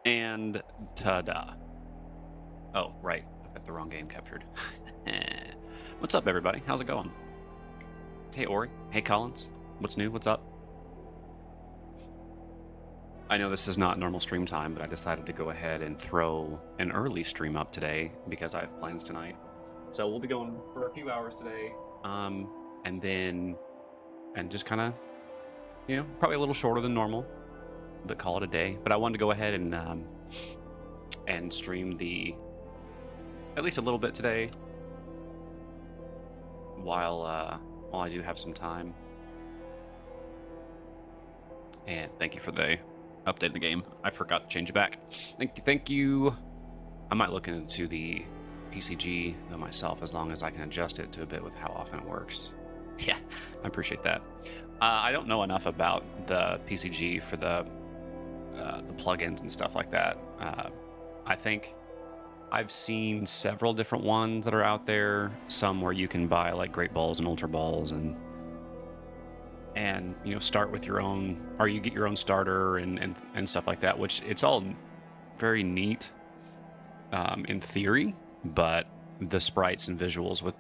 And ta-da. Oh, right. I've got the wrong game captured. What's up, everybody? How's it going? Hey, Ori. Hey, Collins. What's new? What's up? I know this is not normal stream time, but I decided to go ahead and throw an early stream up today because I have plans tonight. So we'll be going for a few hours today, and just kind of, probably a little shorter than normal, but call it a day. But I wanted to go ahead and stream at least a little bit today while I do have some time. And thank you for the update of the game. I forgot to change it back. Thank you. I might look into the PCG myself as long as I can adjust it to a bit with how often it works. Yeah, I appreciate that. I don't know enough about the PCG for the plugins and stuff like that. I think I've seen several different ones that are out there. Some where you can buy like Great Balls and Ultra Balls and start with your own, or you get your own starter and stuff like that, which it's all very neat in theory, but the sprites and visuals with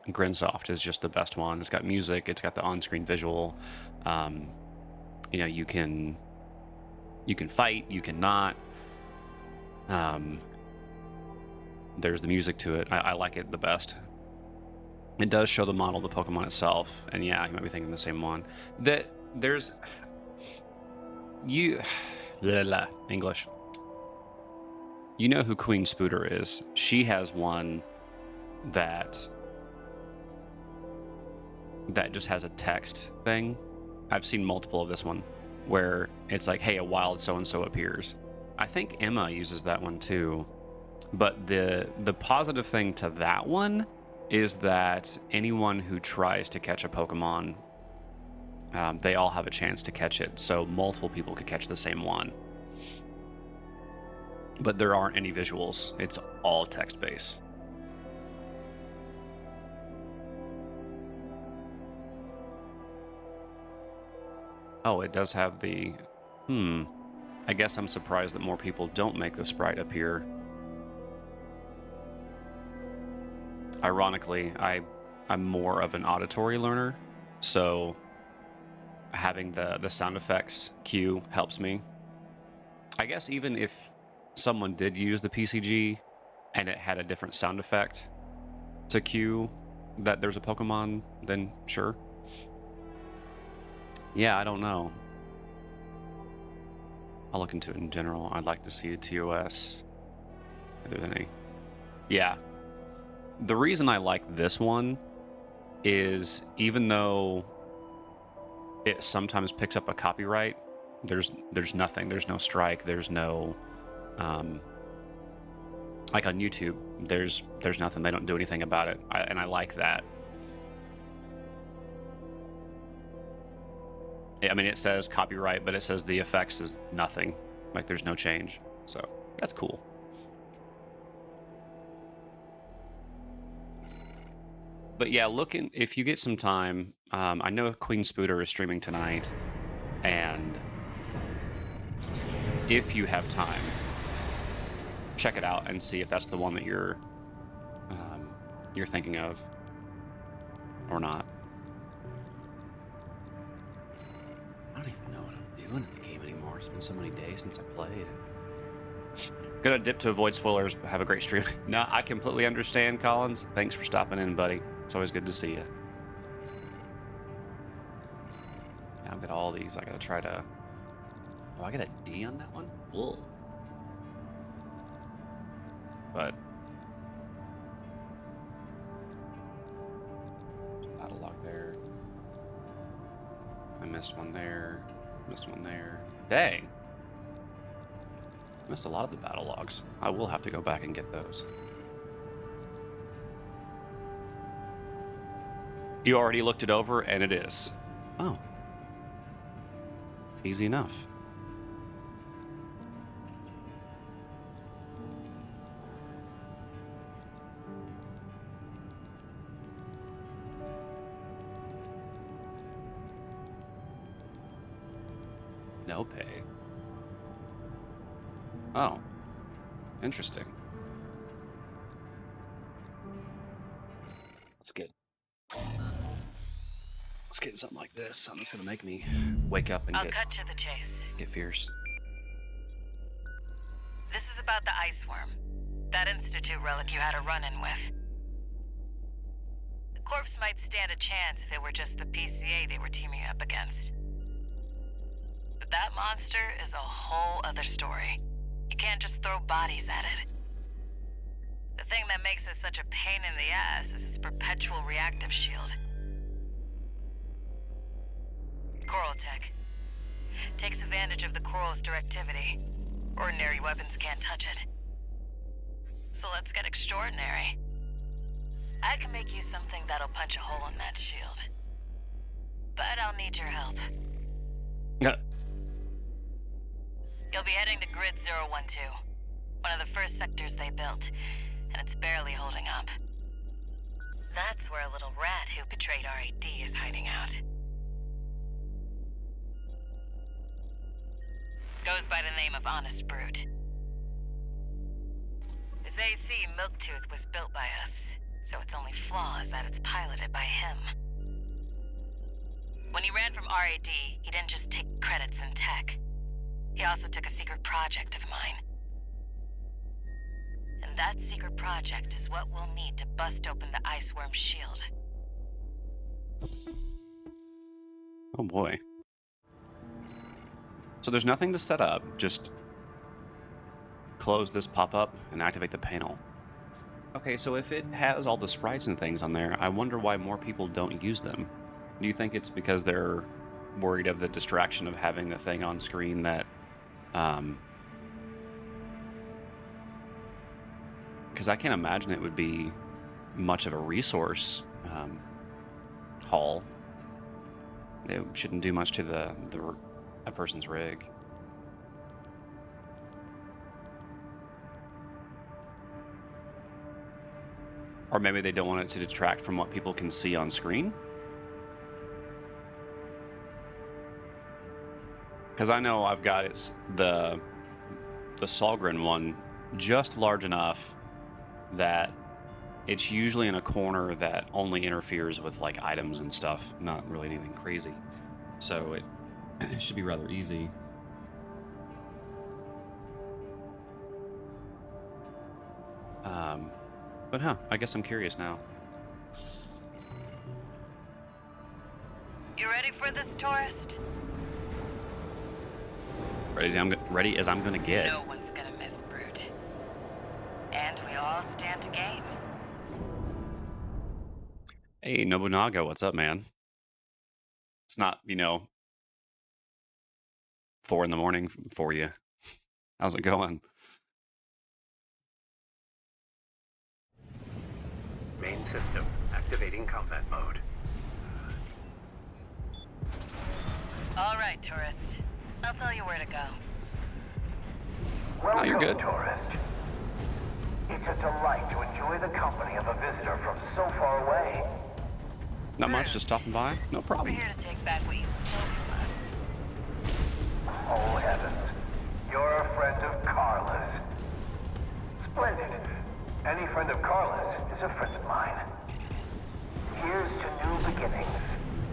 Grinsoft is just the best one. It's got music, it's got the on-screen visual. You can fight, you cannot. There's the music to it. I like it the best. It does show the model of the Pokemon itself, and yeah, you might be thinking the same one. That there's English. You know who Queen Sputter is? She has one that just has a text thing. I've seen multiple of this one where it's like, hey, a wild so-and-so appears. I think Emma uses that one too. But the positive thing to that one is that anyone who tries to catch a Pokemon, they all have a chance to catch it. So multiple people could catch the same one. But there aren't any visuals. It's all text-based. Oh, it does have the... I guess I'm surprised that more people don't make the sprite appear. Ironically, I'm more of an auditory learner, so having the sound effects cue helps me. I guess even if someone did use the PCG and it had a different sound effect to cue that there's a Pokemon, then sure. Yeah, I don't know. I'll look into it in general. I'd like to see the TOS, if there's any. Yeah. The reason I like this one is even though it sometimes picks up a copyright, there's nothing. There's no strike. There's no... like on YouTube, there's nothing. They don't do anything about it. And I like that. I mean, it says copyright, but it says the effects is nothing. Like, there's no change. So, That's cool. But yeah, if you get some time, I know Queen Spooter is streaming tonight, and if you have time, check it out and see if that's the one that you're thinking of or not. I don't even know what I'm doing in the game anymore. It's been so many days since I played. Gonna dip to avoid spoilers, but have a great stream. No, I completely understand, Collins. Thanks for stopping in, buddy. It's always good to see you. Now I've got all these. I gotta try to... Oh, I got a D on that one? Whoa. But... battle log there. I missed one there. Missed one there. Dang. Missed a lot of the battle logs. I will have to go back and get those. You already looked it over, and it is. Oh. Easy enough. No pay. Oh. Interesting. Let's get something like this. Something that's gonna make me wake up and I'll cut to the chase. Get fierce. This is about the ice worm. That Institute relic you had a run-in with. The corpse might stand a chance if it were just the PCA they were teaming up against. But that monster is a whole other story. You can't just throw bodies at it. The thing that makes it such a pain in the ass is its perpetual reactive shield. Coral tech. Takes advantage of the coral's directivity. Ordinary weapons can't touch it. So let's get extraordinary. I can make you something that'll punch a hole in that shield. But I'll need your help. Yeah. You'll be heading to Grid 012, one of the first sectors they built, and it's barely holding up. That's where a little rat who betrayed RAD is hiding out. Goes by the name of Honest Brute. His AC Milktooth was built by us, so its only flaw is that it's piloted by him. When he ran from RAD, he didn't just take credits in tech. He also took a secret project of mine. And that secret project is what we'll need to bust open the ice worm's shield. Oh boy. So there's nothing to set up, just close this pop-up and activate the panel. Okay, so if it has all the sprites and things on there, I wonder why more people don't use them. Do you think it's because they're worried of the distraction of having the thing on screen that... because I can't imagine it would be much of a resource haul. It shouldn't do much to a person's rig. Or maybe they don't want it to detract from what people can see on screen. Because I know I've got the Solgren one just large enough that it's usually in a corner that only interferes with like items and stuff, not really anything crazy. So it should be rather easy. But I guess I'm curious now. You ready for this, tourist? Ready as I'm gonna get. No one's gonna miss Brute. And we all stand to gain. Hey, Nobunaga, what's up, man? It's not, 4 in the morning for you. How's it going? Main system activating combat mode. All right, tourist. I'll tell you where to go. Oh, you're Welcome, good. tourist. It's a delight to enjoy the company of a visitor from so far away. Not much, just stopping by. No We're problem. here to take back what you stole from us. Oh, heavens. You're a friend of Carla's. Splendid. Any friend of Carla's is a friend of mine. Here's to new beginnings.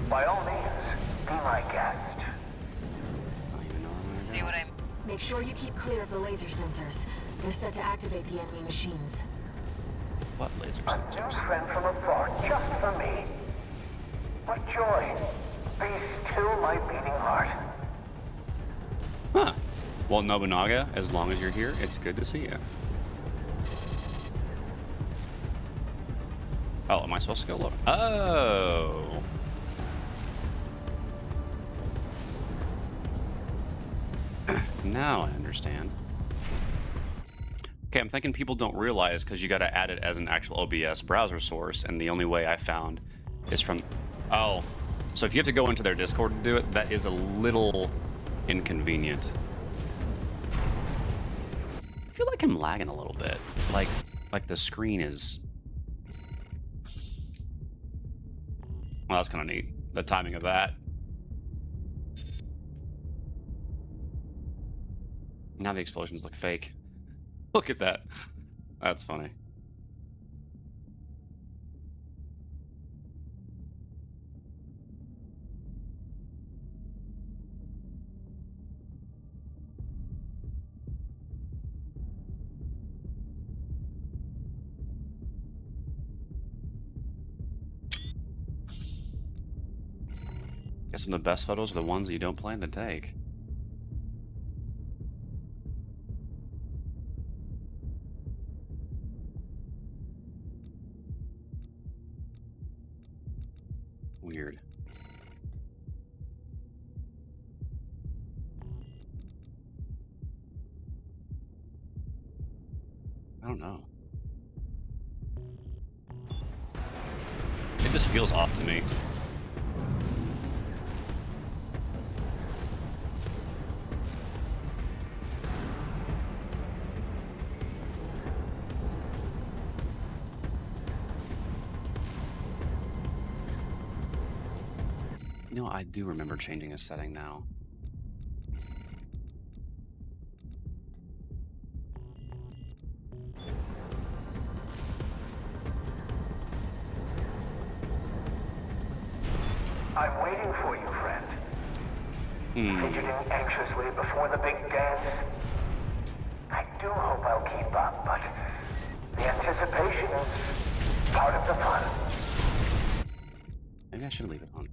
By all means, be my guest. I don't even know where I'm gonna See go. what I... Make sure you keep clear of the laser sensors. They're set to activate the enemy machines. What laser A new sensors? friend from afar, just for me. What joy. Be still my beating heart. Huh. Well, Nobunaga, as long as you're here, it's good to see you. Oh, am I supposed to go look? Oh. Now I understand. Okay, I'm thinking people don't realize because you got to add it as an actual OBS browser source, and the only way I found is from... Oh, so if you have to go into their Discord to do it, that is a little inconvenient. I feel like I'm lagging a little bit. Like the screen is... Well, that's kind of neat. The timing of that. Now the explosions look fake. Look at that. That's funny. Guess some of the best photos are the ones that you don't plan to take. Weird. I don't know. It just feels off to me. No, I do remember changing a setting now. I'm waiting for you, friend. Fidgeting anxiously before the big dance. I do hope I'll keep up, but the anticipation is part of the fun. Maybe I should leave it on.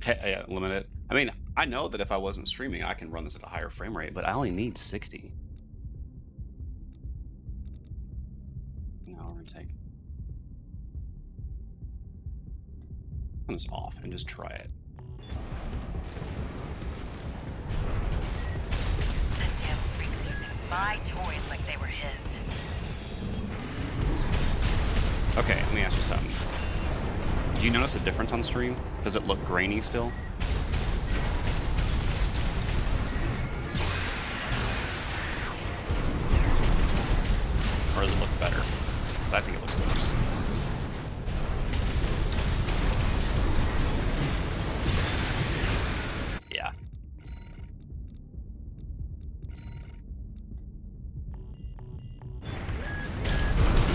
Yeah, limit it. I mean, I know that if I wasn't streaming, I can run this at a higher frame rate, but I only need 60. No, we're gonna take. Turn this off and just try it. That damn freak's using my toys like they were his. Okay, let me ask you something. Do you notice a difference on stream? Does it look grainy still? Or does it look better? Because I think it looks worse. Yeah.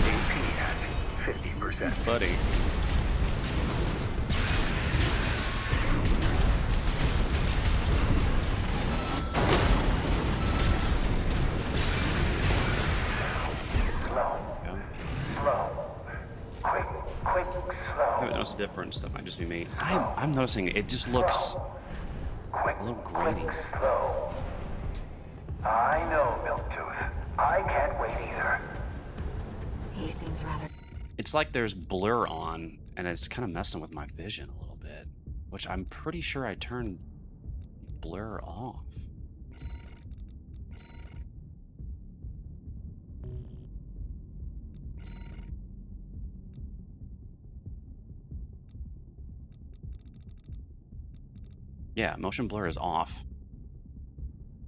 AP at 50%. Buddy. I haven't noticed a difference. That might just be me. I'm noticing it just looks a little grainy. Slow. I know, Milktooth. I can't wait either. He seems rather... It's like there's blur on, and it's kind of messing with my vision a little bit, which I'm pretty sure I turned blur off. Yeah, motion blur is off.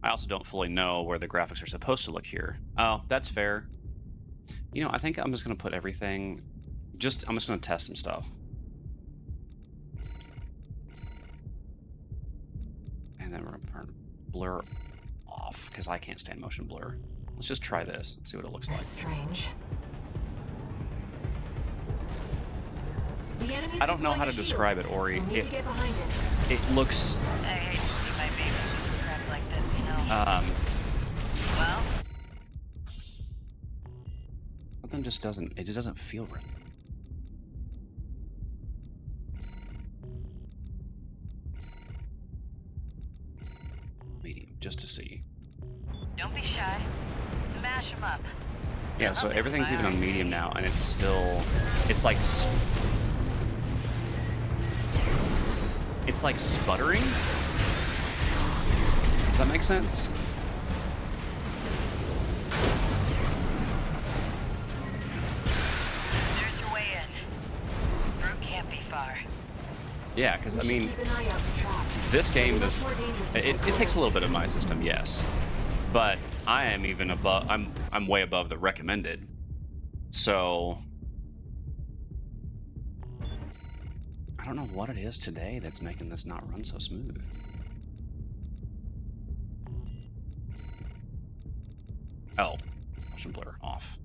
I also don't fully know where the graphics are supposed to look here. Oh, that's fair. You know, I think I'm just going to put everything... I'm just going to test some stuff. And then we're going to turn blur off, because I can't stand motion blur. Let's just try this and see what it looks like. That's strange. I don't know how to describe it, Ori. Need to get behind it. It looks... I hate to see my babies get scrapped like this, you know. Well, Something just doesn't... It just doesn't feel right. Medium, just to see. don't be shy. Smash them up. Yeah, so everything's even on medium now, and it's still... It's like... It's like sputtering? Does that make sense? There's your way in. Brute can't be far. Yeah, because, I mean, Keep an eye out for traps. this game They're does... much more dangerous than It takes a little bit of my system, yes. But I am even above... I'm way above the recommended. So... I don't know what it is today that's making this not run so smooth. Oh, motion blur off.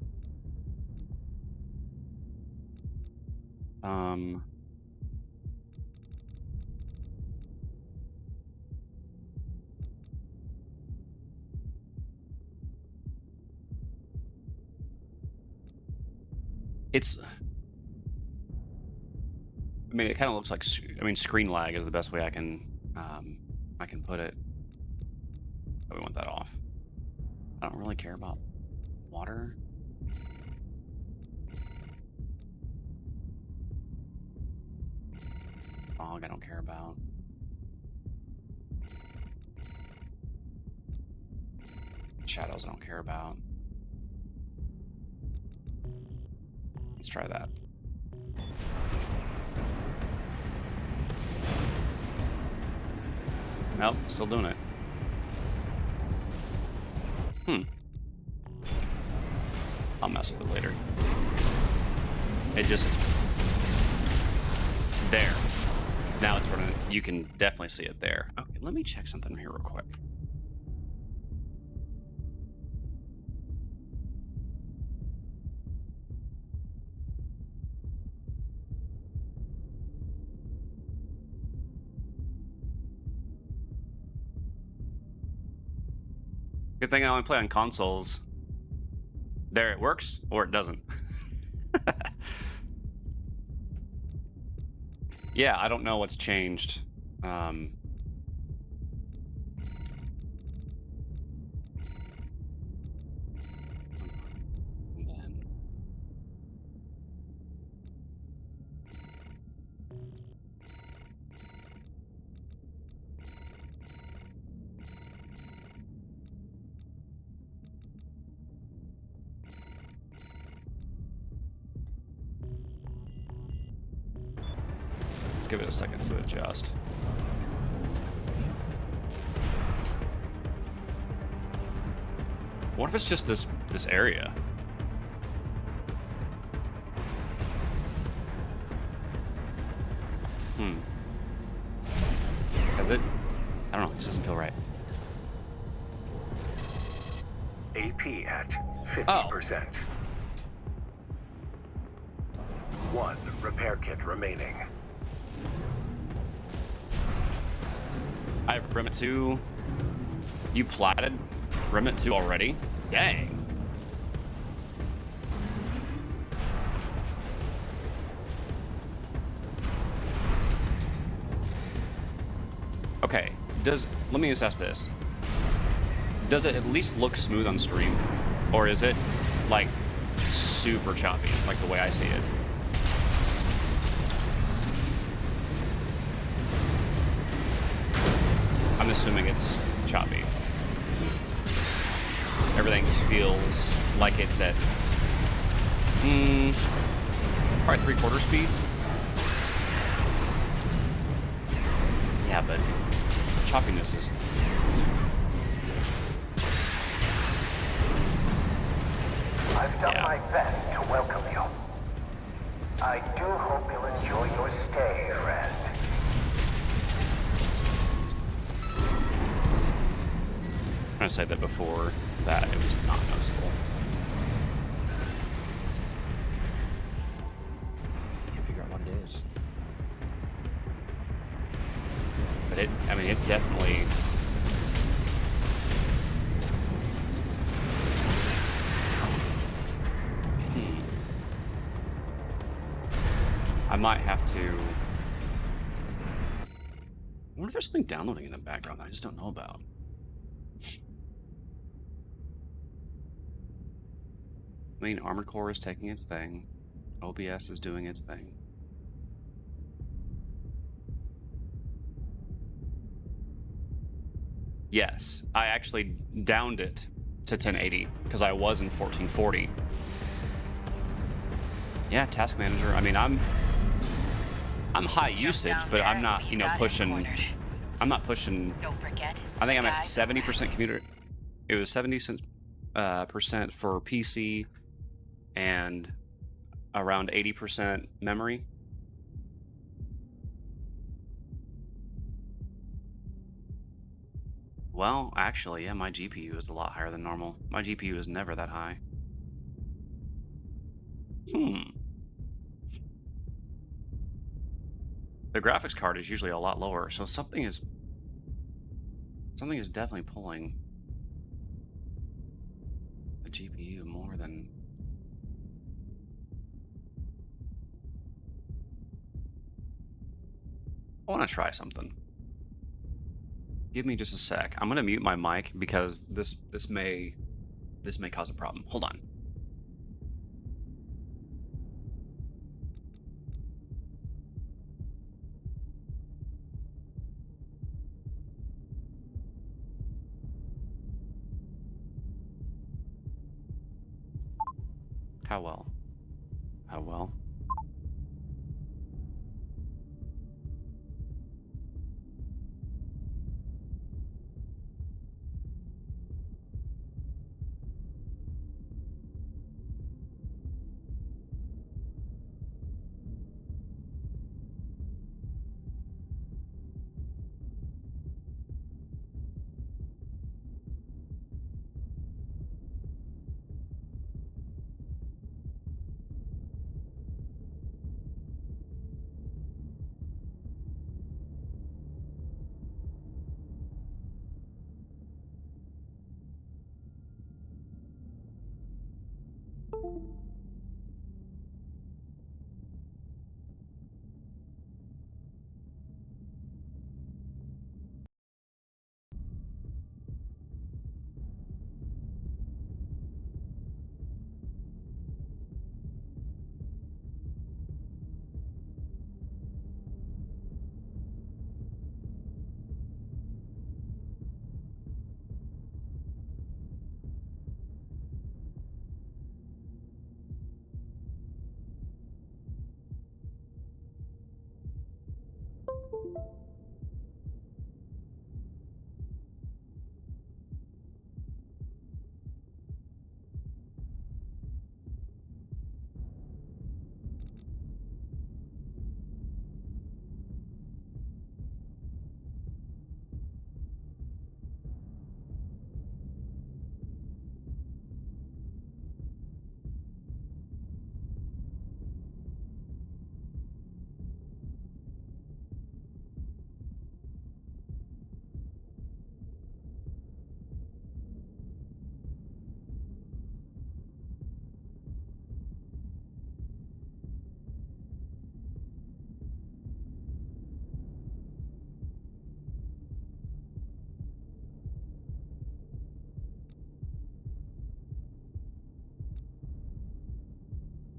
It's... I mean, it kind of looks like... I mean, screen lag is the best way I can put it. Oh, we want that off. I don't really care about water. Fog, I don't care about. Shadows, I don't care about. Let's try that. Nope, still doing it. I'll mess with it later. It just... There. Now it's running. You can definitely see it there. Okay, let me check something here real quick. Good thing I only play on consoles. There it works, or it doesn't. Yeah, I don't know what's changed. And then... Let's give it a second to adjust. What if it's just this area? Is it? I don't know, it just doesn't feel right. AP at 50%. One repair kit remaining. I have Remit 2. You platted Remit 2 already? Dang. Okay, let me just ask this. Does it at least look smooth on stream? Or is it, like, super choppy, like the way I see it? I'm assuming it's choppy. Everything just feels like it's at probably 3/4 speed. Yeah, but choppiness is... I've done Yeah. my best to welcome you. I do hope you'll enjoy your stay, friend. I'm trying to say that before that it was not noticeable. Can't figure out what it is. But it, I mean, it's definitely... I might have to... I wonder if there's something downloading in the background that I just don't know about. I mean, Armored Core is taking its thing. OBS is doing its thing. Yes, I actually downed it to 1080 because I was in 1440. Yeah, Task Manager. I mean, I'm high usage, but I'm not, you know, pushing. I'm not pushing. Don't forget. I think I'm at 70% computer. It was 70% for PC and around 80% memory. Well, actually, yeah, my GPU is a lot higher than normal. My GPU is never that high. The graphics card is usually a lot lower, so something is definitely pulling the GPU more than... I want to try something. Give me just a sec. I'm gonna mute my mic because this may cause a problem. Hold on. How well? How well?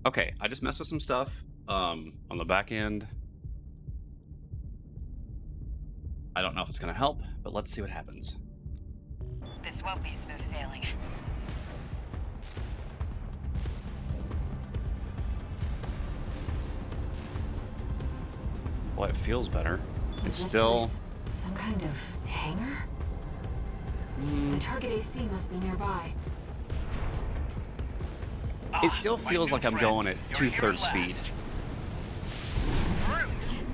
Okay, I just messed with some stuff on the back end. I don't know if it's gonna help, but let's see what happens. This won't be smooth sailing. Well, it feels better. It's This still... place, some kind of hangar? The target AC must be nearby. It still feels like I'm going at 2/3 speed. Brute!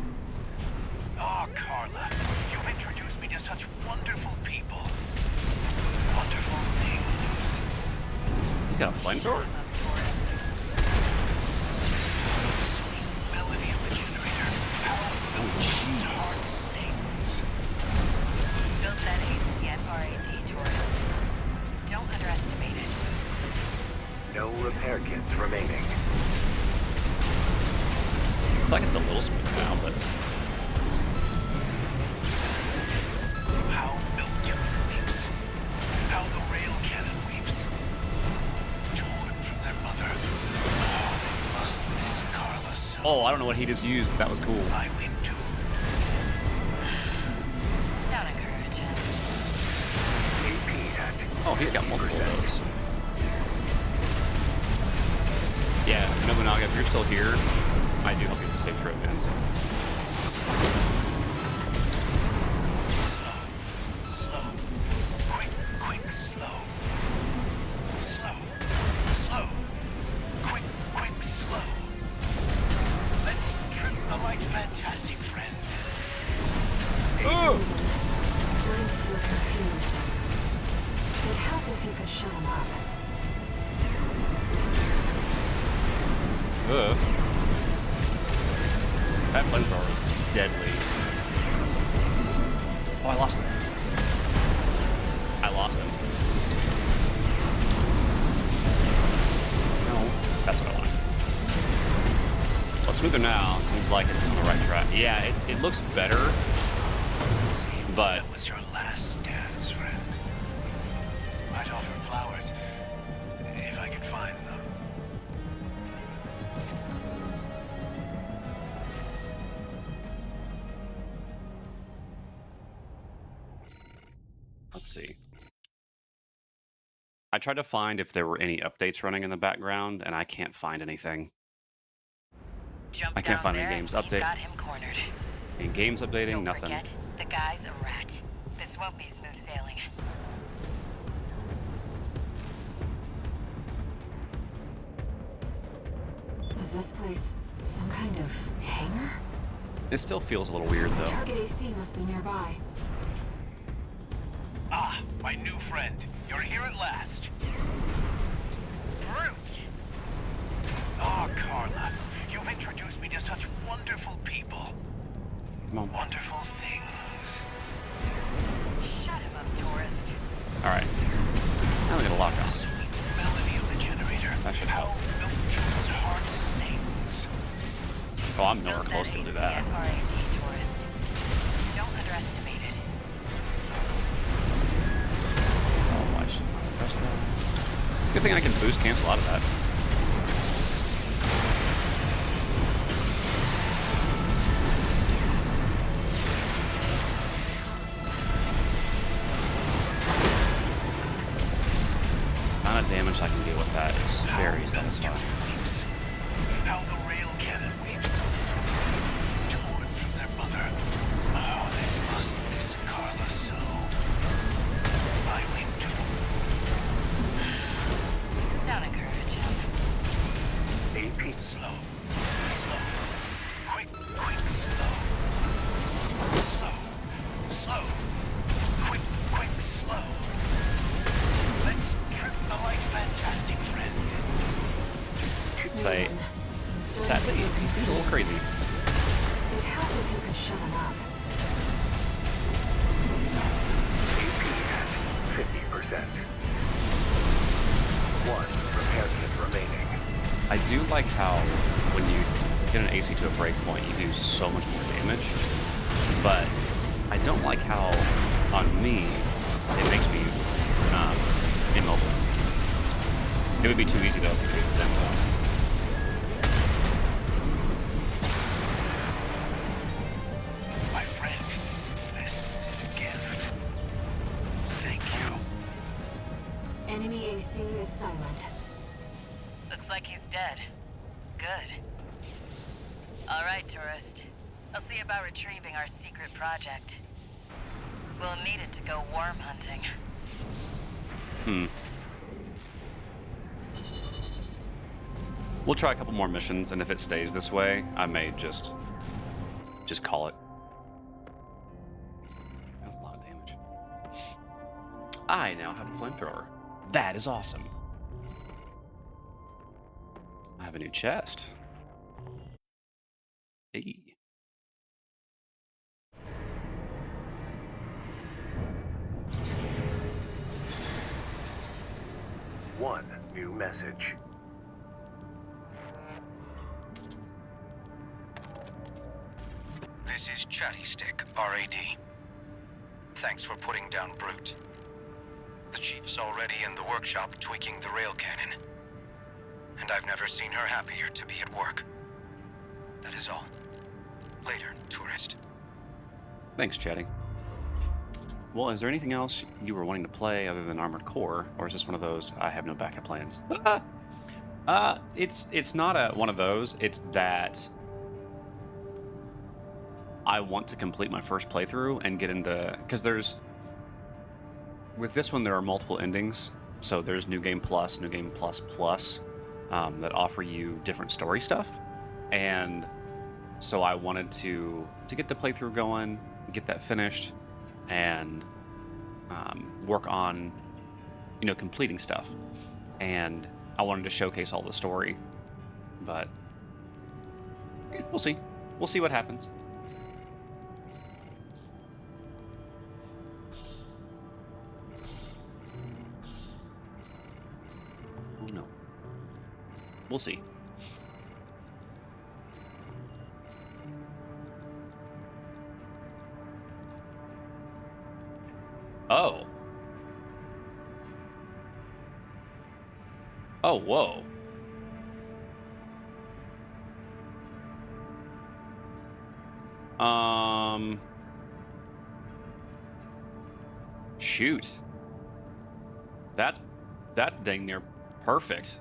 Oh, Carla, you've introduced me to such wonderful people. Wonderful things. He's got a flamethrower? Tourist. The sweet melody of the generator. How Jeez. heart sings. Built that AC at RAD, tourist. Don't underestimate it. No repair kits remaining. I feel like it's a little smooth now, but How Milktooth weeps. How the rail cannon weeps. Torn from their mother. Oh, they must miss Carla so. oh, I don't know what he just used, but that was cool. I weep too. Don't encourage him. AP at Oh, he's got multiple of those. Yeah, Nobunaga, if you're still here, I do hope you have a safe trip, man. Slow. Slow. Quick, quick, slow. Slow. Slow. Quick, quick, slow. Let's trip the light fantastic friend. Oh! Starting to feel confused. It'd help if you could shut him up. That flamethrower is deadly. Oh, I lost him. I lost him. No, that's what I wanted. Well, smoother now. Seems like it's on the right track. Yeah, it looks better, Seems but that was your last dance, friend. I'd offer flowers if I could find them. let's see. I tried to find if there were any updates running in the background, and I can't find anything. Jump I can't down find there any and games we've update. got him cornered. Any games updating, Don't nothing. forget, the guy's a rat. This won't be smooth sailing. Is this place some kind of hangar? It still feels a little weird, though. Target AC must be nearby. Ah, my new friend. You're here at last. Brute! Oh, Carla, you've introduced me to such wonderful people. Come on. Wonderful things. Shut him up, tourist. Alright. Now we got a The lockout. sweet melody of the generator. That should How help. Milktooth's heart sings. Oh, I'm nowhere Built close to do AC that. at RAD, tourist. Don't underestimate it. Oh, I should not press that. Good thing I can boost cancel out of that. Amount of damage I can get with that is very satisfying. Milktooth weeps. How the rail cannon weeps. Torn from their mother. Oh, they must miss Carla so. I weep too. Don't encourage him. AP Slow. Slow. Quick, quick, slow. Slow. Slow. Quick, quick, slow. Let's trip the light fantastic friend. Say, sadly, he seems a little crazy. It'd help if you could shut him up. AP at 50%. One repair kit remaining. I do like how when you get an AC to a breakpoint, you do so much more damage. But I don't like how on me it makes me immobile. It would be too easy though if you could tempo. My friend, this is a gift. Thank you. Enemy AC is silent. Looks like he's dead. Good. All right, tourist. I'll see about retrieving our secret project. We'll need it to go worm hunting. We'll try a couple more missions, and if it stays this way, I may just call it. That's a lot of damage. I now have a flamethrower. That is awesome. I have a new chest. Hey. One new message. This is Chatty Stick, RAD. Thanks for putting down Brute. The Chief's already in the workshop tweaking the rail cannon. And I've never seen her happier to be at work. That is all. Later, tourist. Thanks, Chatty. Well, is there anything else you were wanting to play other than Armored Core, or is this one of those I have no backup plans? It's not one of those. It's that I want to complete my first playthrough and get into, because with this one there are multiple endings. So there's New Game Plus, New Game Plus Plus, that offer you different story stuff, and so I wanted to get the playthrough going, get that finished, and work on, completing stuff. And I wanted to showcase all the story, but we'll see. We'll see what happens. No. We'll see. Oh. Oh, whoa. Shoot. That's dang near perfect.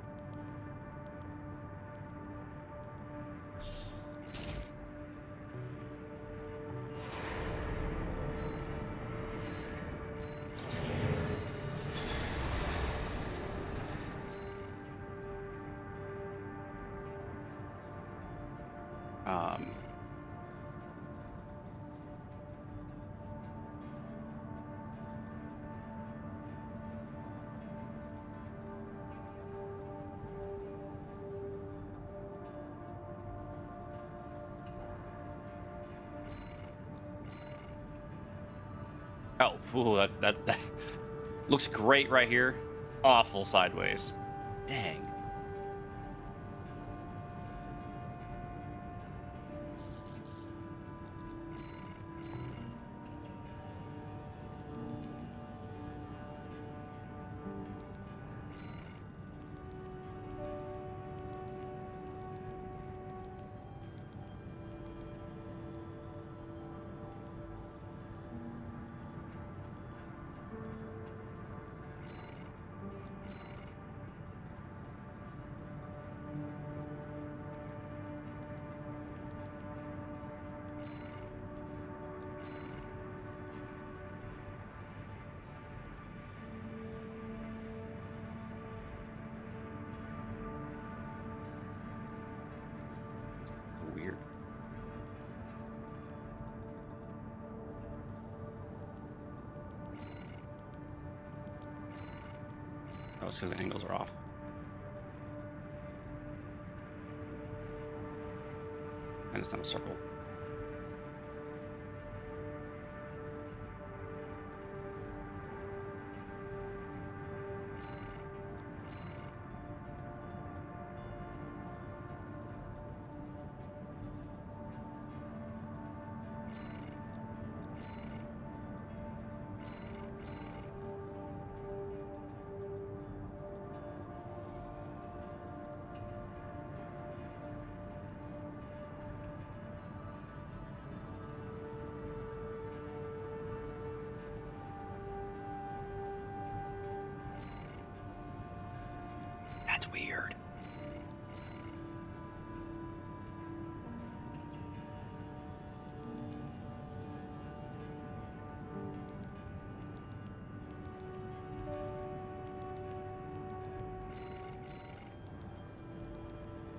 Oh, ooh, that looks great right here. Awful sideways. Dang. Weird. Oh, it's because the angles are off. And it's not a circle. That's weird.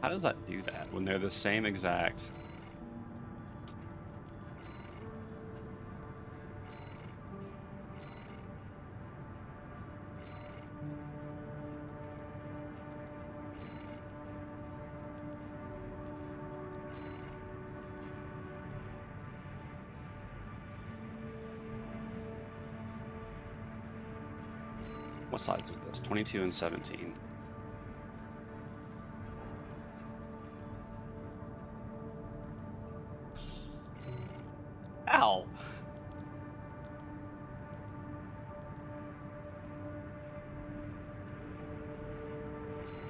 How does that do that when they're the same exact? What size is this? 22 and 17. Ow!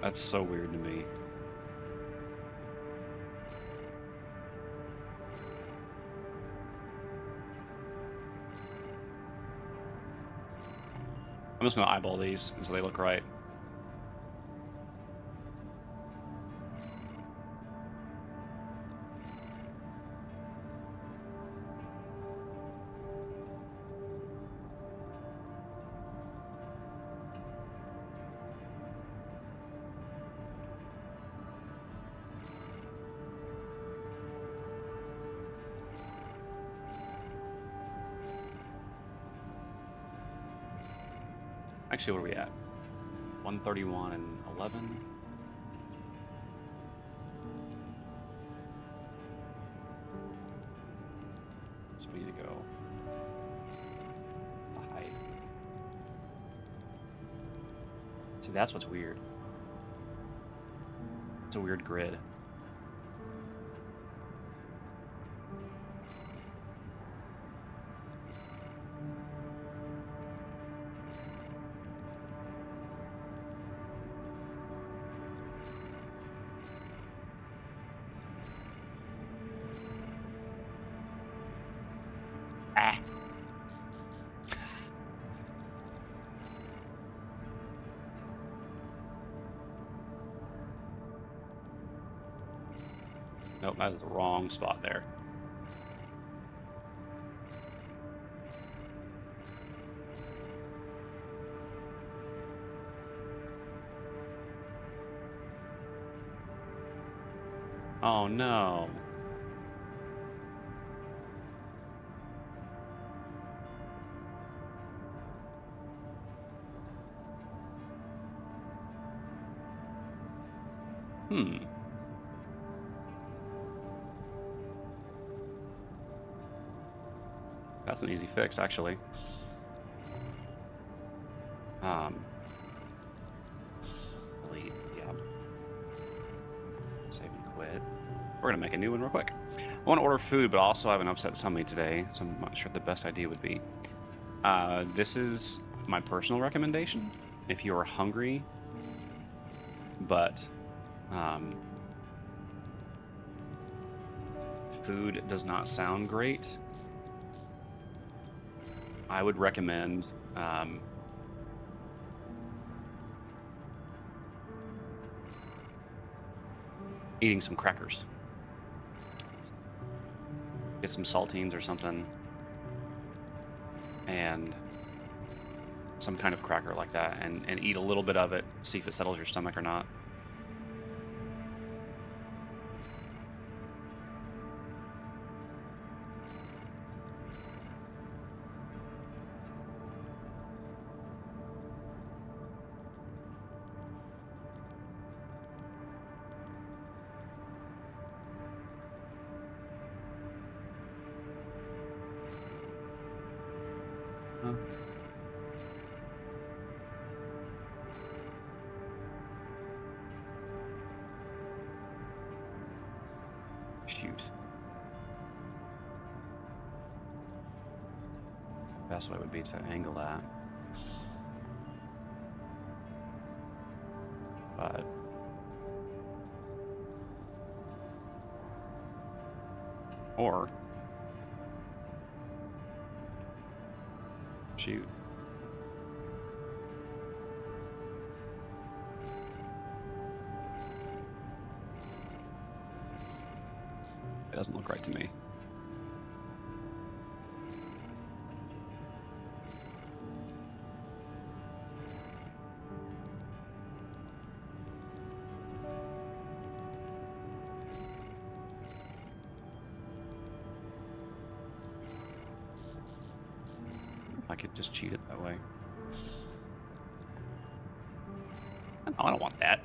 That's so weird to me. I'm just gonna eyeball these until they look right. Actually, where are we at? 131 and 11. So we need to go. What's the height? See, that's what's weird. It's a weird grid. Ah. Nope, that is the wrong spot there. Oh no. That's an easy fix, actually. Delete, yeah. Save and quit. We're gonna make a new one real quick. I want to order food, but also I have an upset tummy today, so I'm not sure what the best idea would be. This is my personal recommendation. If you're hungry, but food does not sound great, I would recommend eating some crackers. Get some saltines or something, and some kind of cracker like that, and eat a little bit of it, see if it settles your stomach or not. Huh. Shoot. Best way would be to angle that. But or shoot. It doesn't look right to me. could just cheat it that way. No, I don't want that.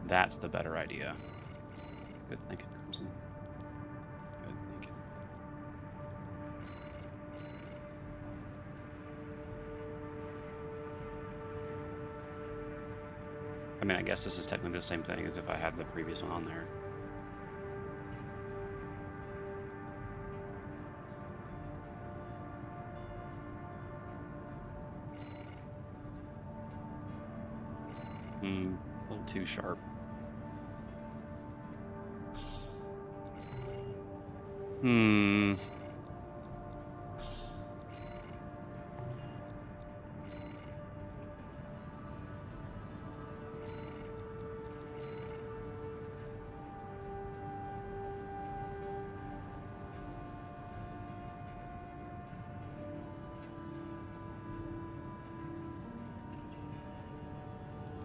That's the better idea. Good thinking, Crimson. Good thinking. I mean, I guess this is technically the same thing as if I had the previous one on there. A little too sharp.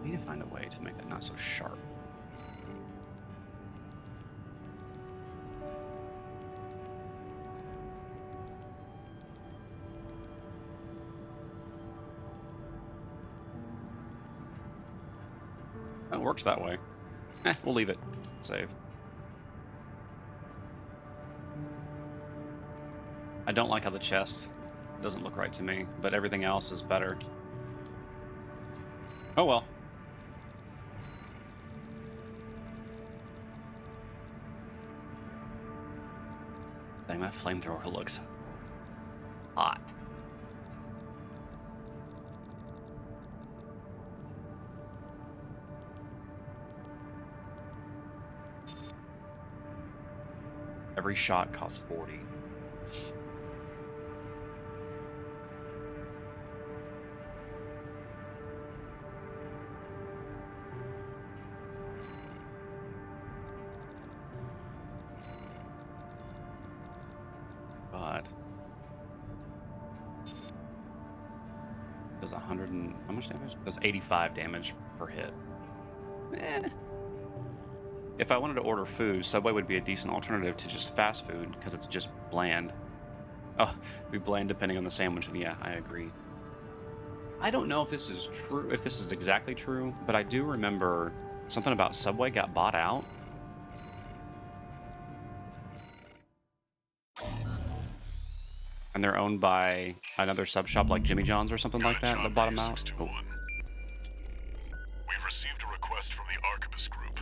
I need to find a way to make that not so sharp. It works that way. We'll leave it. Save. I don't like how the chest doesn't look right to me, but everything else is better. Oh well. Dang, that flamethrower looks hot. Every shot costs 40. But does 100 and how much damage? Does 85 damage per hit. If I wanted to order food, Subway would be a decent alternative to just fast food because it's just bland. Oh, it'd be bland depending on the sandwich. And yeah, I agree. I don't know if this is true, if this is exactly true, but I do remember something about Subway got bought out. And they're owned by another sub shop like Jimmy John's or something like that that bought them out. Oh. We've received a request from the Archibus Group.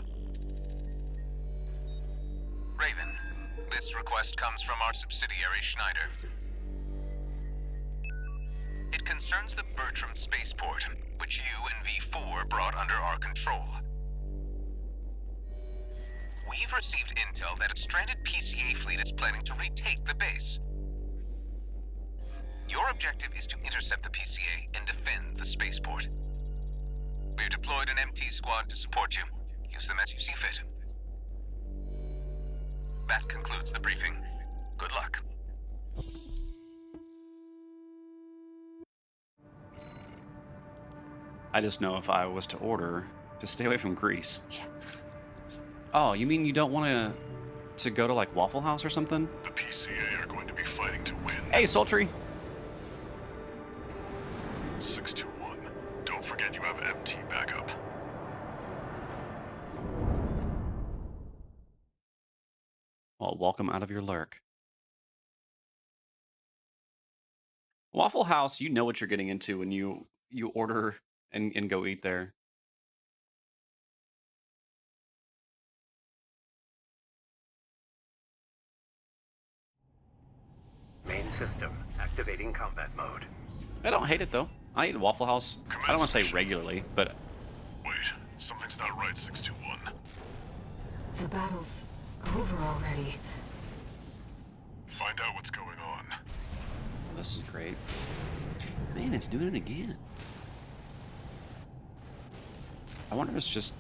Raven, this request comes from our subsidiary Schneider. It concerns the Bertram Spaceport, which you and V4 brought under our control. We've received intel that a stranded PCA fleet is planning to retake the base. Your objective is to intercept the PCA and defend the spaceport. We've deployed an MT squad to support you. Use them as you see fit. That concludes the briefing. Good luck. I just know if I was to order, just stay away from grease. Oh, you mean you don't want to go to like Waffle House or something? The PCA are going to be fighting to win. Hey, Sultry. 621. Don't forget you have MT backup. Well, welcome out of your lurk. Waffle House, you know what you're getting into when you order and go eat there. Main system activating combat mode. I don't hate it though. I eat Waffle House. I don't want to say regularly, but Wait, something's not right, 621. The battle's over already. Find out what's going on. this is great. Man, it's doing it again. I wonder if it's just...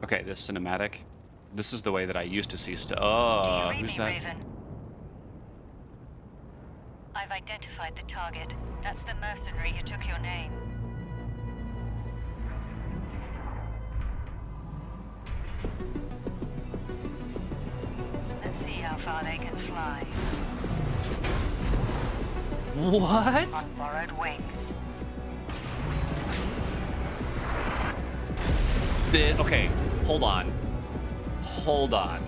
Okay, this cinematic. This is the way that I used to see stuff. Do you Oh, read who's me, that? Raven? I've identified the target. That's the mercenary who took your name. Let's see how far they can fly. What? On borrowed wings. Okay, hold on. Hold on.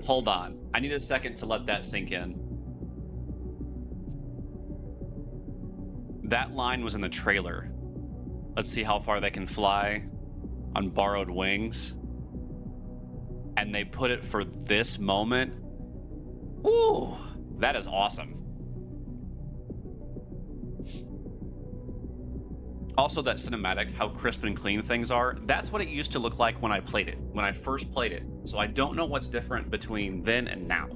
Hold on. I need a second to let that sink in. That line was in the trailer. Let's see how far they can fly on borrowed wings. And they put it for this moment. Ooh, that is awesome. Also, that cinematic, how crisp and clean things are, that's what it used to look like when I played it, when I first played it. So I don't know what's different between then and now.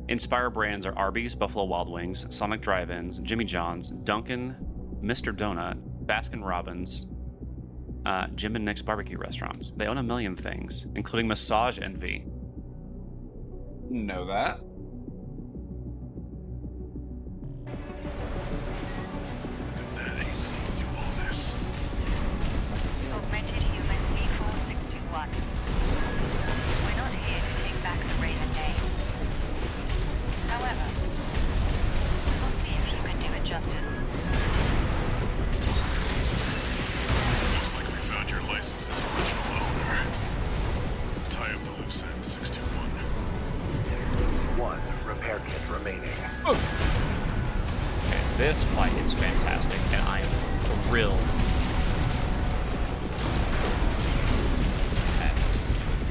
Inspire brands are Arby's, Buffalo Wild Wings, Sonic Drive-Ins, Jimmy John's, Dunkin', Mr. Donut, Baskin Robbins, Jim and Nick's barbecue restaurants. They own a million things, including Massage Envy. Know that? Did that AC do all this? Augmented Human C4621. We're not here to take back the Raven name. However, we will see if you can do it justice. Looks like we found your license's original owner. Tie up the loose end, 621. One repair kit remaining. Okay, this fight is fantastic, and I am thrilled.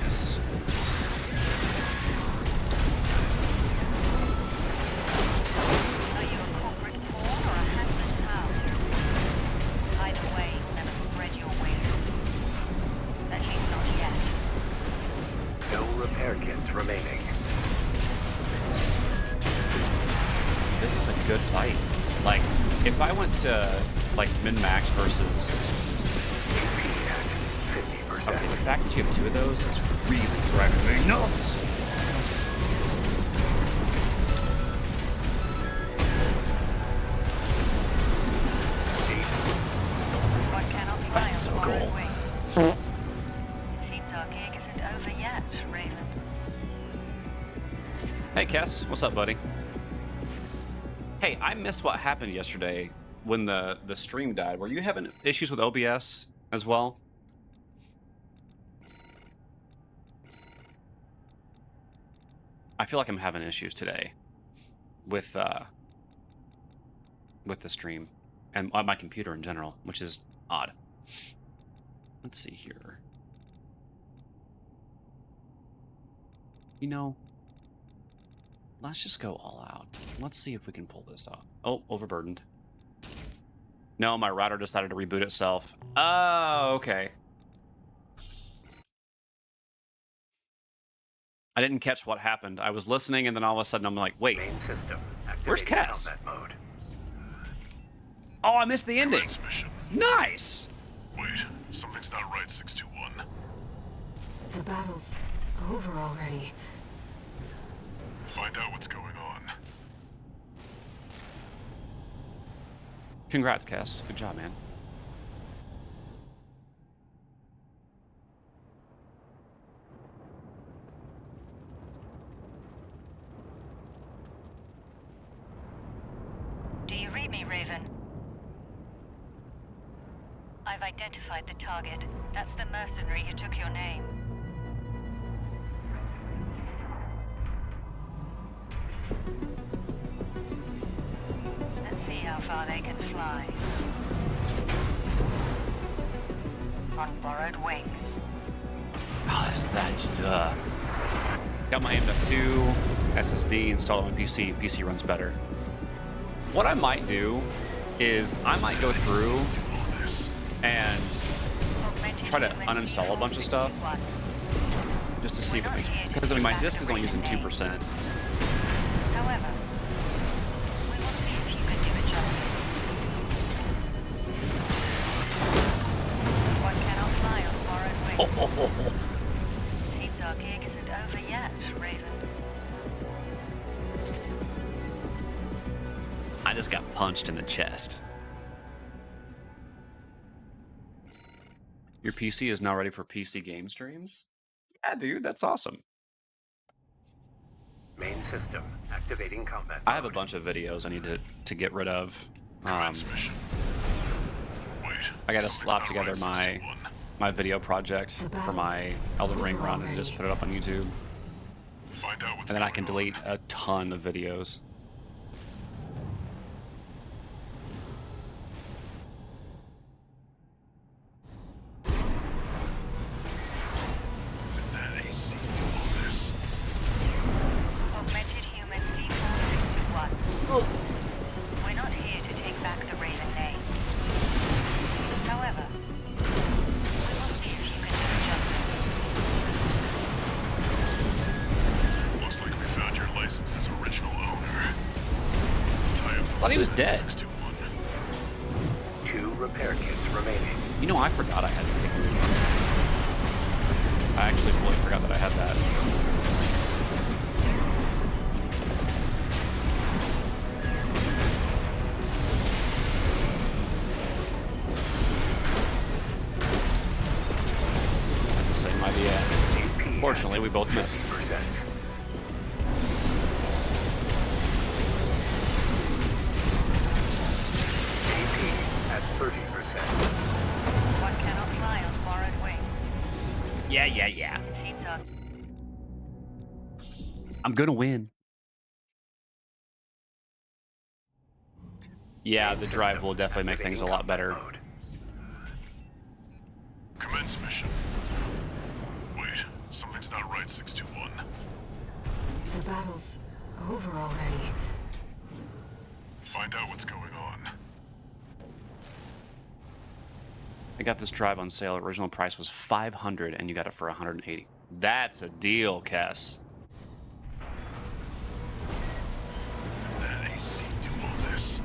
Yes. Are you a corporate pawn or a handless hound? Either way, you'll never spread your wings. At least not yet. No repair kits remaining. This is a good fight. Like, if I went to, like, min-max versus... AP at 50%. Okay, the fact that you have two of those is really driving me nuts! What cannot fly That's on so borrowed cool. wings? It seems our gig isn't over yet, Raven. Hey, Kess. What's up, buddy? Hey, I missed what happened yesterday when the stream died. Were you having issues with OBS as well? I feel like I'm having issues today with the stream and on my computer in general, which is odd. Let's see here. You know, let's just go all out. Let's see if we can pull this off. Oh, overburdened. No, my router decided to reboot itself. Oh, okay. I didn't catch what happened. I was listening, and then all of a sudden I'm like, wait, Main system. where's Activating Cass? combat mode. Oh, I missed the ending. Transmission. Nice. Wait, something's not right, 621. The battle's over already. Find out what's going on. Congrats, Cass. Good job, man. Do you read me, Raven? I've identified the target. That's the mercenary who took your name. Let's see how far they can fly. On borrowed wings. Oh, that's got my M.2 SSD installed on PC. PC runs better. What I might do is I might go through Do all this. and Augmented try to human uninstall a bunch of stuff C461. just to see if it makes, because I mean my disk is only using 2%. However, we will see if you can do it justice. It seems our gig isn't over yet, Raven. I just got punched in the chest. Your PC is now ready for PC game streams? Yeah, dude, that's awesome. Main system activating combat I have a mode. bunch of videos I need to get rid of. Commence mission. Wait. I gotta something's slap not together right, my 621. my video project for my Elden Ring run and just put it up on YouTube. Find out what's And then I going can on. delete a ton of videos. Did that AC do all this? Augmented human C4621. We're not here to take back the Raven name. However, we will see if you can do it justice. Looks like we found your license's original owner. Tie up the Thought he was loose dead. ends, 621. 2 repair kits remaining. You know, I forgot I had that. I actually fully forgot that I had that. Same idea. AP Fortunately, we both missed. 50%. AP at 30%. One cannot fly on borrowed wings. Yeah. It seems our I'm gonna win. Yeah, the drive will definitely make things a lot better. Mode. Commence mission. Wait, something's not right, 621. The battle's over already. Find out what's going on. I got this drive on sale. Original price was $500, and you got it for $180. That's a deal, Kess. Did that AC do all this?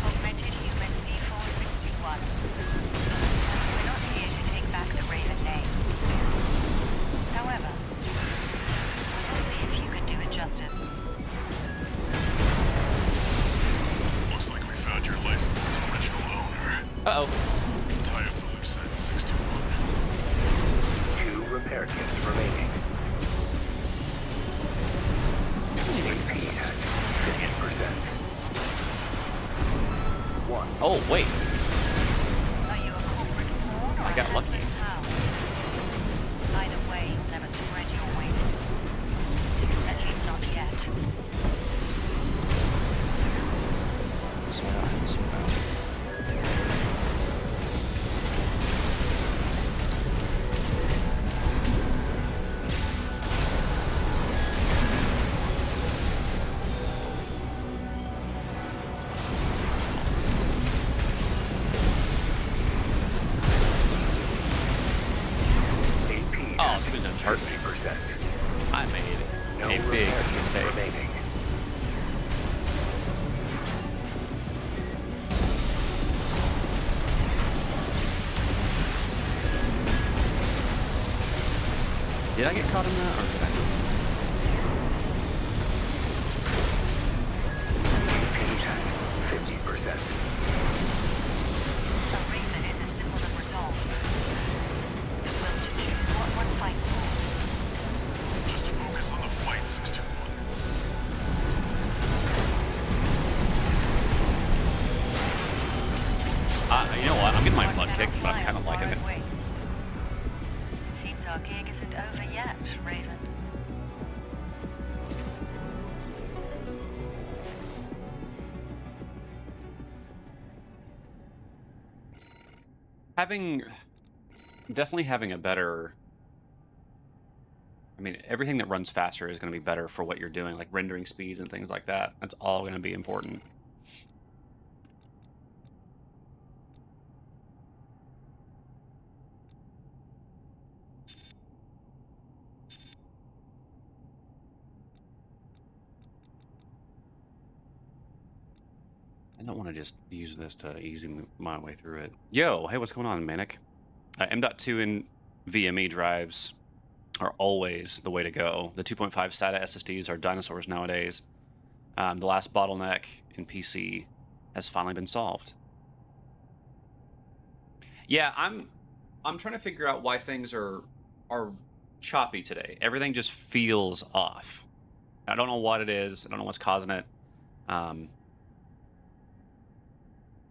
augmented human C4621. We're not here to take back the Raven name. However, we will see if you can do it justice. Looks like we found your license's original owner. Uh-oh. Tie up the loose ends, 621. 2 repair kits remaining. AP at 50%. 1. Oh, wait. Are you a corporate pawn or I got a lucky. hapless hound? Either way, you'll never spread your wings. At least not yet. Swear out. AP Oh, at it's been a chart. 50%. I made No a big repair kits mistake. remaining. Did I get caught in that, or did I? AP at 50%. A Raven is a symbol of resolve. The will to choose what one fights for. Just focus on the fight, 621. You know what? I'm getting my One butt cannot kicked, but I'm fly kind on of liking it. borrowed wings. It seems our gig isn't over yet, Raven. Definitely having a better. I mean, everything that runs faster is going to be better for what you're doing, like rendering speeds and things like that. That's all going to be important. I don't want to just use this to easy my way through it. Yo, hey, what's going on, Manic? M.2 and VME drives are always the way to go. The 2.5 SATA SSDs are dinosaurs nowadays. The last bottleneck in PC has finally been solved. Yeah, I'm trying to figure out why things are choppy today. Everything just feels off. I don't know what it is. I don't know what's causing it.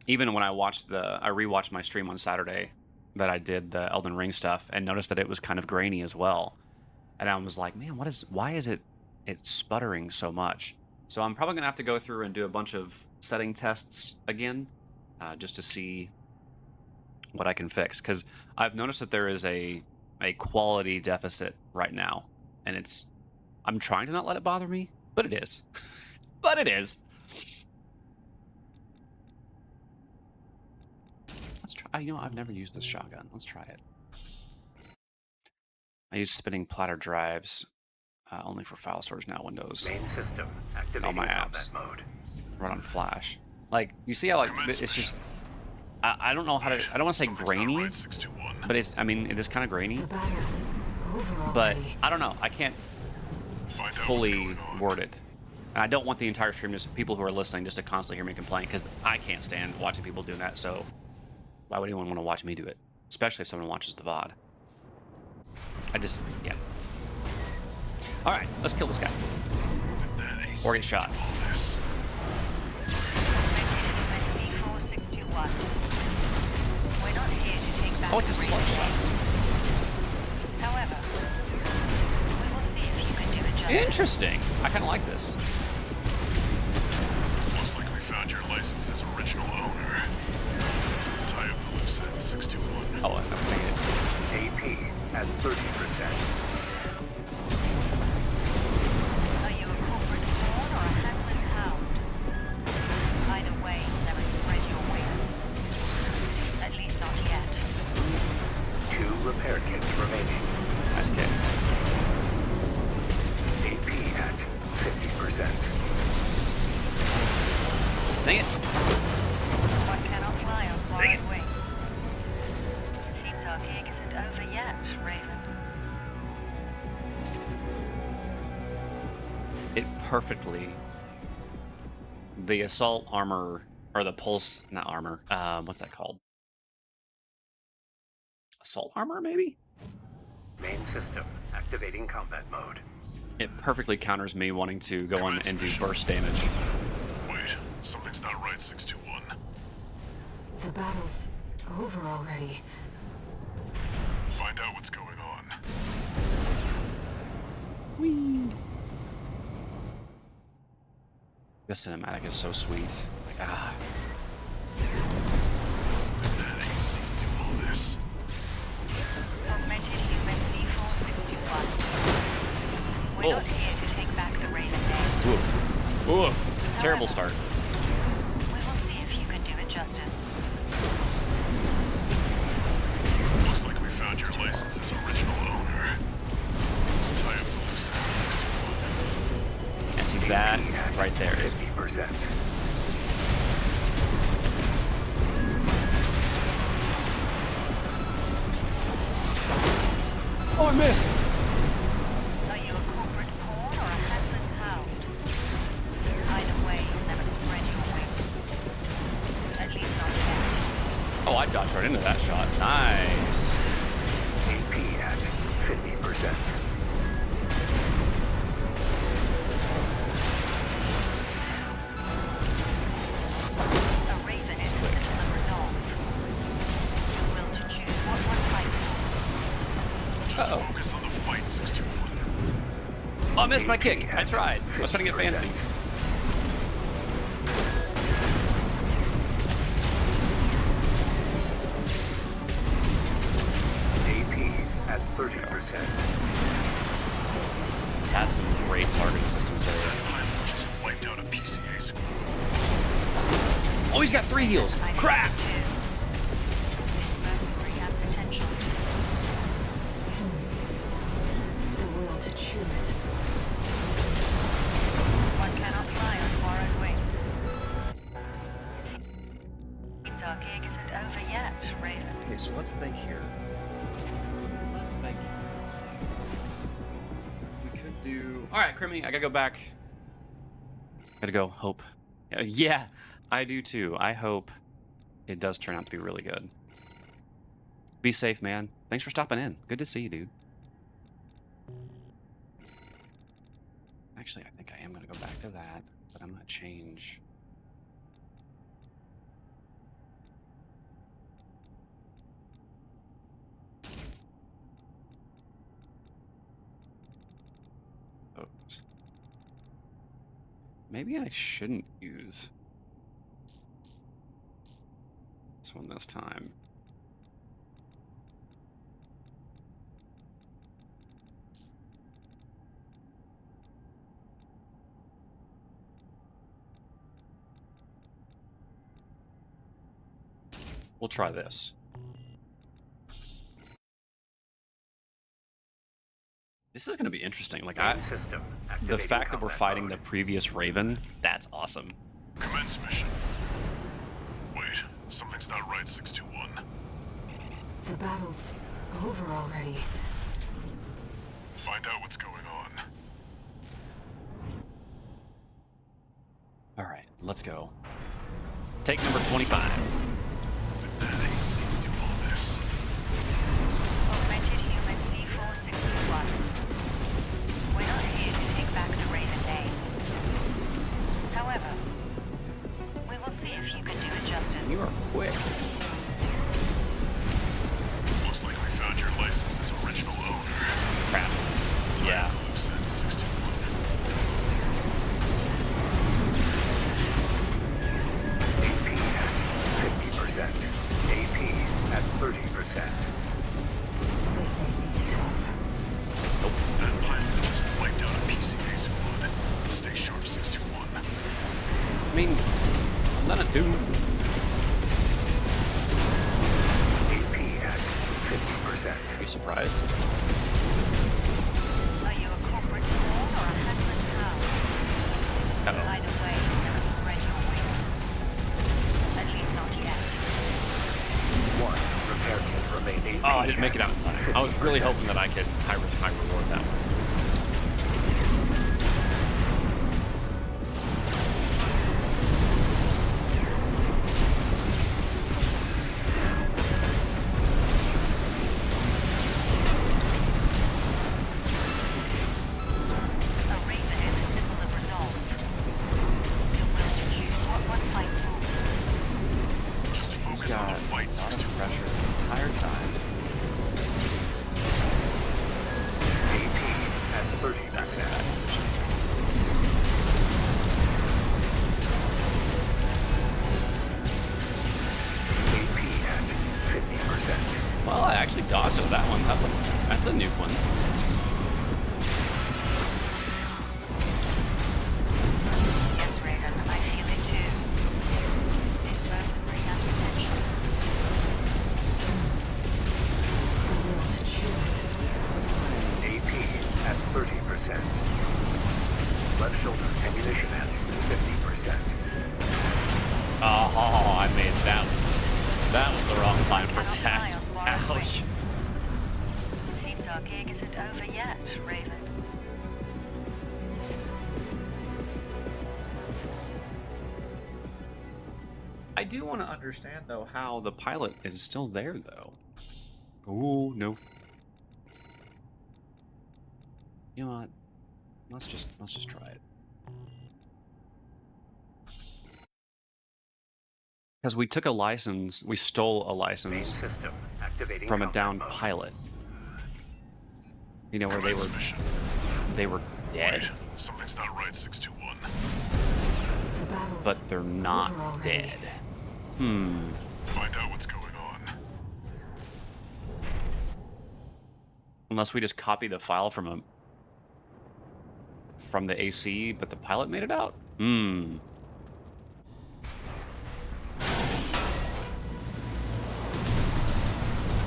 Even when I rewatched my stream on Saturday that I did the Elden Ring stuff and noticed that it was kind of grainy as well. And I was like, man, why is it sputtering so much? So I'm probably gonna have to go through and do a bunch of setting tests again, just to see what I can fix. Because I've noticed that there is a quality deficit right now, and I'm trying to not let it bother me, but it is. But it is. Let's try. You know, I've never used this shotgun. Let's try it. I use spinning platter drives only for file storage now. Windows. Main system activating All my combat apps mode. run on Flash. Like, you see how, like, it's just... I don't know how to... I don't want to say grainy, but it's... I mean, it is kind of grainy. The battle's over But, already. I don't know. I can't fully word it. And I don't want the entire stream, just people who are listening, just to constantly hear me complain, because I can't stand watching people doing that, so why would anyone want to watch me do it? Especially if someone watches the VOD. Yeah. Alright, let's kill this guy. Or get shot. We're not here to take back Oh, it's a the slug real shot. game. However, we will see if you can do it justice. Interesting. I kind of like this. Looks like we found your license's original owner. Tie up the loose end, 621. Oh, I made it. AP at 30%. Are you a corporate pawn or a handless hound? Either way, you'll never spread your wings. At least not yet. 2 repair kits remaining. Nice kick. AP at 50%. Dang it. One cannot fly on borrowed wings. It seems our gig isn't over yet, Raven. It perfectly... The assault armor, or the pulse... Not armor. What's that called? Assault armor, maybe? Main system activating combat mode. It perfectly counters me wanting to go on and do burst damage. Wait, something's not right, 621. The battle's over already. Find out what's going on. The cinematic is so sweet. Like, ah. Did that AC do all this? Augmented human C461. We're not here to take back the Raven name. Oof. Oof. Terrible start. We will see if you can do it justice. Looks like we found your license's original owner. Tie up the loose end, 621. And see, that right there is... 50%. Oh, I missed! Are you a corporate pawn or a handless hound? Either way, you'll never spread your wings. At least not yet. Oh, I dodged right into that shot. Nice. AP at 50%. A Raven is a symbol of resolve. The will to choose what one fights for. Just focus on the fight, 621. Oh, I missed my kick. I tried. I was trying to get fancy. AP at 30%. That's some great targeting systems there. Pilot just wiped out a PCA squad. Oh, he's got 3 heals. I Crap! think too. This mercenary has potential. The will to choose. One cannot fly on borrowed wings. It seems our gig isn't over yet, Raven. Okay, so let's think here. Let's think. We could do... Alright, Crimmy, I gotta go back. Gotta go, hope. Yeah, I do too. I hope it does turn out to be really good. Be safe, man. Thanks for stopping in. Good to see you, dude. Actually, I think I am gonna go back to that, but I'm gonna change... Oops. Maybe I shouldn't use this one this time. We'll try this. This is going to be interesting. Like, System the activating fact that we're combat fighting mode. the previous Raven, that's awesome. Commence mission. Wait, something's not right, 621. The battle's over already. Find out what's going on. All right, let's go. Take number 25. Did that AC do all this? Augmented human C4621. We're not here to take back the Raven name. However, we will see if you can do it justice. You are quick. Looks like we found your license's original owner. Crap. Yeah. Loose end 621. AP at 50%. AP at 30%. This AC stuff. That pilot just wiped out a PCA squad. Stay sharp, 621. I mean, let it do. AP at 50%. Are you surprised? Are you a corporate pawn or a handless cow? Uh-oh. Either way, never spread your wings. At least not yet. One repair kit remain AP. Oh, I didn't make it out in time. I was really hoping that I could high risk, high reward that one. A raven is a symbol of resolve. The will to choose what one fights for. Just focus on the fight, a lot of 621. pressure the entire time. AP at That's a 30%. bad decision. AP at 50%. Well, I actually dodged at that one. That's a nuke one. Yes, Raven, I feel it too. This mercenary has potential. The will to choose. AP at 30%. Left shoulder ammunition at 50%. Oh, I made that was the wrong time for Cannot that. fly on borrowed Ouch. wings. It seems our gig isn't over yet, Raven. I do want to understand though how the pilot is still there though. Oh no. You know what? Let's just try it. Because we took a license, we stole a Main license system activating from a combat downed mode. pilot. You know where Commence mission. they were dead, Wait, something's not right, 621. The battle's but they're not over already. dead. Hmm. Find out what's going on. Unless we just copy the file from the AC, but the pilot made it out? Hmm.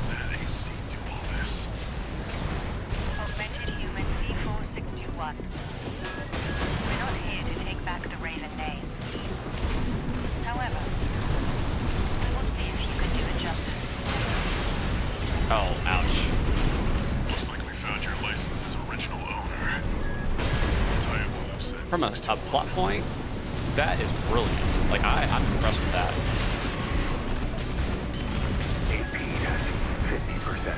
Did that AC do all this? Augmented human C4621. We're not here to take back the Raven name. However, we will see if you can do it justice. Oh, ouch. point, that is brilliant. Like, I'm impressed with that. AP at 50%.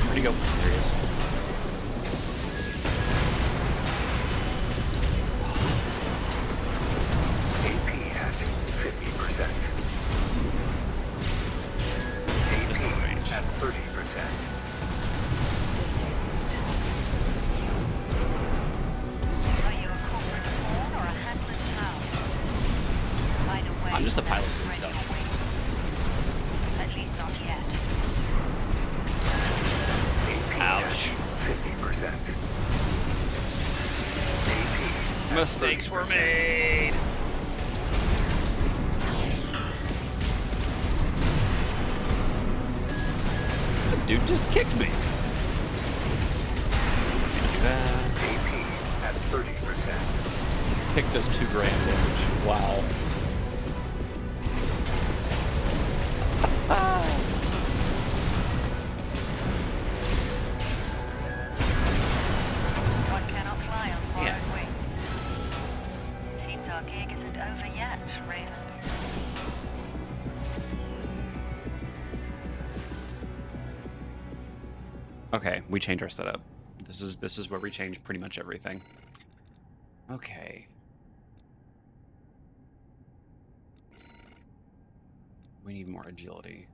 Where'd he go? There he is. AP at 50%. Just AP range. at 30%. This is tough. Are you a corporate pawn or a handless hound? Either way, I'm just a pilot never and spread stuff. your wings. At least not yet. AP Ouch. at 50%. AP at Mistakes were 30%. made. The dude just kicked me. Can't do that. AP at 30%. Kick does 2 grand damage. Wow. One cannot fly on borrowed Yeah. wings. It seems our gig isn't over yet, Raylan. Okay, we change our setup. This is where we change pretty much everything. Okay. We need more agility.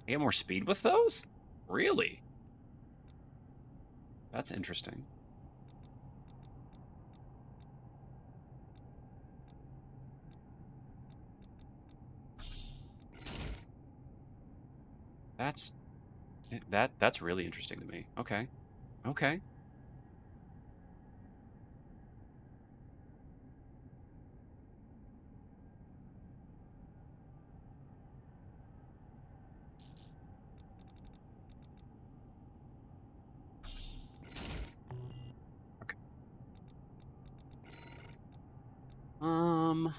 I get more speed with those? Really? That's interesting. That's really interesting to me. Okay. Okay.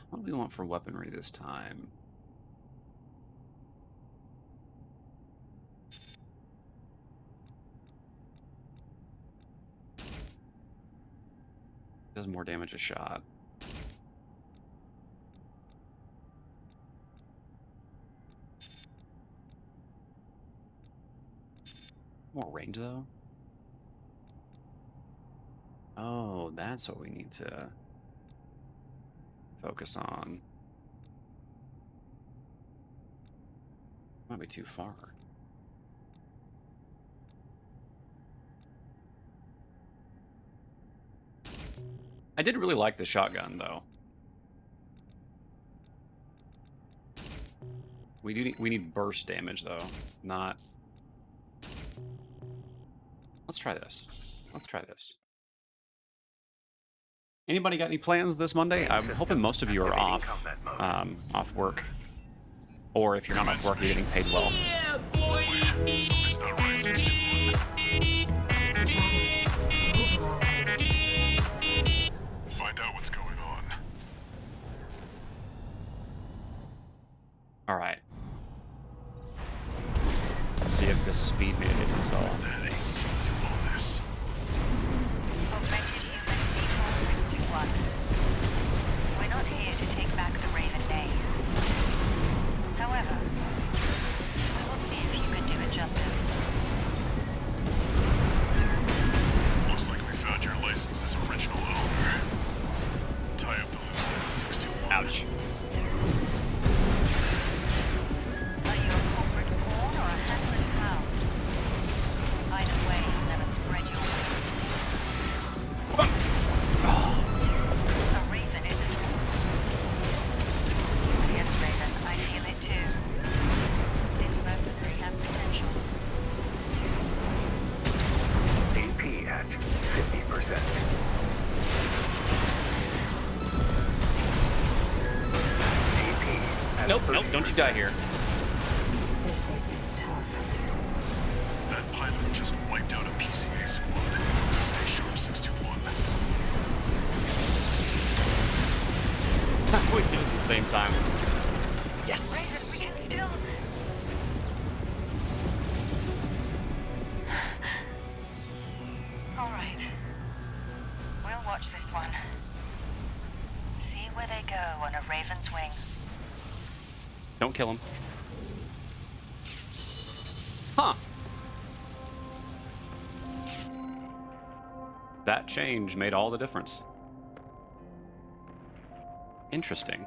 What do we want for weaponry this time? Does more damage a shot. More range though. Oh, that's what we need to focus on. Might be too far. I did really like the shotgun though. We need burst damage though, not. Let's try this. Let's try this. Anybody got any plans this Monday? I'm hoping most of you are off, off work, or if you're not off work, you're getting paid well. Wait, something's not right. 621. Find out what's going on. All right. Let's see if this speed made a difference at all. That AC do all this. Augmented human C4621. We're not here to take back the Raven name. However, we will see if you can do it justice. Nope, nope, don't you die here. This is tough. That pilot just wiped out a PCA squad. Stay sharp, 621. We did it at the same time. Raven, Yes! we can still... All right. We'll watch this one. See where they go on a Raven's wings. Don't kill him. Huh. That change made all the difference. Interesting.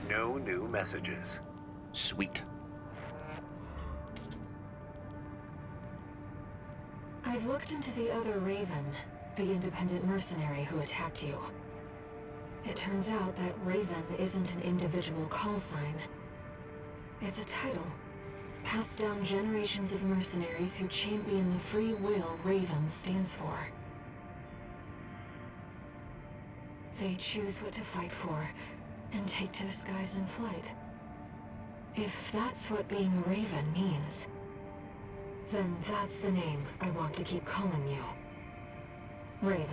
No new messages. Sweet. I've looked into the other Raven, the independent mercenary who attacked you. It turns out that Raven isn't an individual call sign. It's a title, passed down generations of mercenaries who champion the free will Raven stands for. They choose what to fight for, and take to the skies in flight. If that's what being a Raven means, then that's the name I want to keep calling you. Raven.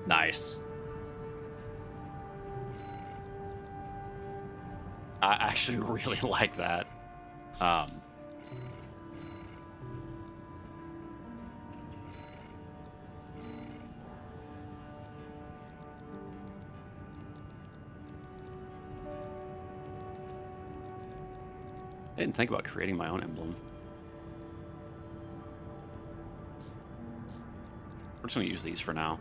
Nice. I actually really like that. I didn't think about creating my own emblem. We're just gonna use these for now.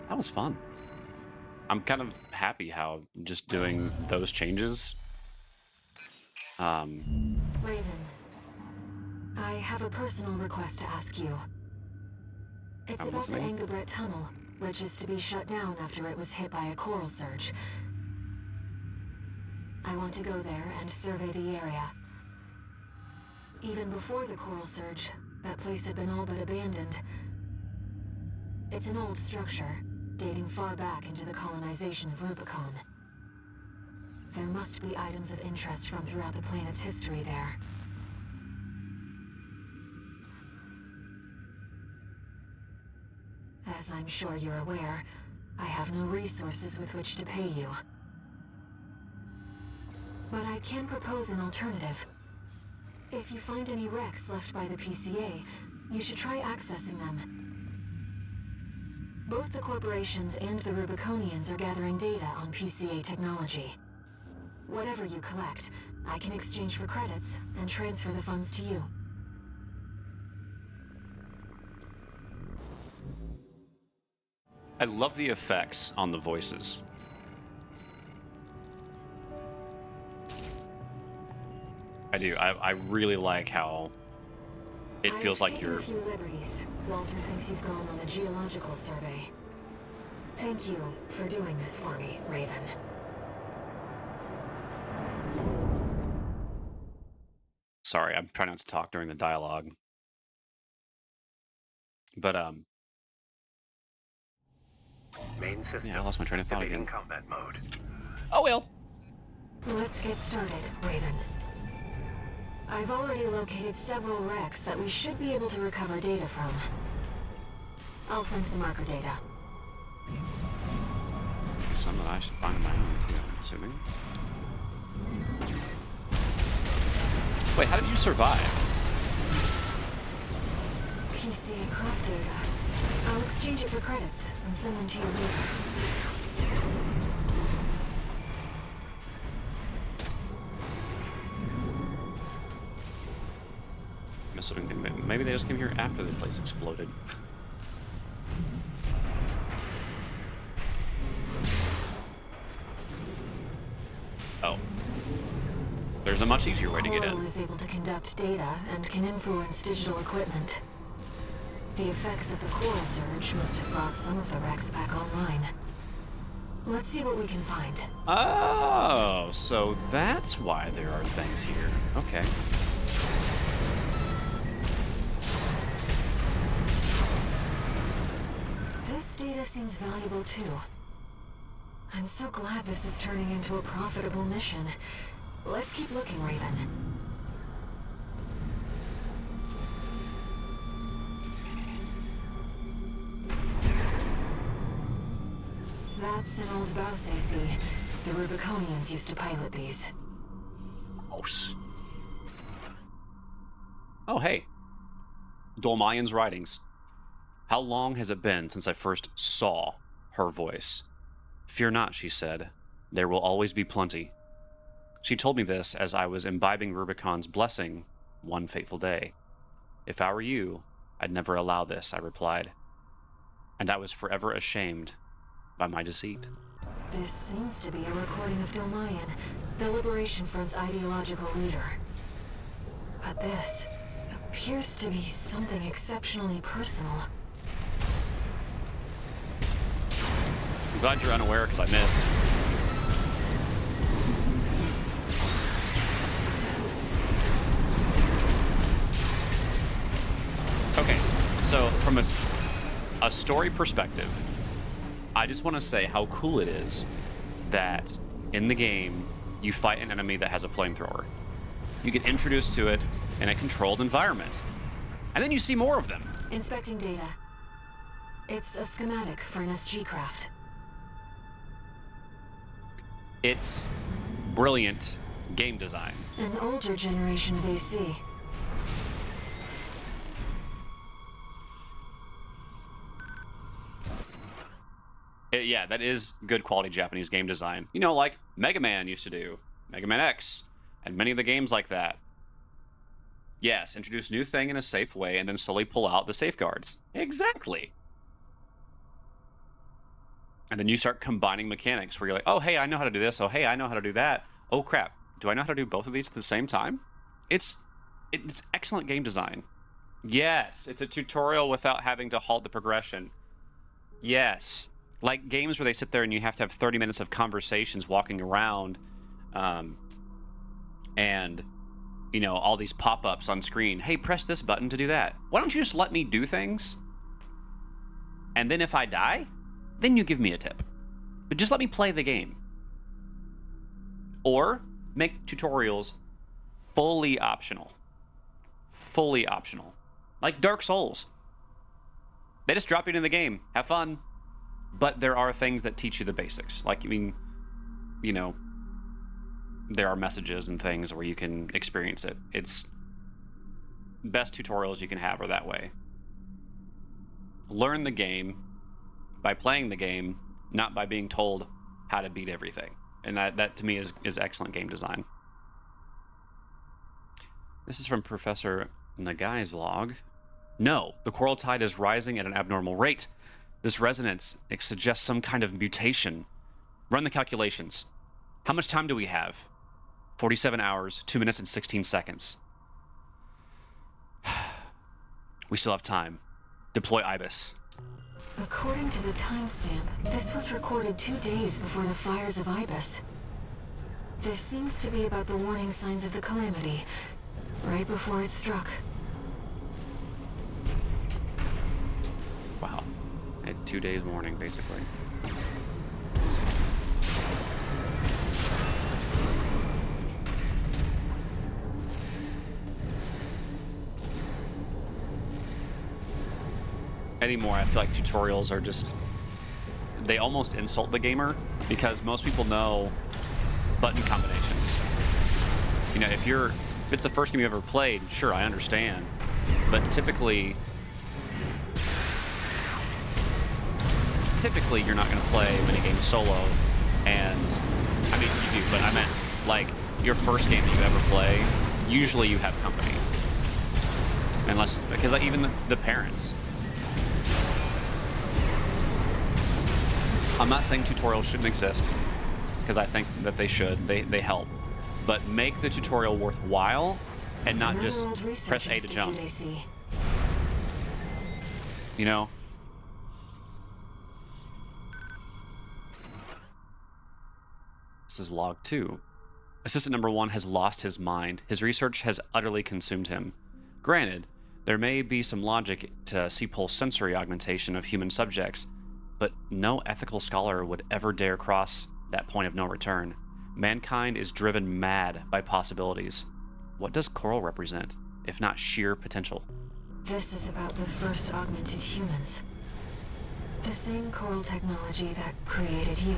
That was fun. I'm kind of happy how just doing those changes. Raven. I have a personal request to ask you. It's I'm about the listening. Angabret Tunnel, which is to be shut down after it was hit by a coral surge. I want to go there and survey the area. Even before the coral surge, that place had been all but abandoned. It's an old structure, dating far back into the colonization of Rubicon. There must be items of interest from throughout the planet's history there. As I'm sure you're aware, I have no resources with which to pay you. But I can propose an alternative. If you find any wrecks left by the PCA, you should try accessing them. Both the corporations and the Rubiconians are gathering data on PCA technology. Whatever you collect, I can exchange for credits and transfer the funds to you. I love the effects on the voices. I do. I really like how it feels like you're... I've taken a few liberties. Walter thinks you've gone on a geological survey. Thank you for doing this for me, Raven. Sorry, I'm trying not to talk during the dialogue. But, Main system. yeah, I lost my train of thought activating again. combat mode. Oh well. Let's get started, Raven. I've already located several wrecks that we should be able to recover data from. I'll send the marker data. Some that I should find on my own, too, I'm assuming. Wait, how did you survive? PCA craft data. I'll exchange it for credits and send them to you later. I'm assuming maybe they just came here after the place exploded. Oh. there's a much easier way to get Coral in. is able to conduct data and can influence digital equipment. The effects of the coral surge must have brought some of the wrecks back online. Let's see what we can find. Oh, so that's why there are things here. Okay. This data seems valuable too. I'm so glad this is turning into a profitable mission. Let's keep looking, Raven. That's an old Baus I see. The Rubiconians used to pilot these. Gross. Oh, hey. Dolmayan's writings. How long has it been since I first saw her voice? Fear not, she said. There will always be plenty. She told me this as I was imbibing Rubicon's blessing one fateful day. If I were you, I'd never allow this, I replied. And I was forever ashamed by my deceit. This seems to be a recording of Dolmayan, the Liberation Front's ideological leader. But this appears to be something exceptionally personal. I'm glad you're unaware because I missed. Okay, so from a story perspective, I just want to say how cool it is that in the game you fight an enemy that has a flamethrower. You get introduced to it in a controlled environment, and then you see more of them. Inspecting data. It's a schematic for an SG craft. It's brilliant game design. An older generation of AC. Yeah, that is good quality Japanese game design. You know, like Mega Man used to do, Mega Man X, and many of the games like that. Yes, introduce new thing in a safe way and then slowly pull out the safeguards. Exactly. And then you start combining mechanics where you're like, oh, hey, I know how to do this. Oh, hey, I know how to do that. Oh, crap. Do I know how to do both of these at the same time? It's excellent game design. Yes, it's a tutorial without having to halt the progression. Yes. Like games where they sit there and you have to have 30 minutes of conversations walking around, and, you know, all these pop-ups on screen. Hey, press this button to do that. Why don't you just let me do things? And then if I die, then you give me a tip. But just let me play the game. Or make tutorials fully optional. Fully optional. Like Dark Souls. They just drop you into the game. Have fun. But there are things that teach you the basics. Like, I mean, you know, there are messages and things where you can experience it. It's best tutorials you can have are that way. Learn the game by playing the game, not by being told how to beat everything. And that to me is excellent game design. This is from Professor Nagai's log. No, the coral tide is rising at an abnormal rate. This resonance, it suggests some kind of mutation. Run the calculations. How much time do we have? 47 hours, 2 minutes and 16 seconds. We still have time. Deploy IBIS. According to the timestamp, this was recorded 2 days before the fires of Ibis. This seems to be about the warning signs of the calamity, right before it struck. Wow. I had 2 days warning, basically. Anymore, I feel like tutorials are just... they almost insult the gamer, because most people know button combinations. You know, if it's the first game you ever played, sure, I understand. But typically you're not going to play minigames solo, and I mean you do, but I meant like your first game that you ever play, usually you have company, unless because like, even the parents. I'm not saying tutorials shouldn't exist, because I think that they should. They help, but make the tutorial worthwhile and not Another just old research press A to institute, jump. I see. You know? This is log 2. Assistant number 1 has lost his mind. His research has utterly consumed him. Granted, there may be some logic to C-Pulse sensory augmentation of human subjects, but no ethical scholar would ever dare cross that point of no return. Mankind is driven mad by possibilities. What does Coral represent, if not sheer potential? This is about the first augmented humans. The same coral technology that created you.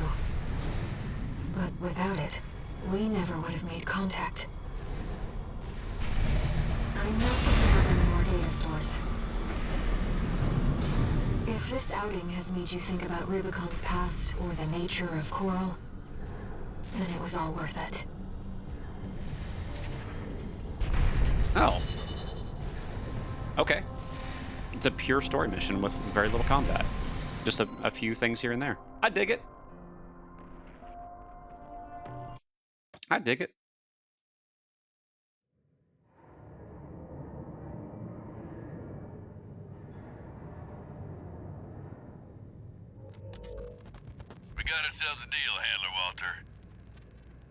But without it, we never would have made contact. I'm not picking up any more data stores. If this outing has made you think about Rubicon's past or the nature of Coral, then it was all worth it. Oh. Okay. It's a pure story mission with very little combat. Just a few things here and there. I dig it. I dig it. We got ourselves a deal, Handler Walter.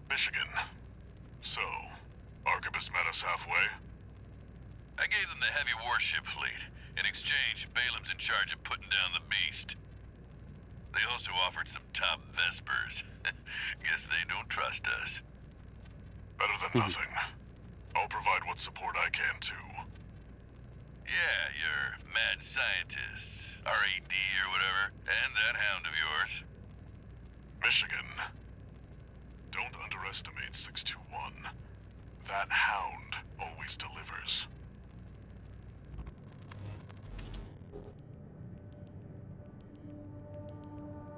Michigan. So, Arquebus met us halfway? I gave them the heavy warship fleet. In exchange, Balaam's in charge of putting down the beast. They also offered some top Vespers. Guess they don't trust us. Better than nothing. I'll provide what support I can, too. Yeah, your mad scientists, RAD or whatever, and that hound of yours. Michigan. Don't underestimate 621. That hound always delivers.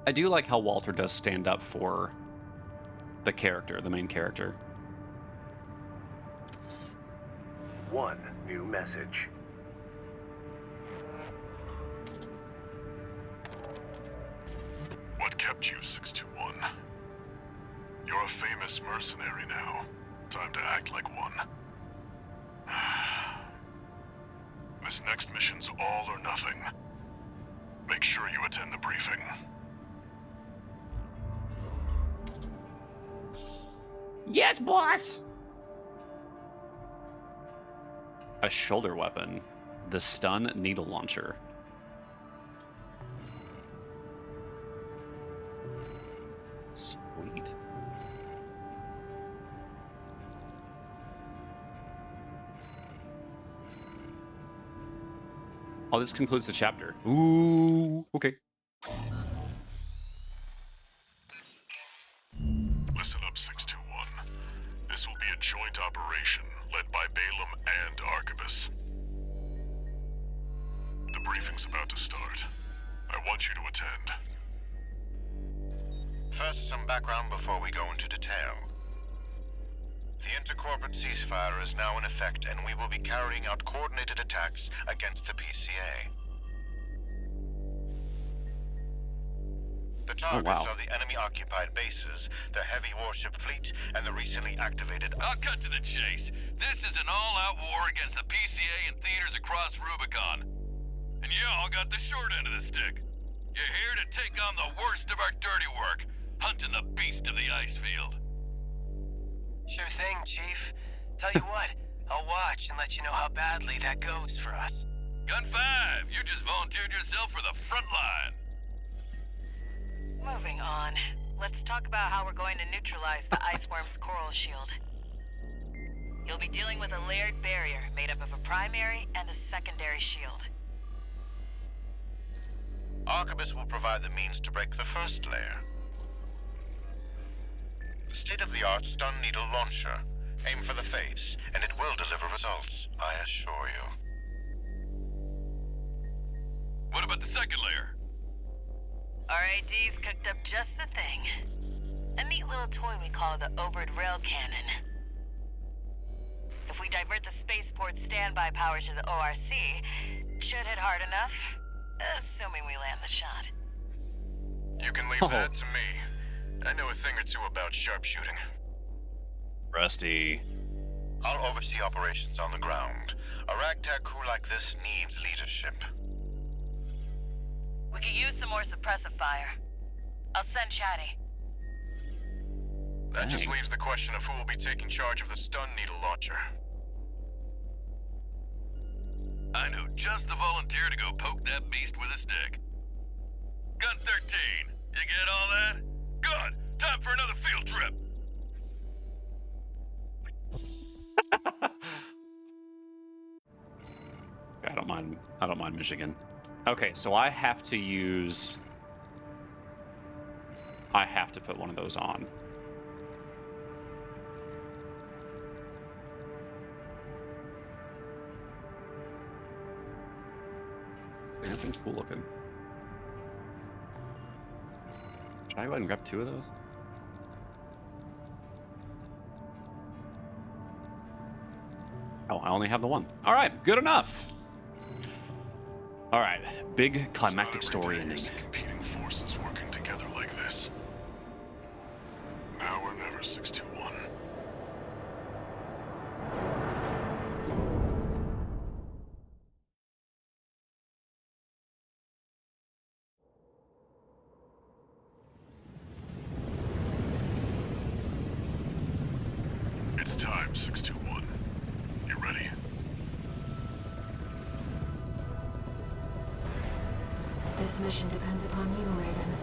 I do like how Walter does stand up for the character, the main character. One new message. What kept you, 621? You're a famous mercenary now. Time to act like one. This next mission's all or nothing. Make sure you attend the briefing. Yes, boss! A shoulder weapon. The stun needle launcher. Sweet. Oh, this concludes the chapter. Ooh, okay. Listen up, 621. This will be a joint operation led by Balaam and Arquebus. The briefing's about to start. I want you to attend. First, some background before we go into detail. The intercorporate ceasefire is now in effect, and we will be carrying out coordinated attacks against the PCA. The targets are the enemy-occupied bases, the heavy warship fleet, and the recently activated... I'll cut to the chase. This is an all-out war against the PCA and theaters across Rubicon. And y'all got the short end of the stick. You're here to take on the worst of our dirty work, hunting the beast of the ice field. Sure thing, Chief. Tell you what, I'll watch and let you know how badly that goes for us. Gun 5, you just volunteered yourself for the front line. Moving on. Let's talk about how we're going to neutralize the iceworm's coral shield. You'll be dealing with a layered barrier made up of a primary and a secondary shield. Arquebus will provide the means to break the first layer. The state-of-the-art stun needle launcher. Aim for the face, and it will deliver results, I assure you. What about the second layer? RAD's cooked up just the thing. A neat little toy we call the Overt Rail Cannon. If we divert the Spaceport standby power to the ORC, it should hit hard enough, assuming we land the shot. You can leave that to me. I know a thing or two about sharpshooting. Rusty. I'll oversee operations on the ground. A ragtag crew like this needs leadership. We could use some more suppressive fire. I'll send Chatty. That just leaves the question of who will be taking charge of the stun needle launcher. I know just the volunteer to go poke that beast with a stick. Gun 13, you get all that? Good. Time for another field trip. I don't mind Michigan. Okay, so I have to put one of those on. That thing's cool looking. Should I go ahead and grab 2 of those? Oh, I only have the one. All right, good enough. All right, big climactic story ending. Competing forces working together like this. Now or never, 621. It's time, 621. You ready? This mission depends upon you, Raven.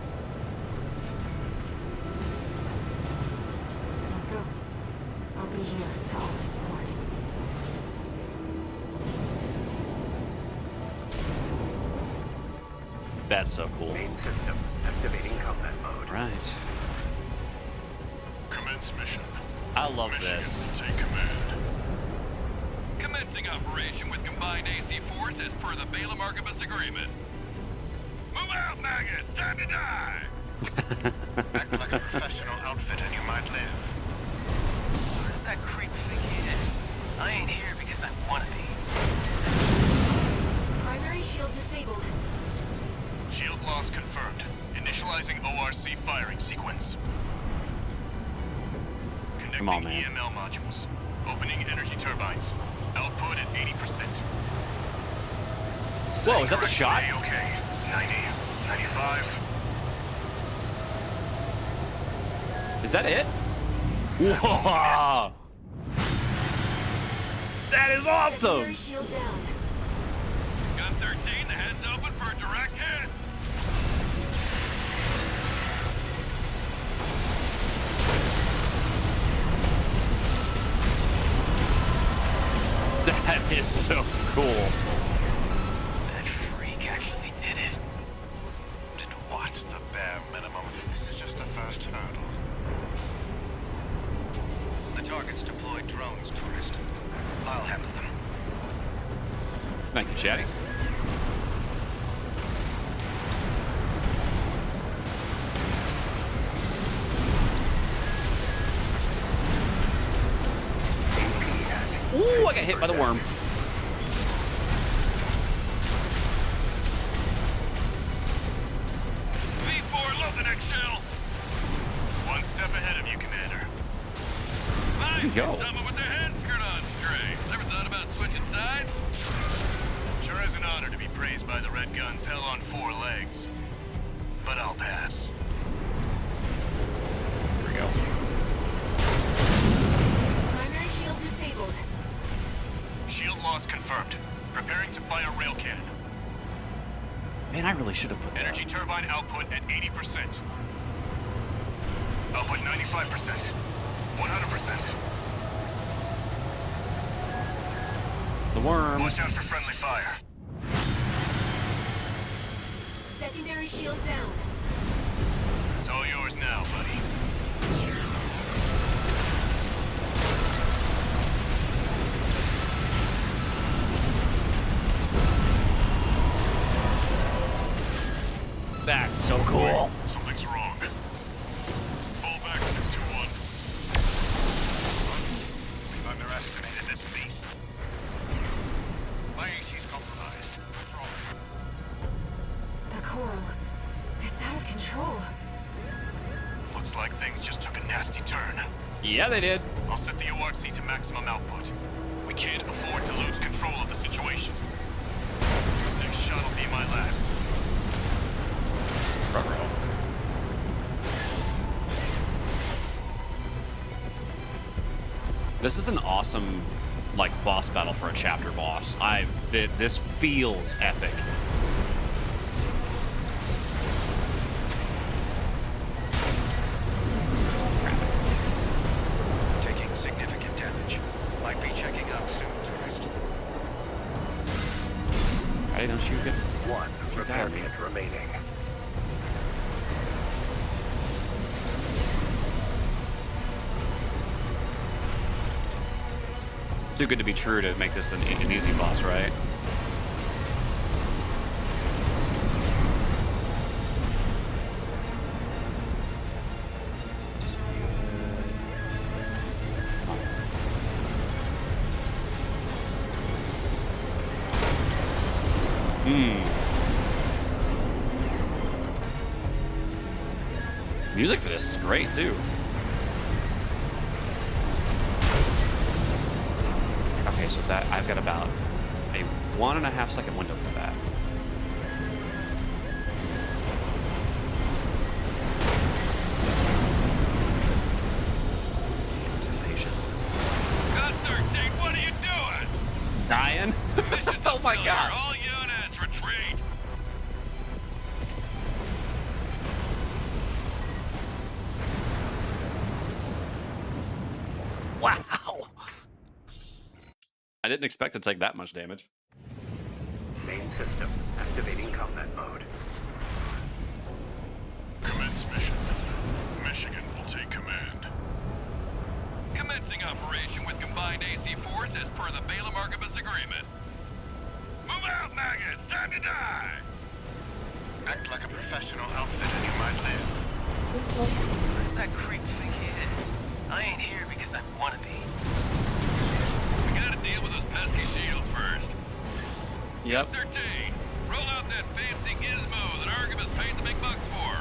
Let's go. I'll be here to offer support. That's so cool. Main system activating combat mode. Right. Commence mission. I love Michigan this. will take command. Commencing operation with combined AC force as per the Balaam Archibus agreement. Move out, maggots! Time to die! Act like a professional outfit and you might live. What does that creep think he is? I ain't here because I want to be. Primary shield disabled. Shield loss confirmed. Initializing ORC firing sequence. Connecting Come on, man. EML modules. Opening energy turbines. Output at 80%. Whoa, is that the shot? Okay. 90, 95. Is that it? Whoa! That is awesome! Secondary shield down. Gun 13, the head's open for a direct hit. That is so cool. That freak actually did it. Did what? The bare minimum. This is just the first hurdle. The target's deployed drones, tourist. I'll handle them. Thank you, Chatty. Ooh, I got hit by the worm. V4, load the next shell. One step ahead of you, Commander. Fine, go. someone with their head skirt on straight. Never thought about switching sides? Sure is an honor to be praised by the Red Guns hell on 4 legs. But I'll pass. Here we go. Primary shield disabled. Shield loss confirmed. Preparing to fire rail cannon. Man, I really should have put that. Energy turbine output at 80%. Output 95%. 100%. The worm. Watch out for friendly fire. Secondary shield down. It's all yours now, buddy. That's so cool. Something's wrong. Fall back, 621. We've underestimated this beast. My AC's compromised. Withdrawing. The coral. It's out of control. Looks like things just took a nasty turn. Yeah, they did. I'll set the ORC to maximum output. We can't afford to lose control of the situation. This next shot will be my last. This is an awesome, like, boss battle for a chapter boss. This feels epic. Taking significant damage. Might be checking out soon, tourist. Ready? Don't shoot good. One repair kit remaining. Too good to be true to make this an easy boss, right? Just good. Music for this is great too. Okay, so that I've got about a 1.5 second window for that. I'm impatient. Gun 13, what are you doing? Dying? Mission's Oh my failure. gosh. All units, retreat. Wow. I didn't expect to take that much damage. Main system activating combat mode. Commence mission. Michigan will take command. Commencing operation with combined AC force as per the Balaam Archibus agreement. Move out, maggots! Time to die! Act like a professional outfit and you might live. What does that creep think he is? I ain't here because I want to be. We gotta deal with those pesky shields first. Yep. 13, roll out that fancy gizmo that Archibus paid the big bucks for.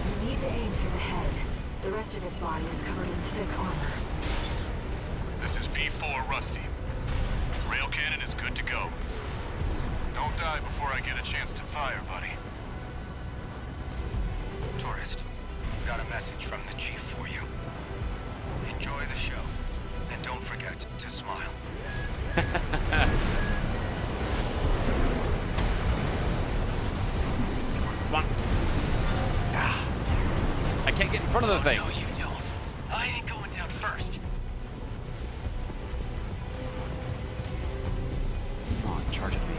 You need to aim for the head. The rest of its body is covered in thick armor. This is V4 Rusty. Rail cannon is good to go. Don't die before I get a chance to fire, buddy. Tourist, got a message from the chief for you. Enjoy the show, and don't forget to smile. Come on. Ah. I can't get in front of the thing. No, you don't. I ain't going down first. Come on, charge at me.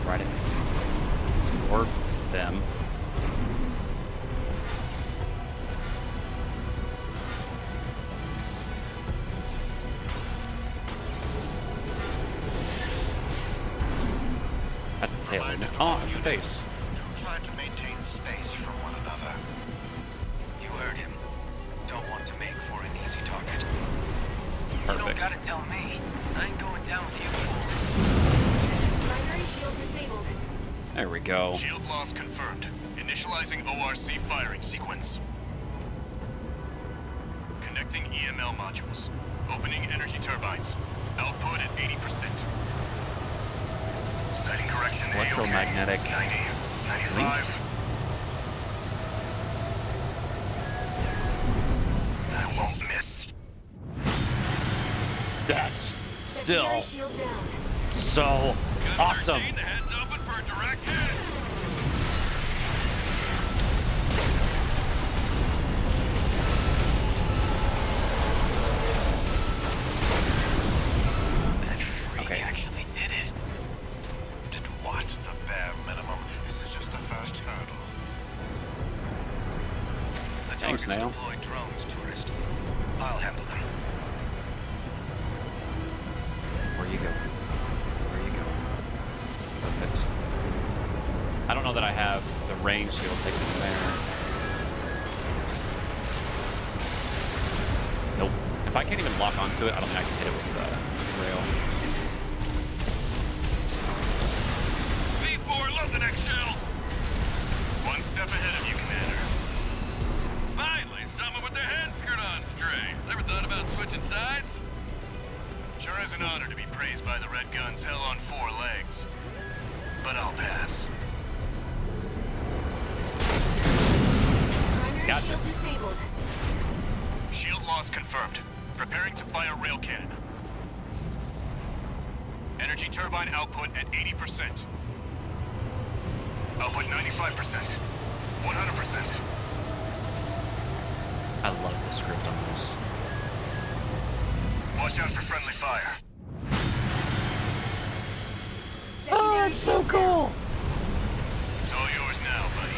Right at me. Or them. That's the tail, isn't it? Oh, that's the face. Do try to maintain space from one another. You heard him. Don't want to make for an easy target. You don't Perfect. gotta tell me. I ain't going down with you, fool. Primary shield disabled. There we go. Shield loss confirmed. Initializing ORC firing sequence. Connecting EML modules. Opening energy turbines. Output at 80%. Sighting correction. Electromagnetic A-OK. 90, 95. I won't miss. That's still Secondary shield down. so Gun awesome. 13, the head's open for a direct hit. That freak Okay. actually did it. Did what? The bare minimum. This is just the first hurdle. The Thanks, targets Snail. deploy drones, tourist. I'll handle them. Where you go? Where you go? Perfect. I don't know that I have the range to be able to take it from there. Nope. If I can't even lock onto it, I don't think I can hit it with rail. V4, load the next shell. One step ahead of you, Commander. Finally, someone with their head screwed on straight. gray. Never thought about switching sides? Sure is an honor to be praised by the Red Guns hell on 4 legs. But I'll pass. Primary Gotcha. shield disabled. Shield loss confirmed. Preparing to fire rail cannon. Energy turbine output at 80%. Output 95%. 100%. I love the script on this. Watch out for friendly fire. Oh, that's so cool. It's all yours now, buddy.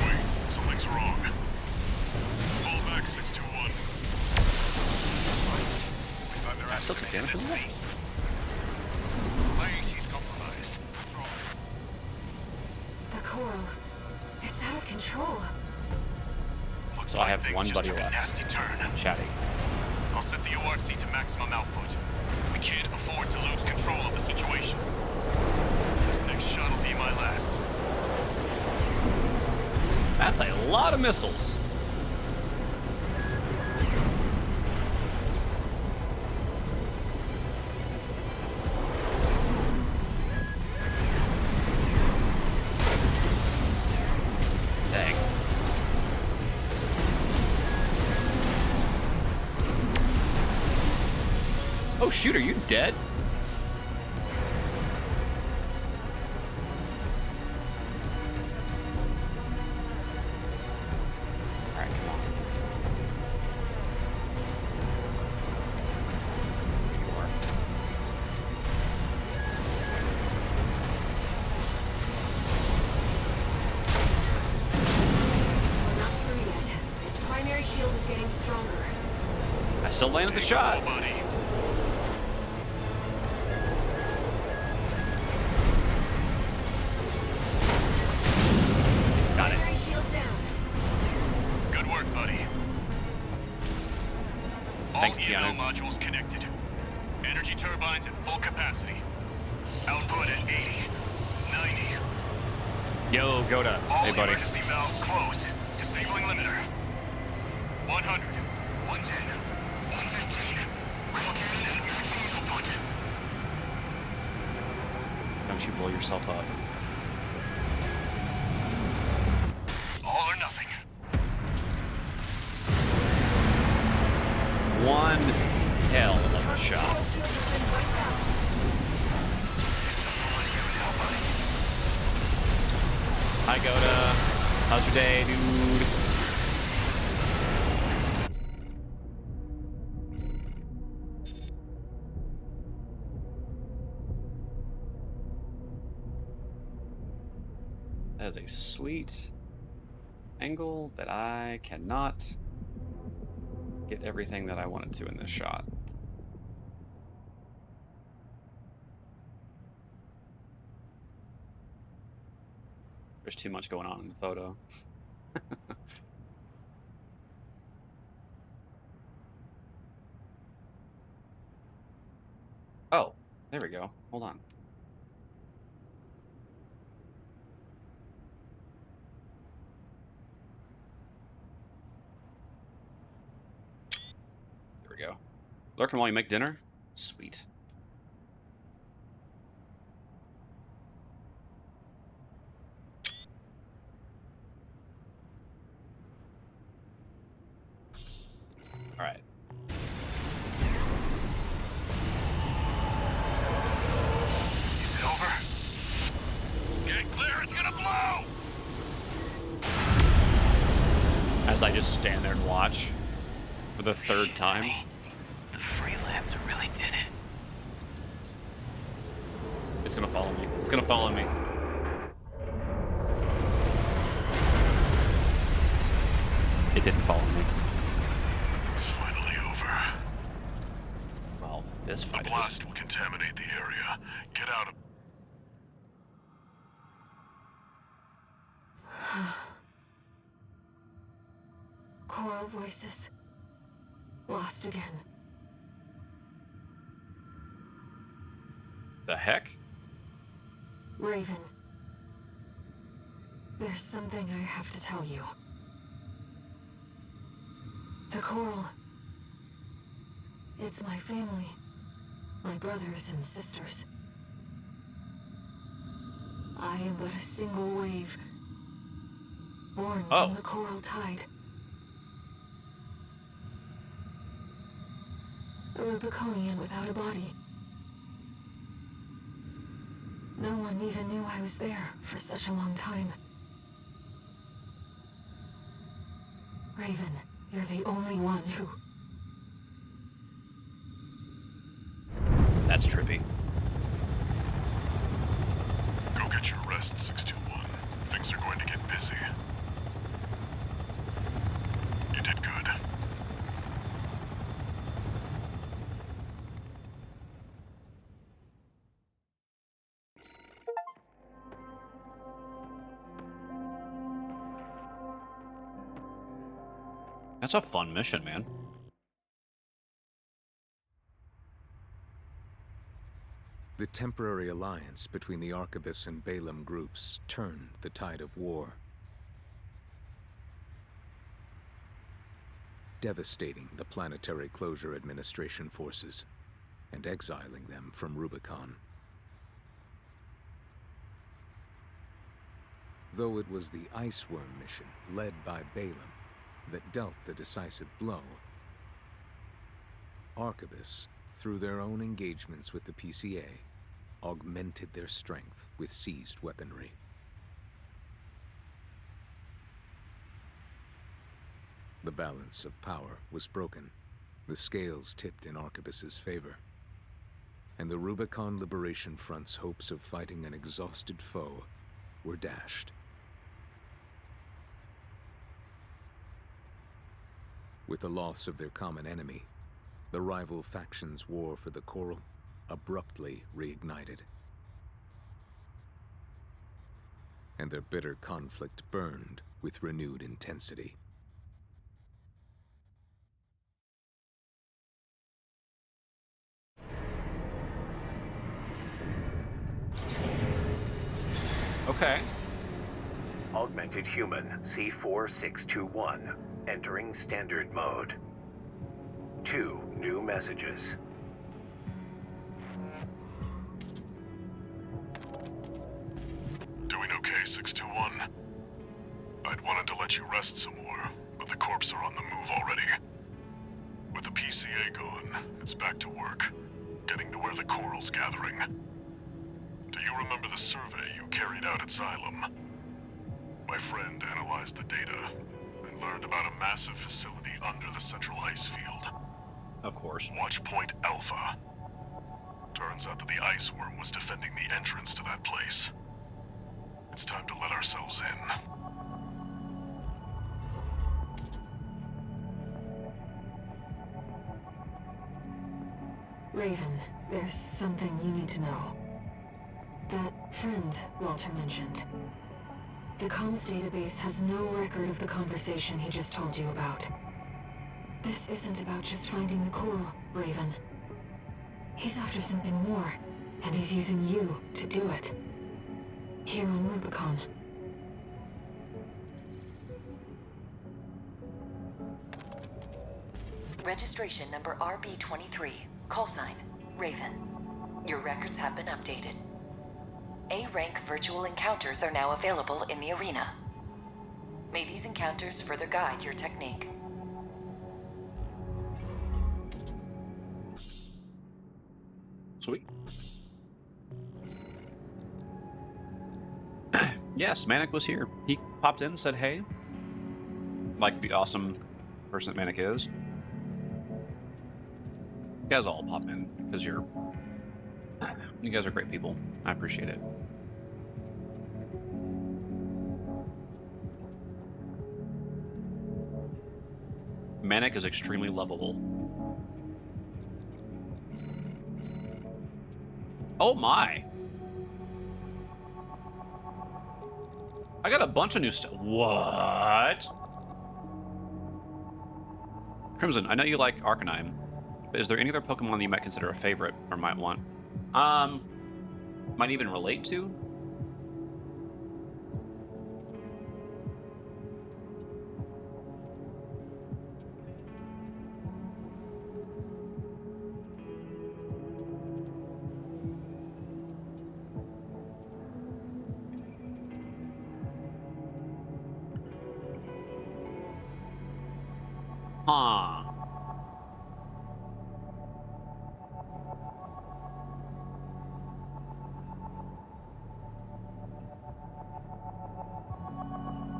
Wait, something's wrong. Fall back 621. We've either I still took damage from that. beast. My AC's compromised. The coral. It's out of control. Looks So I like have things one just buddy took a left. nasty turn. Chatty. I'll set the ORC to maximum output. We can't afford to lose control of the situation. This next shot will be my last. That's a lot of missiles. Dang. Oh shoot, are you dead? Alright, come on. There you are. We're not through yet. Its primary shield is getting stronger. I still landed the Stay shot. cool, buddy. Got it. Primary shield down. Good work, buddy. All Thanks, EML Keanu. modules connected. Energy turbines at full capacity. Output at 80, 90. Yo, Goda. All Hey, buddy. emergency valves closed. Disabling limiter. 100, 110, 115. Rail cannon at maximum output. Don't you blow yourself up. All or nothing. One hell of a shot. Coral shield has been wiped out. Hi, Goda. How's your day, dude? That is a sweet angle that I cannot get everything that I wanted to in this shot. There's too much going on in the photo. Oh, there we go. Hold on. There we go. Lurking while you make dinner? Sweet. All right. Is it over? Get clear, it's gonna blow! As I just stand there and watch for the third time. The freelancer really did it. It's gonna follow me. It's gonna follow me. It didn't follow me. It's finally over. Well, this The fight is. blast will contaminate the area. Get out of... Coral voices. Lost again. The heck? Raven. There's something I have to tell you. The coral. It's my family. My brothers and sisters. I am but a single wave, born from the coral tide. A Rubiconian without a body. No one even knew I was there for such a long time. Raven, you're the only one who... That's trippy. Go get your rest, 621. Things are going to get busy. You did good. That's a fun mission, man. The temporary alliance between the Arquebus and Balaam groups turned the tide of war, devastating the Planetary Closure Administration forces and exiling them from Rubicon. Though it was the Iceworm mission led by Balaam that dealt the decisive blow, Arquebus, through their own engagements with the PCA, augmented their strength with seized weaponry. The balance of power was broken, the scales tipped in Arquebus's favor, and the Rubicon Liberation Front's hopes of fighting an exhausted foe were dashed. With the loss of their common enemy, the rival factions' war for the Coral abruptly reignited. And their bitter conflict burned with renewed intensity. Okay. Augmented Human C4621, entering Standard Mode. 2 new messages. Doing okay, 621? I'd wanted to let you rest some more, but the corps are on the move already. With the PCA gone, it's back to work, getting to where the coral's gathering. Do you remember the survey you carried out at Xylem? My friend analyzed the data and learned about a massive facility under the central ice field. Of course. Watch Point Alpha. Turns out that the ice worm was defending the entrance to that place. It's time to let ourselves in. Raven, there's something you need to know. That friend Walter mentioned. The comms database has no record of the conversation he just told you about. This isn't about just finding the coral, Raven. He's after something more, and he's using you to do it. Here on Rubicon. Registration number RB23. Call sign, Raven. Your records have been updated. A-rank virtual encounters are now available in the arena. May these encounters further guide your technique. Sweet. Yes, Manic was here. He popped in and said, hey. Like the awesome person that Manic is. You guys all pop in, because you guys are great people. I appreciate it. Manic is extremely lovable. Oh my! I got a bunch of new stuff. What? Crimson, I know you like Arcanine, but is there any other Pokemon that you might consider a favorite or might want? Might even relate to? Huh.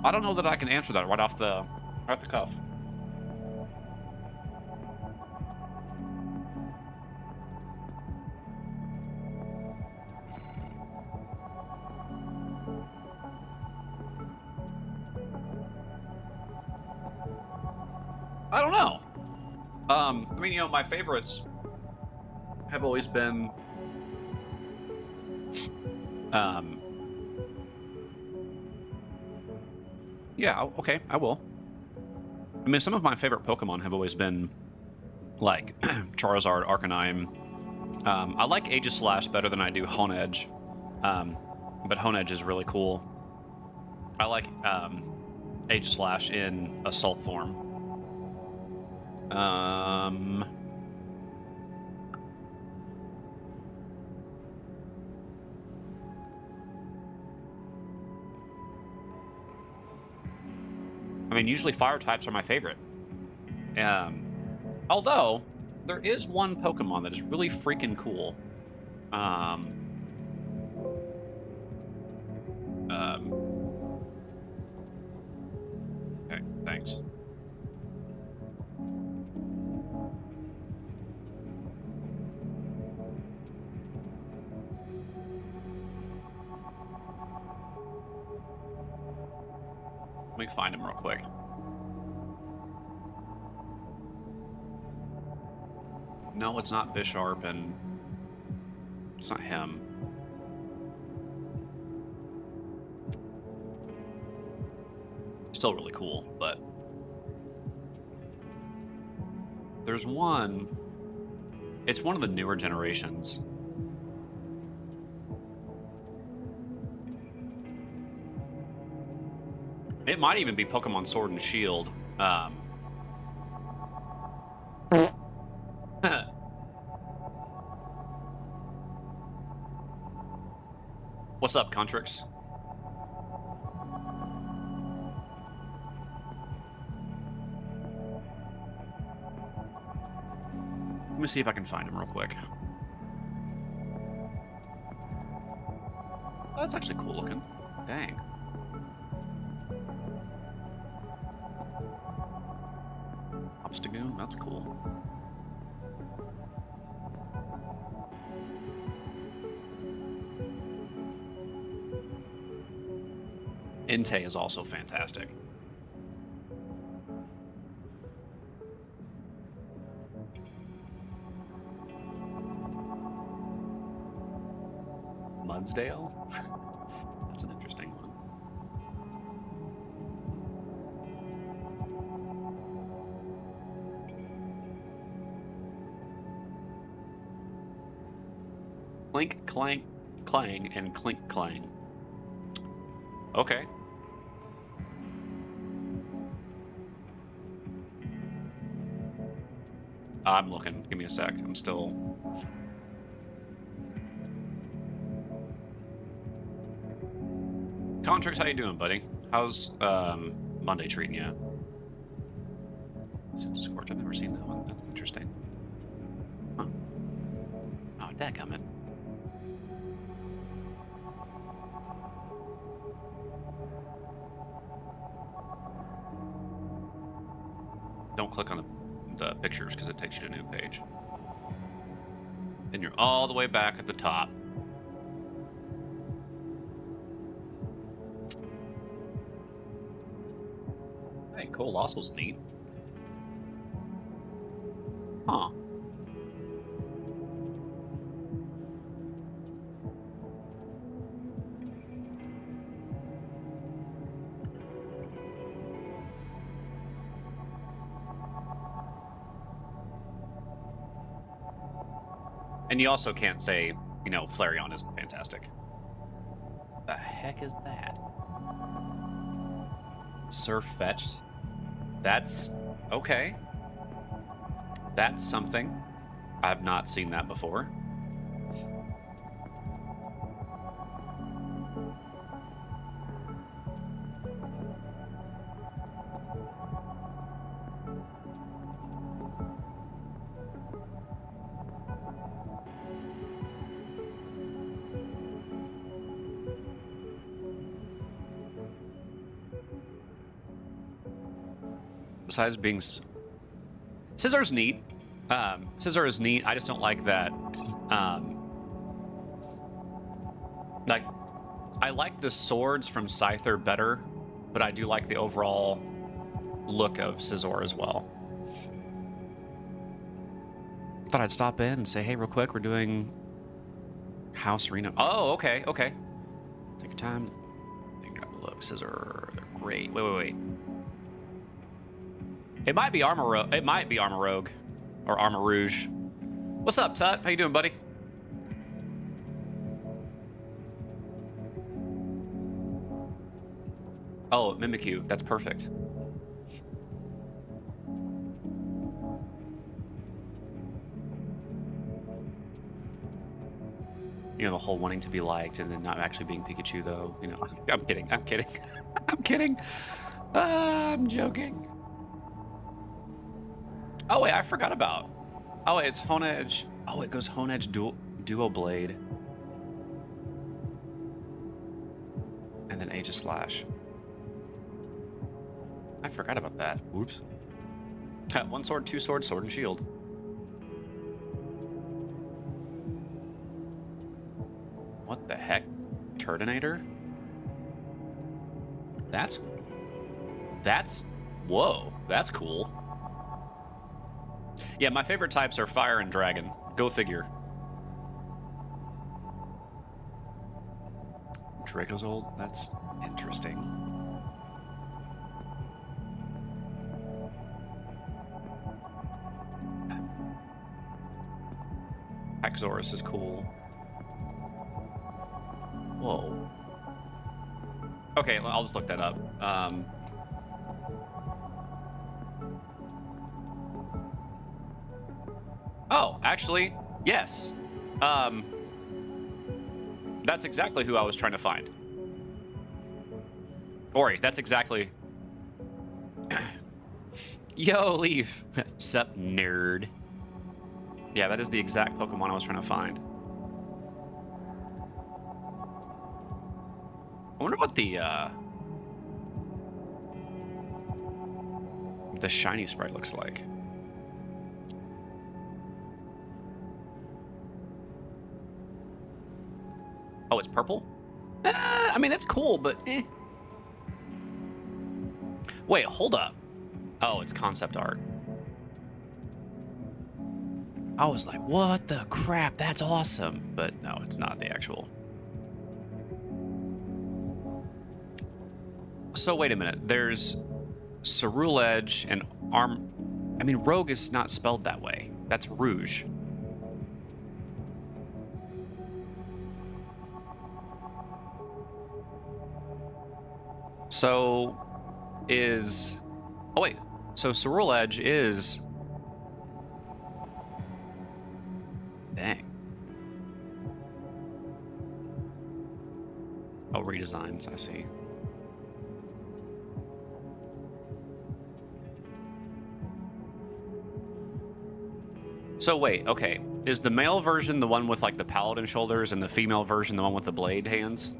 I don't know that I can answer that right off the cuff. I don't know. I mean, you know, my favorites have always been yeah, okay, I will. I mean, some of my favorite Pokemon have always been like Charizard, Arcanine. I like Aegislash better than I do Honedge, but Honedge is really cool. I like Aegislash in Assault form. I mean, usually fire types are my favorite. Although, there is one Pokemon that is really freaking cool. Okay, thanks. Let me find him real quick. No, it's not Bisharp, and it's not him. Still really cool, but there's one. It's one of the newer generations. It might even be Pokemon Sword and Shield. What's up, Contrix? Let me see if I can find him real quick. Oh, that's actually cool looking. Dang. Obstagoon, that's cool. Entei is also fantastic. Mudsdale? That's an interesting one. Clink, clank, clang, and clink, clang. Okay. I'm looking. Give me a sec. I'm still... Contrix, how you doing, buddy? How's Monday treating you? Scorch, I've never seen that one. That's interesting. Huh. Oh, dadgummit. Don't click on the pictures because it takes you to a new page. Then you're all the way back at the top. Hey, Colossal's neat. Huh. And you also can't say, you know, Flareon isn't fantastic. The heck is that? Surf fetched. That's okay. That's something. I've not seen that before. besides being... Scissor's neat. Scissor is neat. I just don't like that. Like, I like the swords from Scyther better, but I do like the overall look of Scissor as well. Thought I'd stop in and say, hey, real quick, we're doing house reno. Oh, okay, okay. Take your time. Take a look. Scissor, they're great. Wait. It might be Armor Rogue. It might be Armor Rogue or Armor Rouge. What's up, Tut? How you doing, buddy? Oh, Mimikyu. That's perfect. You know, the whole wanting to be liked and then not actually being Pikachu, though. You know, I'm kidding. I'm kidding. I'm kidding. I'm joking. Oh, wait, I forgot about. Oh, wait, it's Honedge. Oh, it goes Honedge Duo Blade. And then Aegis Slash. I forgot about that. Oops. One sword, two swords, sword and shield. What the heck? Turdinator? That's... Whoa, that's cool. Yeah, my favorite types are fire and dragon. Go figure. Draco's old? That's interesting. Haxorus is cool. Whoa. Okay, I'll just look that up. Oh, actually, yes. That's exactly who I was trying to find. Ori, that's exactly... Yo, Leaf. Sup, nerd. Yeah, that is the exact Pokemon I was trying to find. I wonder what the shiny sprite looks like. Oh, it's purple? I mean, that's cool, but eh. Wait, hold up. Oh, it's concept art. I was like, what the crap? That's awesome. But no, it's not the actual. So wait a minute. There's Ceruledge and I mean, Rogue is not spelled that way. That's Rouge. So is... Oh, wait. So Ceruledge is... Dang. Oh, redesigns, I see. So wait, okay. Is the male version the one with like the paladin shoulders and the female version the one with the blade hands?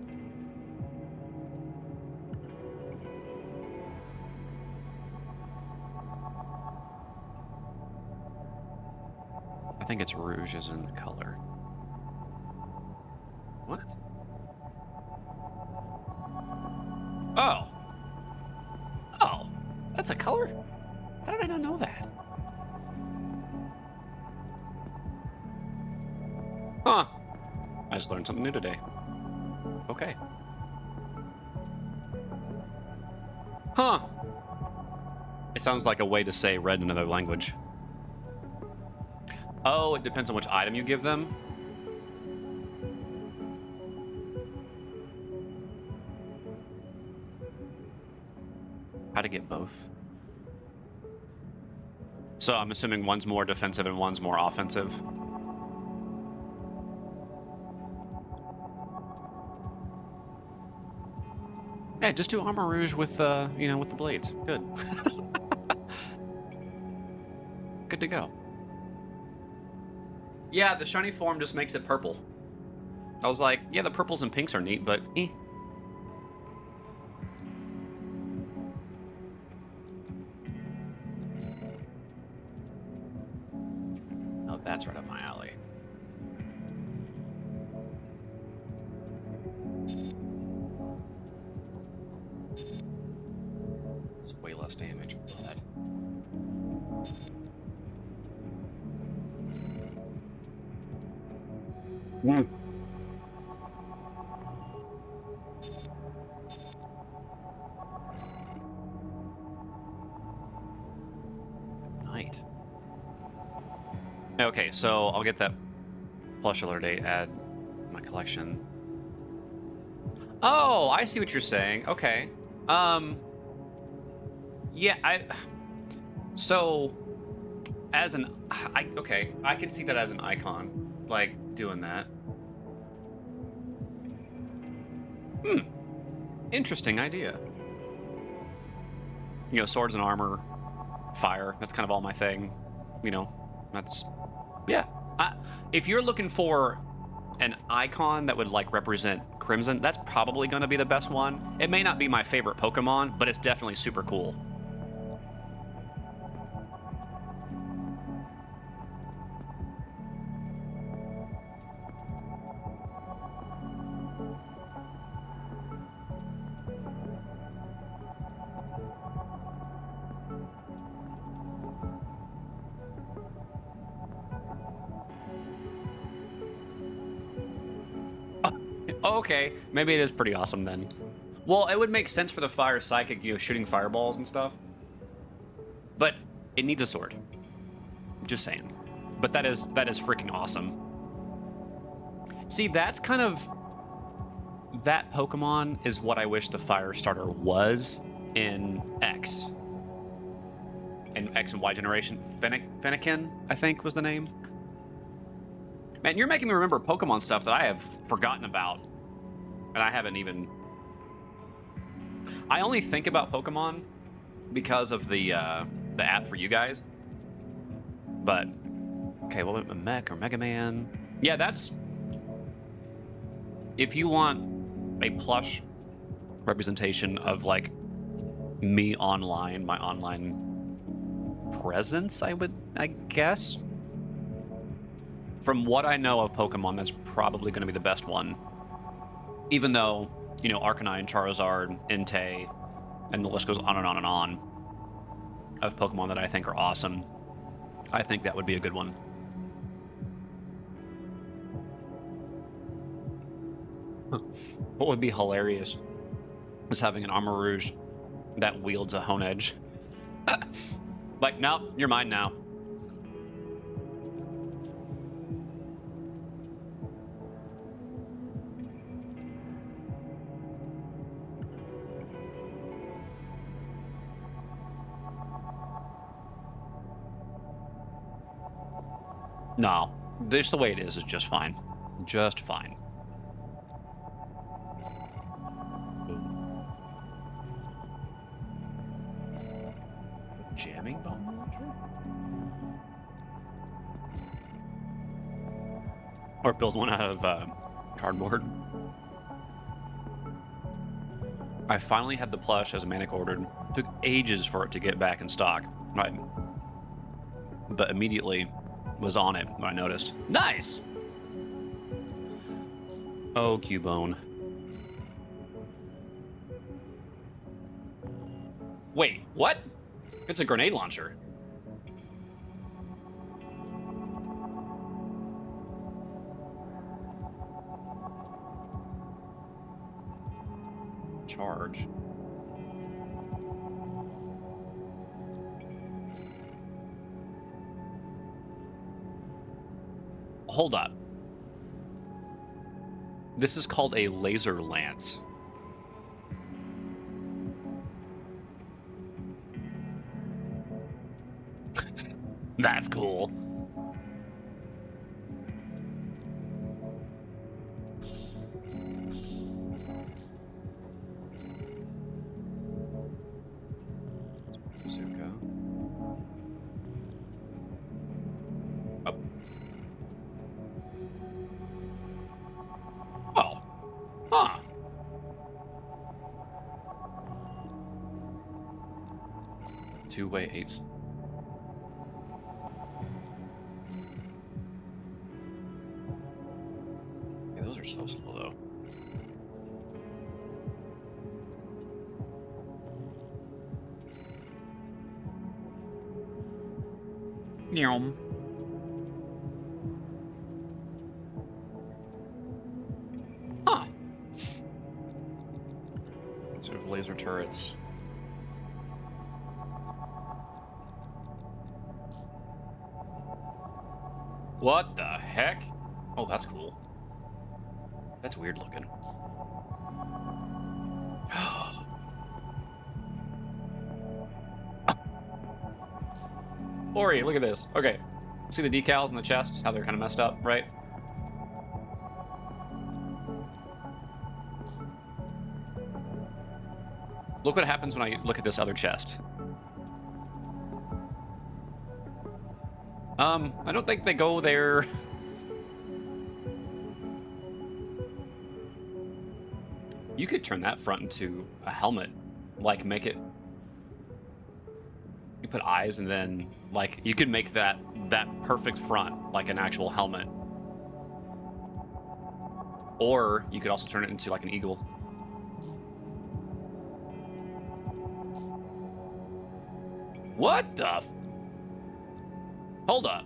I think it's Rouge as in the color. What? Oh. Oh, that's a color? How did I not know that? Huh. I just learned something new today. Okay. Huh. It sounds like a way to say red in another language. Oh, it depends on which item you give them. How to get both. So I'm assuming one's more defensive and one's more offensive. Yeah, just do Armor Rouge with, you know, with the blades. Good. Good to go. Yeah, the shiny form just makes it purple. I was like, yeah, the purples and pinks are neat, but eh. less damage, but... Night. Okay, so I'll get that plush alert date, add my collection. Oh, I see what you're saying. Okay. Yeah, so as an okay, I can see that as an icon, like doing that. Interesting idea. You know, swords and armor, fire, that's kind of all my thing. You know, that's yeah. If you're looking for an icon that would like represent Crimson, that's probably going to be the best one. It may not be my favorite Pokemon, but it's definitely super cool. Okay, maybe it is pretty awesome then. Well, it would make sense for the fire psychic, you know, shooting fireballs and stuff. But it needs a sword. Just saying. But that is freaking awesome. See, that's kind of... That Pokemon is what I wish the fire starter was in X. In X and Y generation. Fennekin, I think was the name. Man, you're making me remember Pokemon stuff that I have forgotten about. And I haven't even... I only think about Pokemon because of the app for you guys. But, okay, well, a Mech or Mega Man. Yeah, that's... If you want a plush representation of, like, me online, my online presence, I guess. From what I know of Pokemon, that's probably going to be the best one. Even though, you know, Arcanine, Charizard, Entei, and the list goes on and on and on of Pokemon that I think are awesome. I think that would be a good one. What would be hilarious is having an Armarouge that wields a Hone Edge. Like, no, you're mine now. No, just the way it is just fine. Just fine. Jamming bomb launcher? Or build one out of cardboard. I finally had the plush as Manic ordered. Took ages for it to get back in stock. Right. But immediately was on it when I noticed. Nice! Oh, Cubone. Wait, what? It's a grenade launcher. Charge. Hold up. This is called a laser lance. That's cool. Zuko. Up. Oh. Huh. Two-way eights. Yeah, those are so slow, though. Yum. Huh. Sort of laser turrets. What the heck? Oh, that's cool. That's weird looking. Ori, look at this. Okay. See the decals in the chest? How they're kind of messed up, right? Look what happens when I look at this other chest. I don't think they go there. You could turn that front into a helmet. Like, make it... You put eyes and then, like, you could make that perfect front, like an actual helmet. Or you could also turn it into, like, an eagle. What the f... Hold up.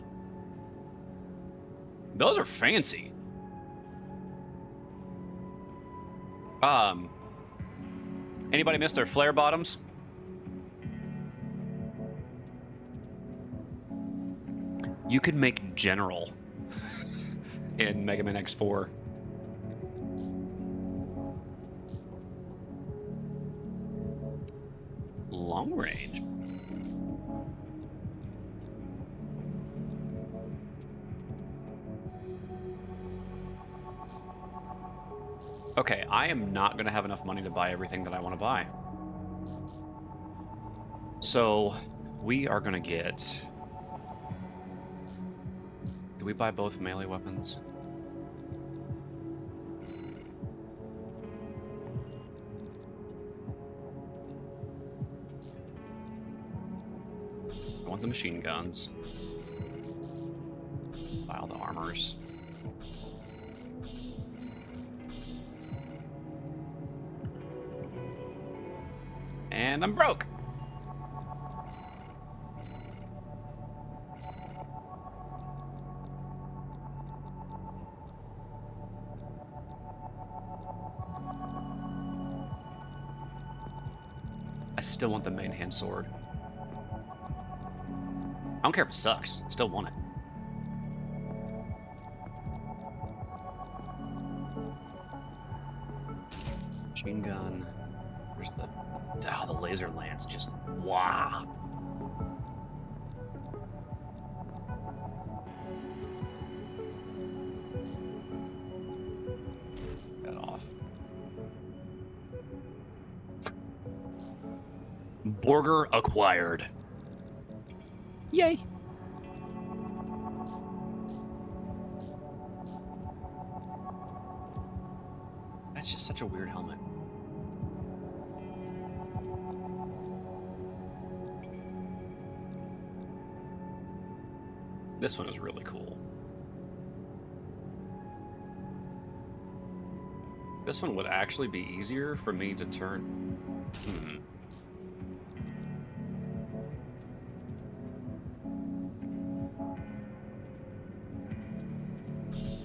Those are fancy. Anybody miss their flare bottoms? You could make General in Mega Man X4. Long range. Okay, I am not going to have enough money to buy everything that I want to buy. So, we are going to get... Do we buy both melee weapons? I want the machine guns. Buy all the armors. And I'm broke. I still want the main hand sword. I don't care if it sucks. Still want it. Machine gun. Where's the... Oh, the laser lance just... Wow. That off. Borger acquired. Yay. That's just such a weird helmet. This one is really cool. This one would actually be easier for me to turn.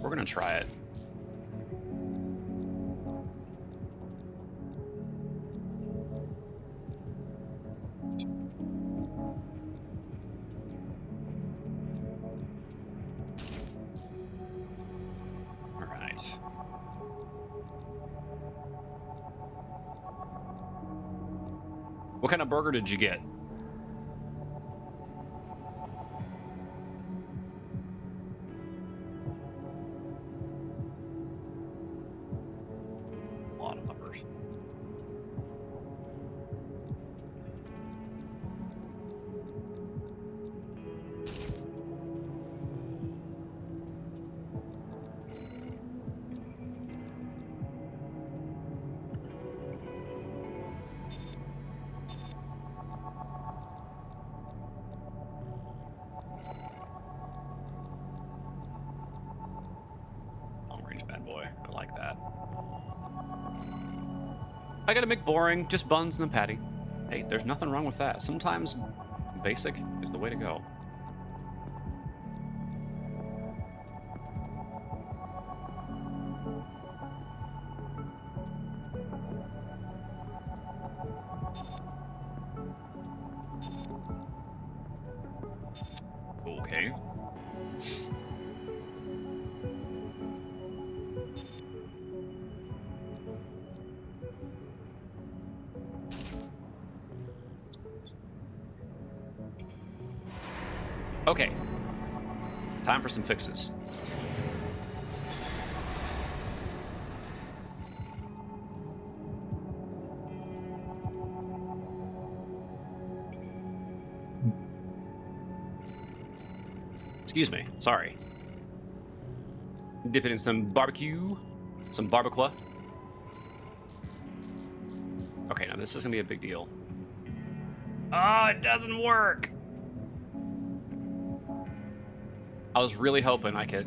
We're gonna try it. What kind of burger did you get? A lot of numbers. I like that. I gotta make boring, just buns and a patty. Hey, there's nothing wrong with that. Sometimes basic is the way to go. Okay. Okay. Time for some fixes. Excuse me. Sorry. Dip it in some barbecue. Some barbacoa. Okay, now this is gonna be a big deal. Oh, it doesn't work! I was really hoping I could...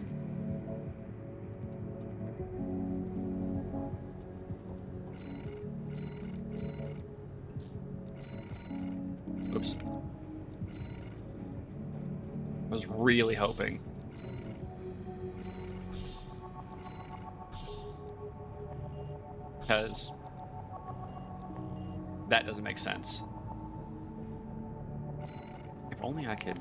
Oops. I was really hoping. Because that doesn't make sense. If only I could...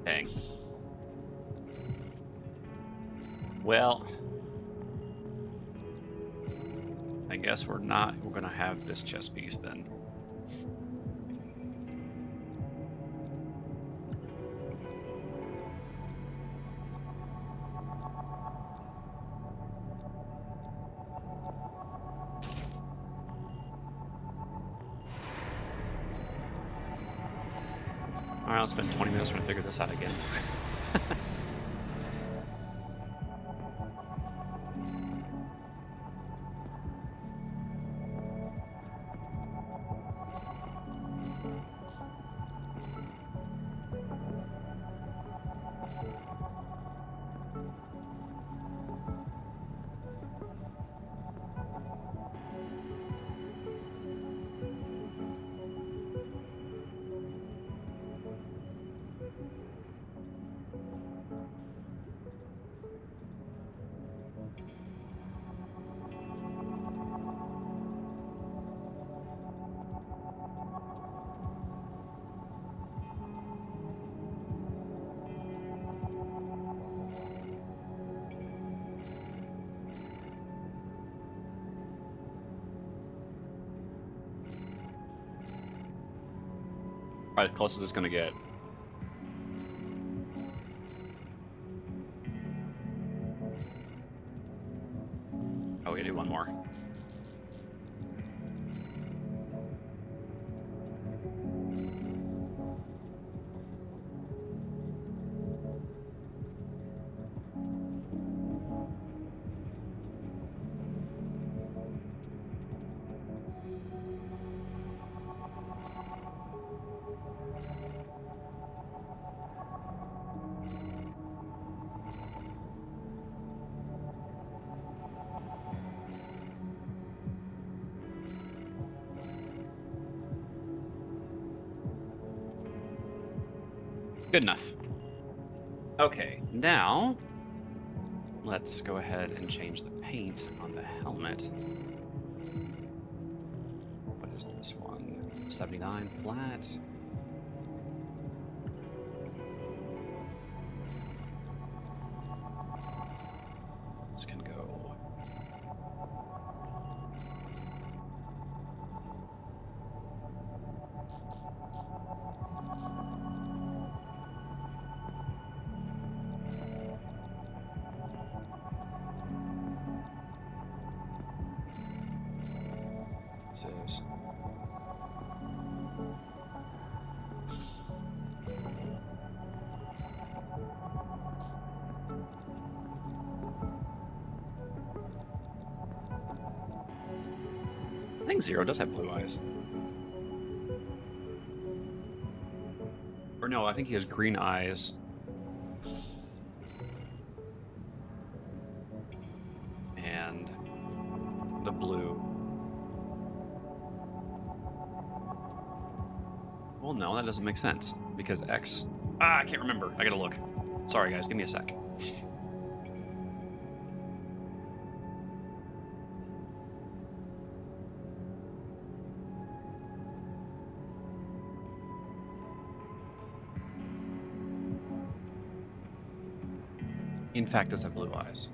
Dang. Well, I guess we're gonna have this chess piece then. Alright, I'll spend 20 minutes trying to figure this out again. Probably as close as it's gonna get. Oh, we gotta do one more. Good enough. Okay, now let's go ahead and change the paint on the helmet. What is this one? 79 flat. This can go. This is. I think Zero does have blue eyes. Or no, I think he has green eyes. And the blue. Well, no, that doesn't make sense. Because X... Ah, I can't remember. I gotta look. Sorry, guys. Give me a sec. in fact does have blue eyes.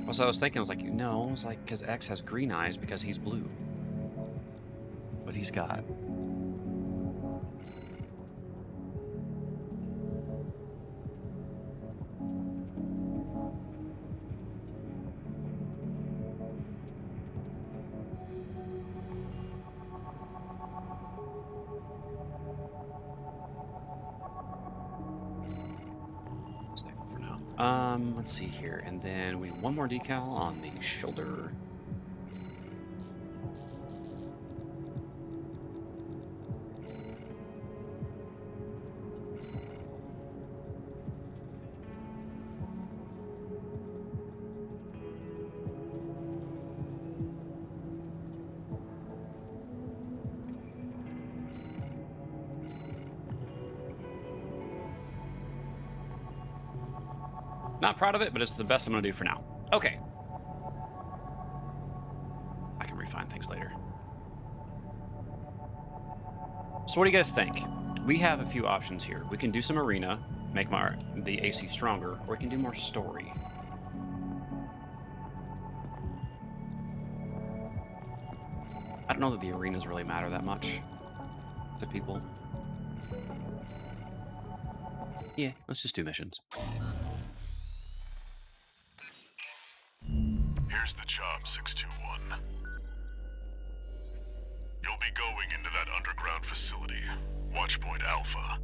Well, so I was thinking, I was like, no, it's like, because X has green eyes because he's blue. But he's got... let's see here, and then we one more decal on the shoulder. Not proud of it, but it's the best I'm gonna do for now. Okay. I can refine things later. So what do you guys think? We have a few options here. We can do some arena, make the AC stronger, or we can do more story. I don't know that the arenas really matter that much to people. Yeah, let's just do missions. Here's the job, 621. You'll be going into that underground facility, Watchpoint Alpha.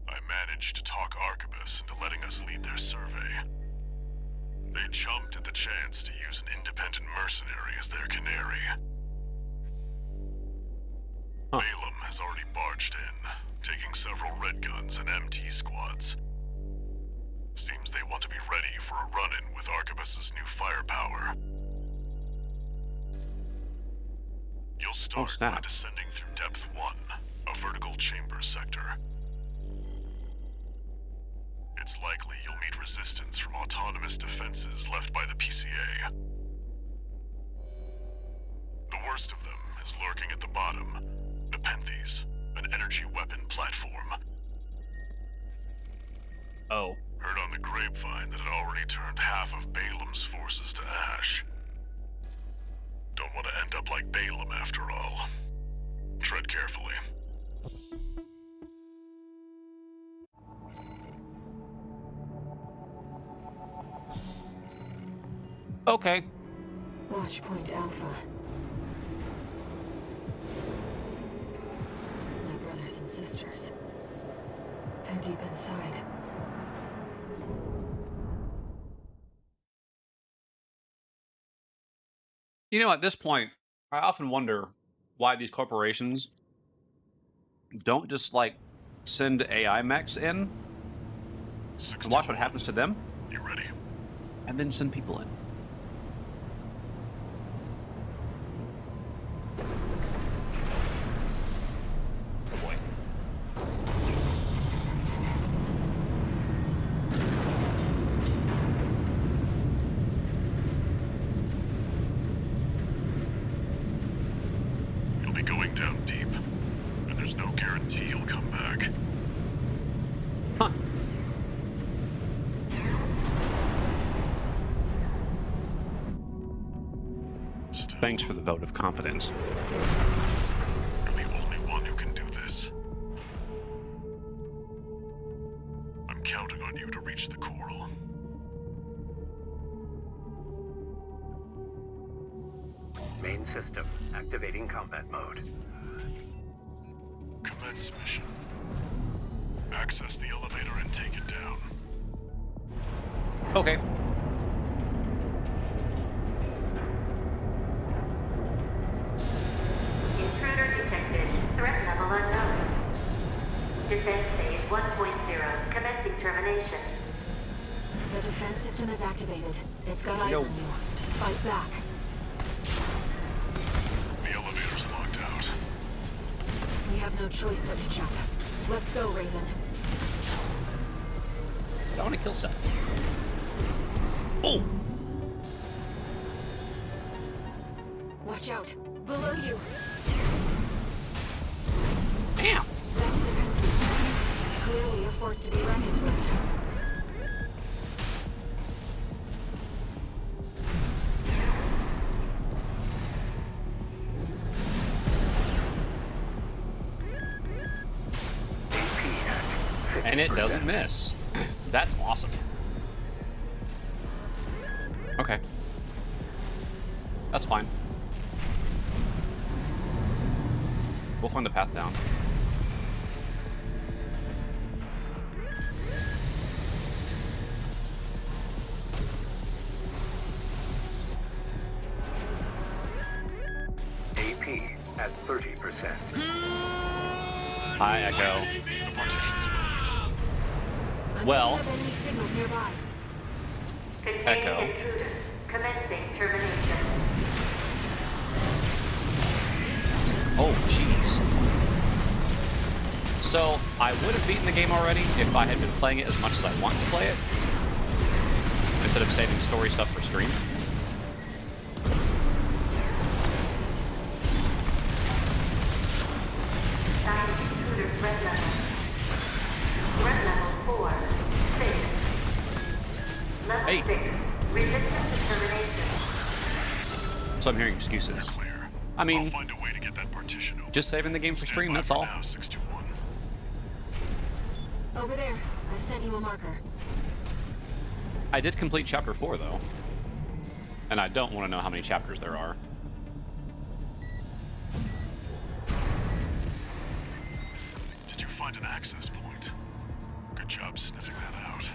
I managed to talk Arquebus into letting us lead their survey. They jumped at the chance to use an independent mercenary as their canary. Balaam has already barged in, taking several red guns and MT squads. Seems they want to be ready for a run-in with Arquebus's new firepower. You'll start by descending through Depth 1, a vertical chamber sector. It's likely you'll meet resistance from autonomous defenses left by the PCA. The worst of them is lurking at the bottom, Nepenthes, an energy weapon platform. Oh. Heard on the grapevine that it already turned half of Balaam's forces to ash. Don't want to end up like Balaam after all. Tread carefully. Okay. Watchpoint Alpha. My brothers and sisters. They're deep inside. You know, at this point, I often wonder why these corporations don't just, like, send AI mechs in and watch what happens to them. You ready? And then send people in. Oh boy. You'll be going down deep, and there's no guarantee you'll come back. Huh. Thanks for the vote of confidence. You're the only one who can do this. I'm counting on you to reach the coral. Main system activating combat mode. Commence mission. Access the elevator and take it down. Okay. Intruder detected. Threat level unknown. Defense phase 1.0. Commencing termination. The defense system is activated. It's got eyes on you. Fight back. The elevator's locked out. We have no choice but to jump. Let's go, Raven. I want to kill stuff. Oh! Watch out. Below you. Damn! That's the It's clearly a force to be reckoned with. And it doesn't miss. That's awesome. Okay. That's fine. We'll find a path down. AP at 30%. Hi, Echo. The partition's moving. Well, Any signals nearby? Echo. Containing intruder. Commencing termination. Oh, jeez. So, I would have beaten the game already if I had been playing it as much as I want to play it, instead of saving story stuff for stream. Science intruder threat level. Threat level 4. 6. Level Hey. 6. Resistant to termination. So I'm hearing excuses. Clear. I mean, I'll find a way to get that partition open. just saving the game for Stand stream, by that's for all. Now, 621. Over there. I've sent you a marker. I did complete chapter 4, though. And I don't want to know how many chapters there are. Did you find an access point? Good job sniffing that out.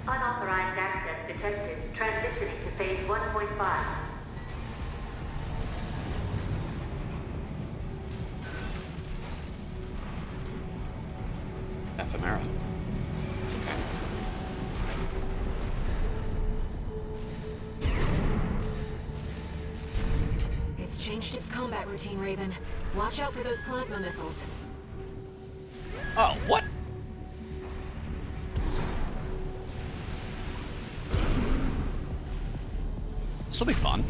Unauthorized access detected. Transitioning to phase 1.5. Ephemera. It's changed its combat routine, Raven. Watch out for those plasma missiles. Oh, what? This'll be fun.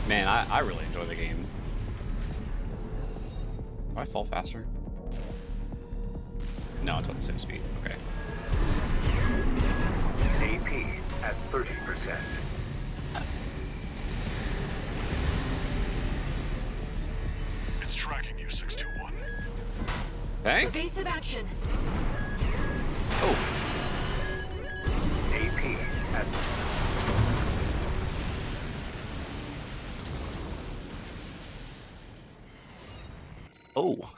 Man, I really enjoy the game. Do I fall faster? No, it's about the same speed. Okay. AP at 30%. It's tracking you, 621. Thank? Evasive action. Oh, AP at oh.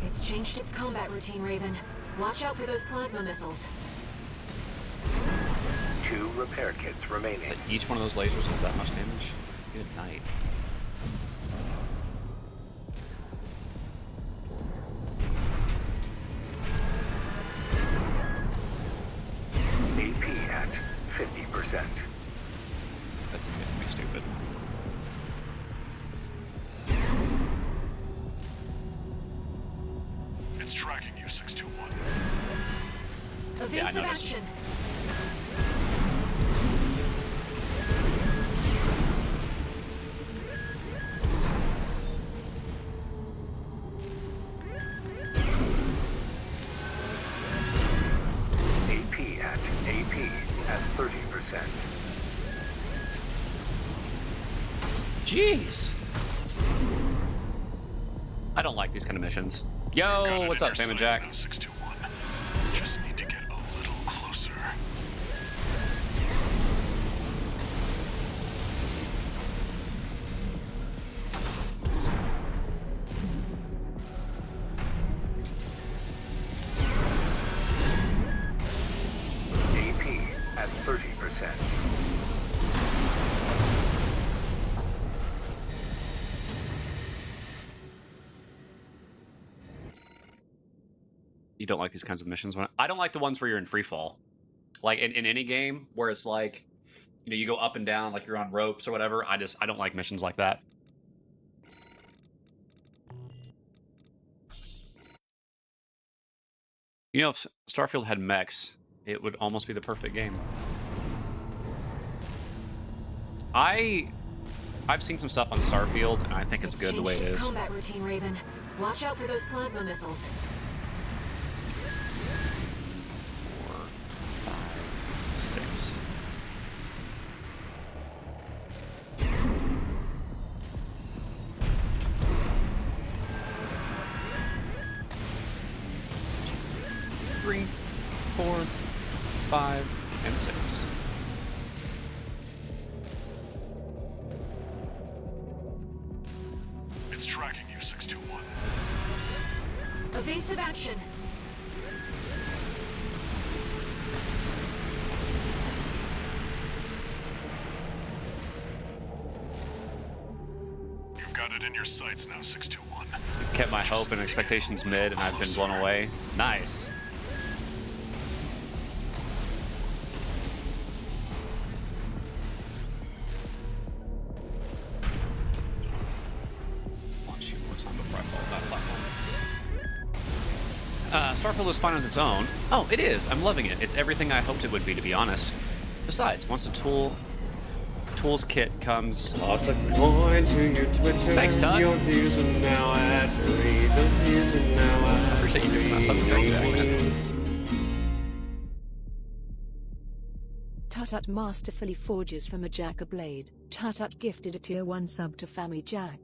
It's changed its combat routine, Raven. Watch out for those plasma missiles. 2 repair kits remaining. That each one of those lasers does that much damage? Good night. AP at 50%. This is getting me stupid. It's tracking you, 621. Yeah, I Evasive noticed. action. AP at 30%. Jeez. I don't like these kind of missions. Yo, what's up, Famine Jack? Now, 621. Just need to get a little closer. AP at 30%. You don't like these kinds of missions? I don't like the ones where you're in free fall. Like in any game where it's like, you know, you go up and down like you're on ropes or whatever. I don't like missions like that. You know, if Starfield had mechs, it would almost be the perfect game. I I've seen some stuff on Starfield, and I think it's good the way it is. Combat routine, Raven. Watch out for those plasma missiles. 4, 5, 6. Three, 4, 5, and 6. It's tracking you, 621. Evasive action. You've got it in your sights now, 621. I've kept my hope and expectations mid, and I've been blown away. Nice. Starfield is fine on its own. Oh, it is. I'm loving it. It's everything I hoped it would be, to be honest. Besides, once the tools kit comes... Toss a coin to your Twitcher. Thanks, Todd. Your views are now at 3. Those views are now at Appreciate you doing that. Something Tutut masterfully forges from a Jack a blade. Tutut gifted a tier 1 sub to Family Jack.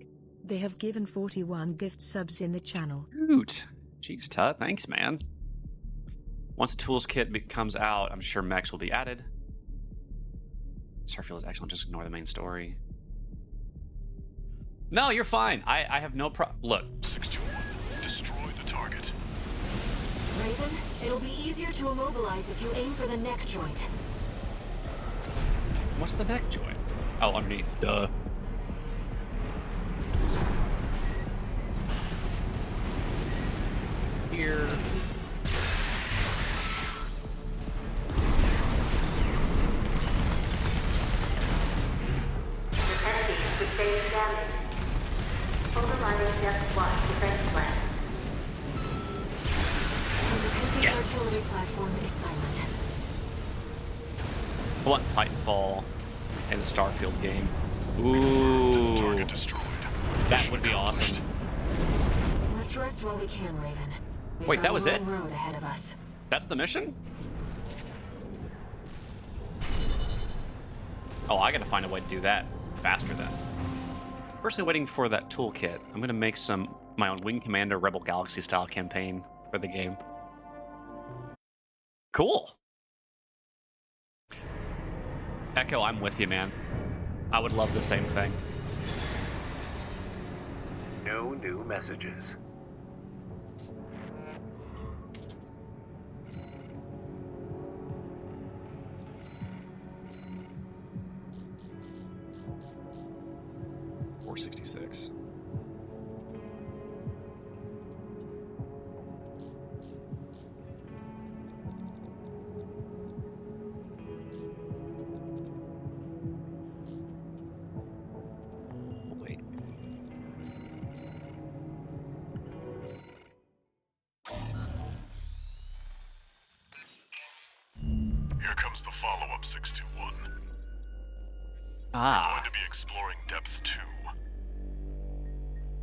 They have given 41 gift subs in the channel. Hoot. Jeez, Tut, thanks, man. Once the tools kit comes out, I'm sure mechs will be added. Starfield is excellent, just ignore the main story. No, you're fine. I have no problem. Look. 621, destroy the target. Raven, it'll be easier to immobilize if you aim for the neck joint. What's the neck joint? Oh, underneath. Duh. Here. Detecting sustained damage. Overriding depth 1 defense plan. Yes. Artillery platform is silent. I want Titanfall in the Starfield game. Ooh. Target destroyed. That would be awesome. Let's rest while we can, Raven. We've Wait, got that was a it? long road ahead of us. That's the mission? Oh, I gotta find a way to do that faster then. Personally waiting for that toolkit. I'm gonna make my own Wing Commander Rebel Galaxy style campaign for the game. Cool. Echo, I'm with you, man. I would love the same thing. No new messages. $466. Wait. Here comes the follow-up, 621. Ah. We're going to be exploring Depth 2.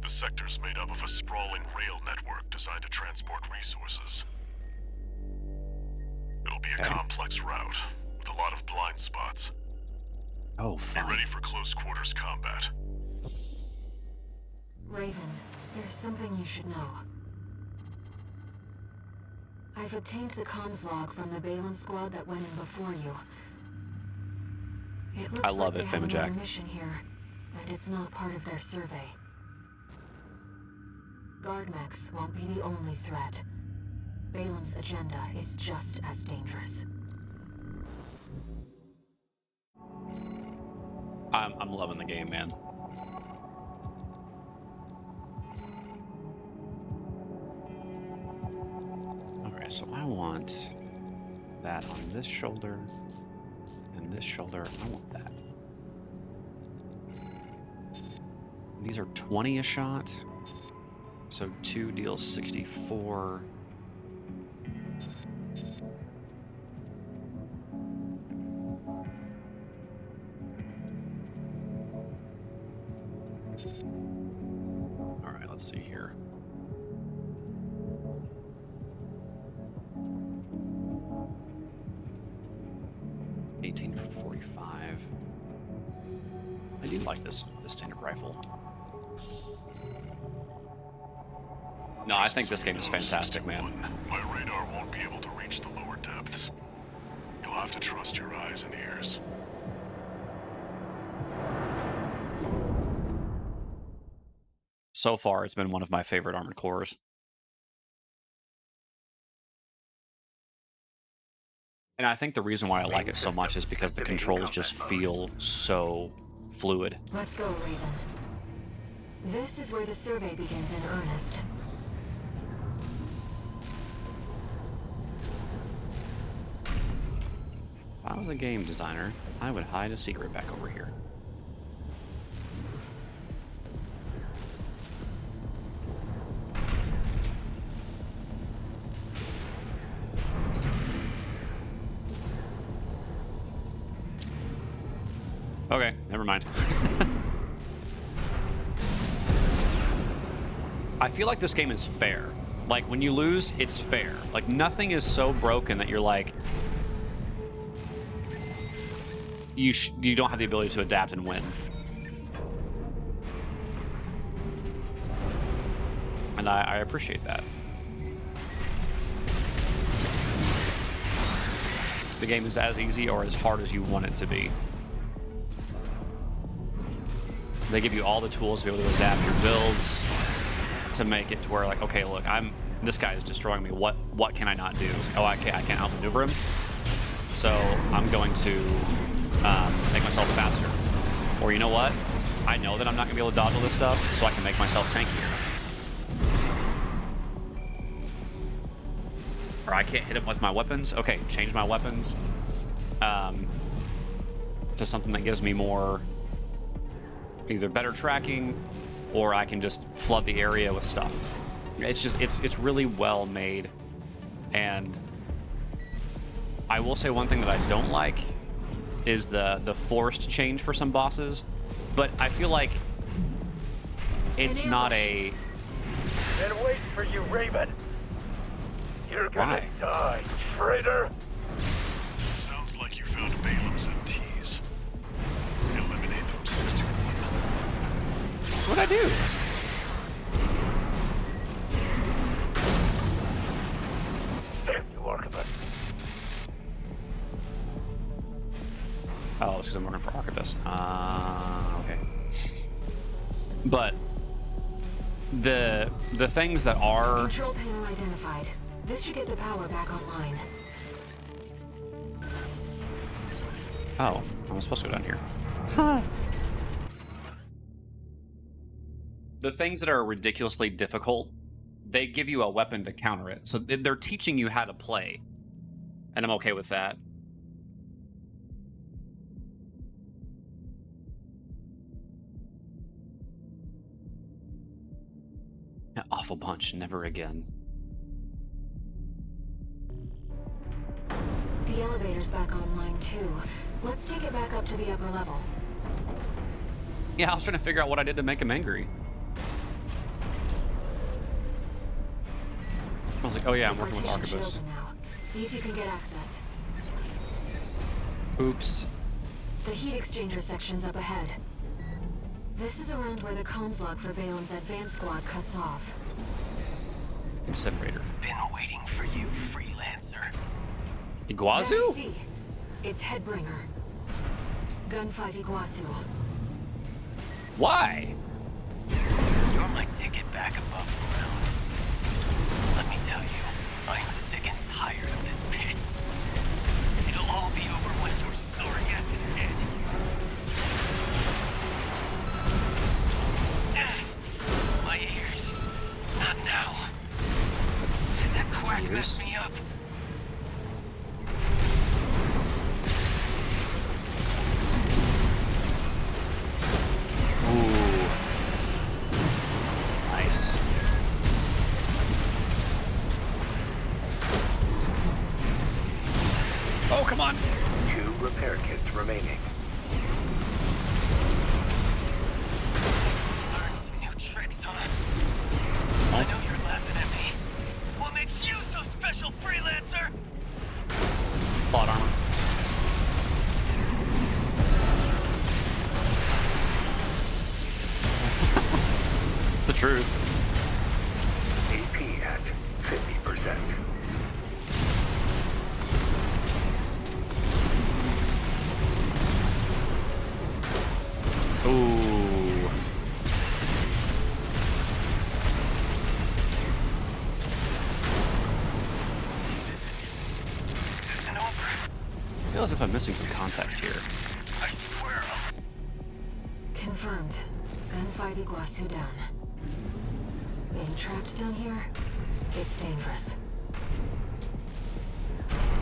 The sector's made up of a sprawling rail network designed to transport resources. It'll be a complex route, with a lot of blind spots. Oh, fun. Be ready for close quarters combat. Raven, there's something you should know. I've obtained the comms log from the Balin squad that went in before you. It looks I love like it, they have Famajack. another mission here, and it's not part of their survey. Guard mechs won't be the only threat. Balin's agenda is just as dangerous. I'm loving the game, man. Okay, so I want that on this shoulder and this shoulder. I want that. These are 20 a shot. So 2 deals 64. All right, let's see here. $18 for 45. I do like this standard rifle. No, I think this game is fantastic, man. My radar won't be able to reach the lower depths. You'll have to trust your eyes and ears. So far, it's been one of my favorite Armored Cores. And I think the reason why I like it so much is because the controls just feel so fluid. Let's go, Raven. This is where the survey begins in earnest. If I was a game designer, I would hide a secret back over here. Okay, never mind. I feel like this game is fair. Like, when you lose, it's fair. Like, nothing is so broken that you're like... You don't have the ability to adapt and win. And I appreciate that. The game is as easy or as hard as you want it to be. They give you all the tools to be able to adapt your builds to make it to where, like, okay, look, this guy is destroying me. What can I not do? Oh, I can't outmaneuver him. So I'm going to make myself faster. Or you know what? I know that I'm not gonna be able to dodge all this stuff, so I can make myself tankier. Or I can't hit him with my weapons. Okay, change my weapons to something that gives me more, either better tracking, or I can just flood the area with stuff. It's just, it's really well made. And I will say one thing that I don't like is the forced change for some bosses, but I feel like it's not a... Been waiting for you, Raven. You're gonna die, traitor. Sounds like you found Balaam's MTs. Eliminate them 6 to 1. What'd I do? Damn you, Archibald. Oh, it's because I'm working for Archibus. Okay. But the things that are... Control panel identified. This should get the power back online. Oh, I was supposed to go down here. Huh. The things that are ridiculously difficult, they give you a weapon to counter it. So they're teaching you how to play. And I'm okay with that. That awful bunch, never again. The elevator's back online too. Let's take it back up to the upper level. Yeah, I was trying to figure out what I did to make him angry. I was like, oh yeah, I'm working with Archibus. See if you can get access. Oops. The heat exchanger section's up ahead. This is around where the comms log for Balaam's advanced squad cuts off. Incinerator. Been waiting for you, freelancer. Iguazu? See, it's Headbringer. Gunfight Iguazu. Why? You're my ticket back above ground. Let me tell you, I am sick and tired of this pit. It'll all be over once your sorry ass is dead. My ears. Not now. That quack messed me up. Ooh. Nice. Oh, come on. 2 repair kits remaining. It's the truth. AP at 50%. Ooh. This isn't over. I feel as if I'm missing some context here. I swear. Confirmed. Gunfight Iguazu down. Being trapped down here, it's dangerous.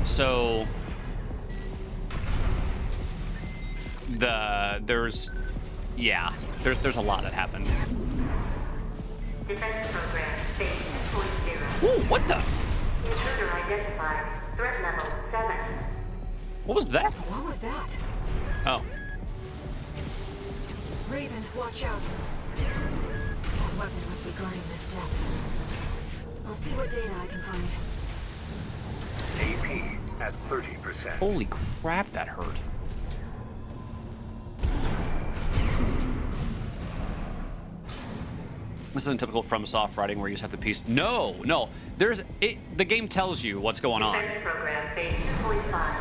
So there's a lot that happened. Defense program phase 2.0. Ooh, what the? Intruder identified. Threat level 7. What was that? What was that? Oh. Raven, watch out. That weapon must be guarding the steps. I'll see what data I can find. AP at 30%. Holy crap, that hurt. This isn't typical FromSoft writing where you just have to piece. No. The game tells you what's going on. Defense program phase 2.5.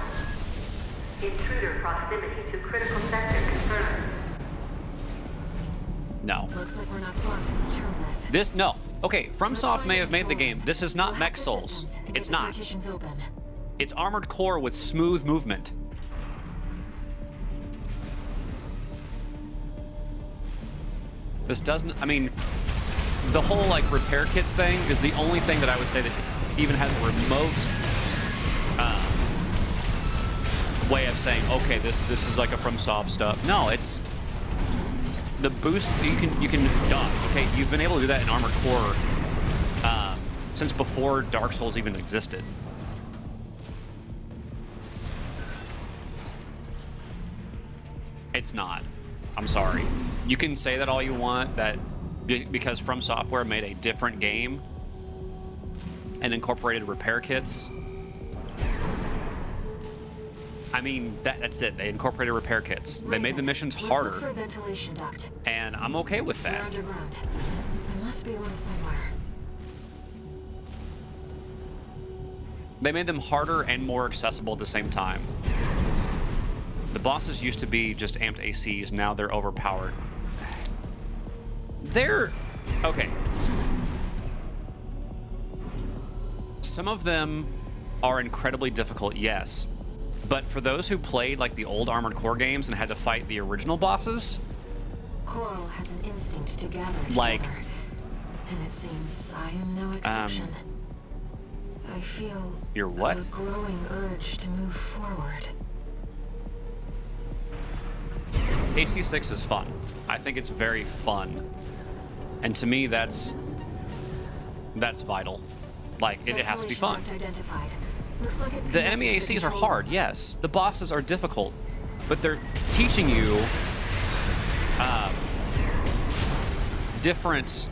Intruder proximity to critical sector confirmed. No. Looks like we're not far from the terminus. No. Okay, FromSoft may have made the game. This is not Mech Souls. It's not. Partitions open. It's Armored Core with smooth movement. This doesn't, I mean, the whole like repair kits thing is the only thing that I would say that even has a remote way of saying, okay, this is like a FromSoft stuff. No, it's the boost. You can done. Okay, you've been able to do that in Armored Core since before Dark Souls even existed. It's not. I'm sorry. You can say that all you want, that because From Software made a different game and incorporated repair kits. I mean, that's it. They incorporated repair kits. They made the missions harder. Look for a ventilation duct. And I'm okay with that. They're underground. There must be one somewhere. They made them harder and more accessible at the same time. The bosses used to be just amped ACs, now they're overpowered. Okay. Some of them are incredibly difficult, yes. But for those who played like the old Armored Core games and had to fight the original bosses, Coral has an instinct to gather like, together, and it seems I am no exception. I feel you're what? a growing urge to move forward. AC6 is fun. I think it's very fun. And to me, that's vital. Like, it has to be fun. Like the enemy ACs are hard, yes. The bosses are difficult. But they're teaching you different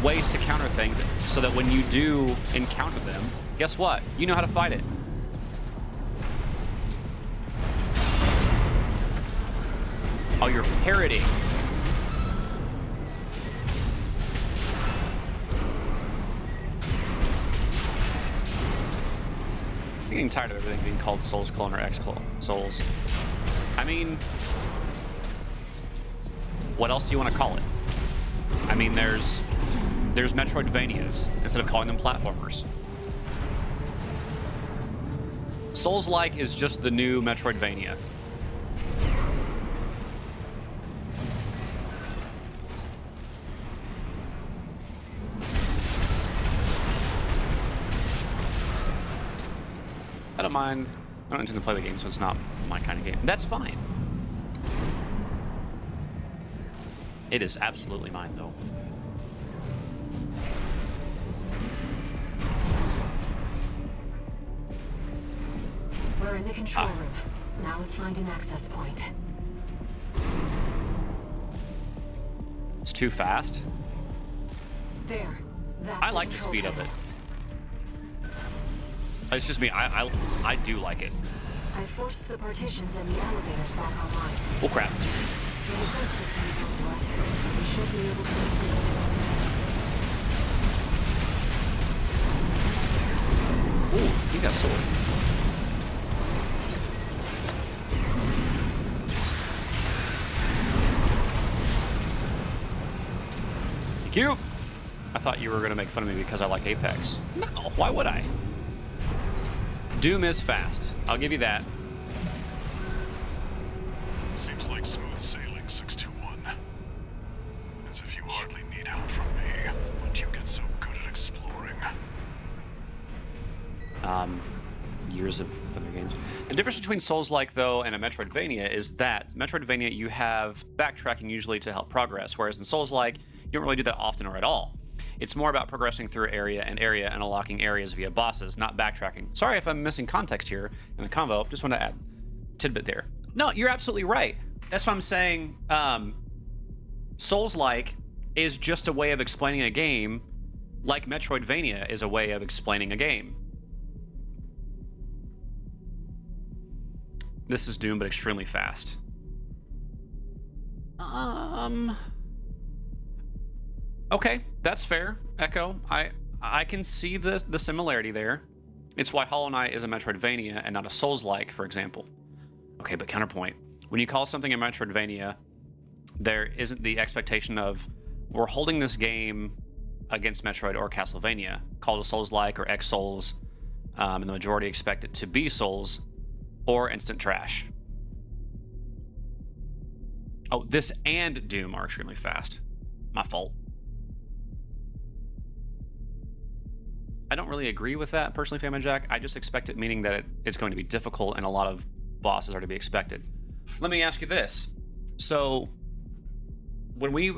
ways to counter things so that when you do encounter them, guess what? You know how to fight it. Oh, you're parroting. I'm getting tired of everything being called Souls Clone or X Clone Souls. I mean, what else do you want to call it? I mean, there's Metroidvanias instead of calling them platformers. Souls-like is just the new Metroidvania. I don't mind. I don't intend to play the game, so it's not my kind of game. That's fine. It is absolutely mine, though. We're in the control room. Now let's find an access point. It's too fast. There. That's I like the speed of it. It's just me. I do like it. I forced the partitions and the elevators back online. Oh crap. The defense system is up to us. We should be able to proceed. He got sold. Cute. I thought you were going to make fun of me because I like Apex. No, why would I? Doom is fast. I'll give you that. Seems like smooth sailing, 621. As if you hardly need help from me. When do you get so good at exploring? Years of other games. The difference between Souls-like, though, and a Metroidvania is that Metroidvania, you have backtracking usually to help progress, whereas in Souls-like, you don't really do that often or at all. It's more about progressing through area and unlocking areas via bosses, not backtracking. Sorry if I'm missing context here in the convo. Just want to add a tidbit there. No, you're absolutely right. That's what I'm saying. Souls-like is just a way of explaining a game, like Metroidvania is a way of explaining a game. This is Doom, but extremely fast. Okay, that's fair, Echo. I can see the similarity there. It's why Hollow Knight is a Metroidvania and not a Souls-like, for example. Okay, but counterpoint. When you call something a Metroidvania, there isn't the expectation of, we're holding this game against Metroid or Castlevania, called a Souls-like or X-Souls, and the majority expect it to be Souls or instant trash. Oh, this and Doom are extremely fast. My fault. I don't really agree with that, personally, Famine Jack. I just expect it, meaning that it's going to be difficult and a lot of bosses are to be expected. Let me ask you this. So, when we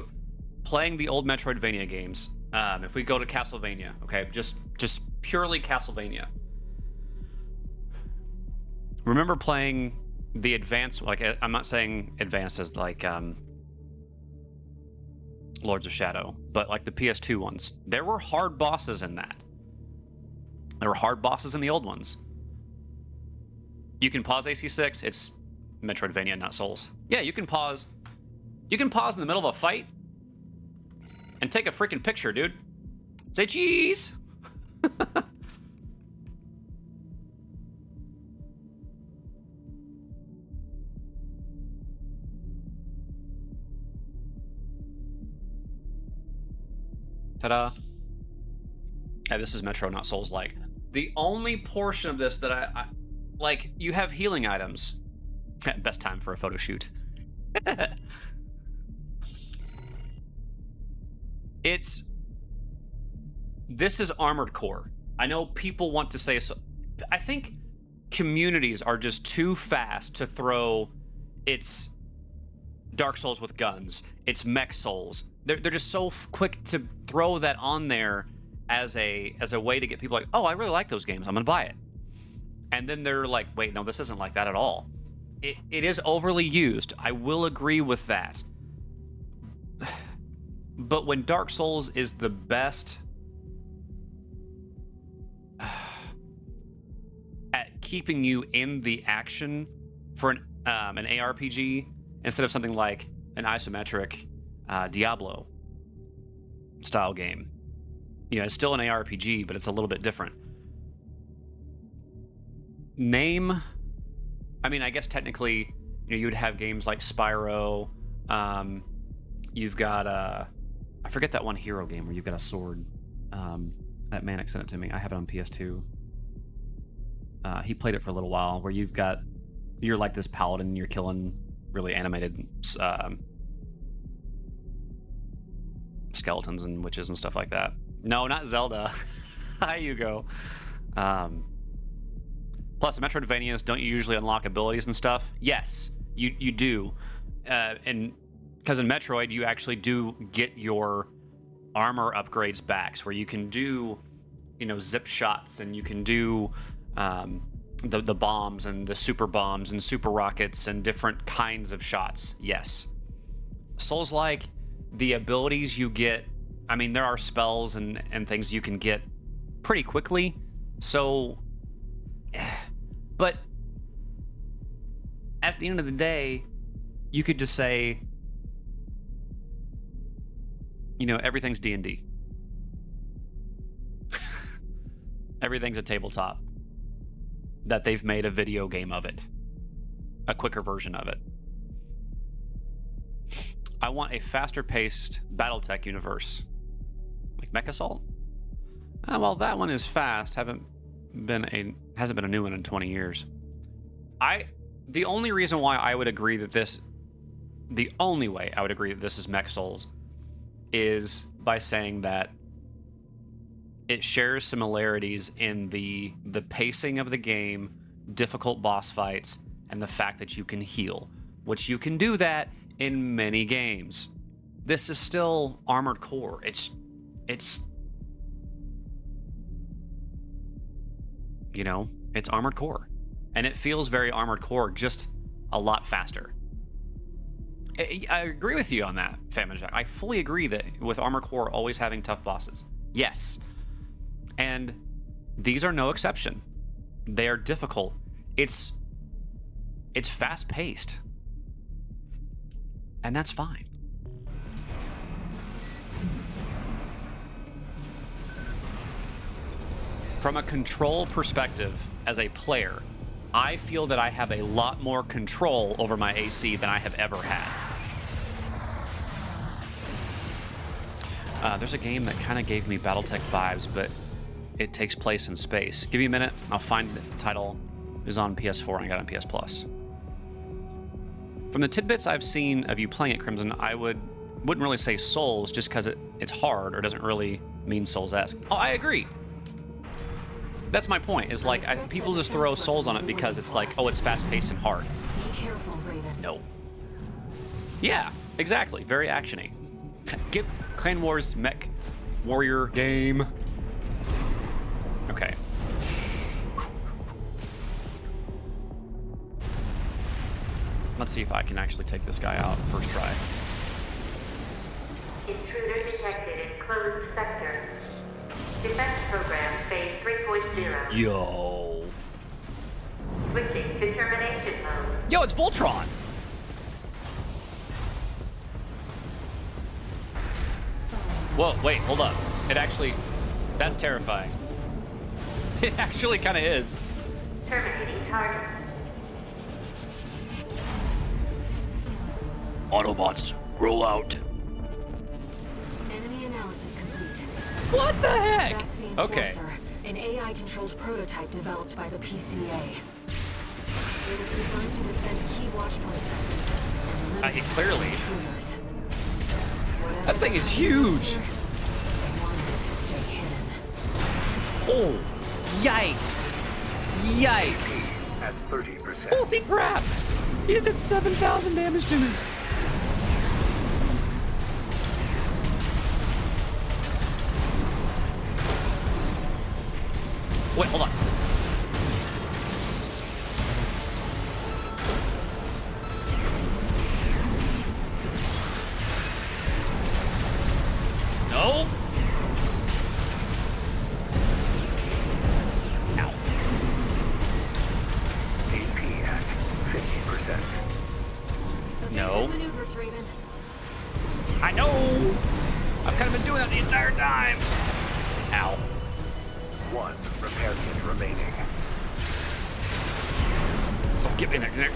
playing the old Metroidvania games, if we go to Castlevania, okay, just purely Castlevania. Remember playing the advanced, like, I'm not saying advanced as like Lords of Shadow, but like the PS2 ones. There were hard bosses in that. There were hard bosses in the old ones. You can pause AC6. It's Metroidvania, not Souls. Yeah, you can pause. You can pause in the middle of a fight and take a freaking picture, dude. Say cheese. Ta-da. Yeah, this is Metro, not Souls-like. The only portion of this that I like, you have healing items. Best time for a photo shoot. This is Armored Core. I know people want to say so. I think communities are just too fast to throw it's Dark Souls with guns, it's Mech Souls. They're just so quick to throw that on there as a way to get people like, oh, I really like those games, I'm gonna buy it. And then they're like, wait, no, this isn't like that at all. It is overly used. I will agree with that. But when Dark Souls is the best at keeping you in the action for an ARPG instead of something like an isometric Diablo style game. You know, it's still an ARPG, but it's a little bit different. Name, I mean, I guess technically, you know, you would have games like Spyro. You've got I forget that one hero game where you've got a sword. That Manic sent it to me. I have it on PS2. He played it for a little while, where you're like this paladin and you're killing really animated skeletons and witches and stuff like that. No, not Zelda. Hi, Hugo. Plus, the Metroidvanias, don't you usually unlock abilities and stuff? Yes, you do. And because in Metroid, you actually do get your armor upgrades back, where you can do, you know, zip shots, and you can do the bombs and the super bombs and super rockets and different kinds of shots. Yes. Souls-like, the abilities you get, I mean, there are spells and things you can get pretty quickly. So, but at the end of the day, you could just say, you know, everything's D&D. Everything's a tabletop. that they've made a video game of it. A quicker version of it. I want a faster-paced BattleTech universe. Like Mech Assault? Well, that one is fast. Hasn't been a new one in 20 years. The only reason why I would agree that this... The only way I would agree that this is Mech Souls is by saying that it shares similarities in the pacing of the game, difficult boss fights, and the fact that you can heal, which you can do that in many games. This is still Armored Core. It's you know, it's Armored Core. And it feels very Armored Core, just a lot faster. I agree with you on that, Famine Jack. I fully agree that with Armored Core always having tough bosses. Yes. And these are no exception. They are difficult. It's fast-paced. And that's fine. From a control perspective, as a player, I feel that I have a lot more control over my AC than I have ever had. There's a game that kind of gave me BattleTech vibes, but it takes place in space. Give me a minute, I'll find the title. It was on PS4 and I got it on PS Plus. From the tidbits I've seen of you playing it, Crimson, I wouldn't really say Souls just because it's hard or doesn't really mean Souls-esque. Oh, I agree. That's my point, is like, people just throw Souls on it because it's like, oh, it's fast-paced and hard. Be careful, Raven. No. Yeah, exactly. Very actiony. Get Clan Wars Mech Warrior game. Okay. Let's see if I can actually take this guy out first try. Intruder detected in closed sector. Defense program phase 3.0. Yo. Switching to termination mode. Yo, it's Voltron. Whoa, wait, hold up. It actually, that's terrifying. It actually kind of is. Terminating target. Autobots, roll out. Enemy analysis complete. What the heck? That's the Okay. Enforcer, an AI-controlled prototype developed by the PCA. It was designed to defend key watchpoint sectors and eliminate Clearly. intruders. That thing is huge. They wanted it to stay hidden. Oh, yikes. Yikes. At 30%. Holy crap. He just did 7,000 damage to me. Wait, hold on. No. Ow. AP at 50%. No. Maneuvers, Raven. I know. I've kind of been doing that the entire time. Ow. 1 repair kit remaining. Oh, get in there.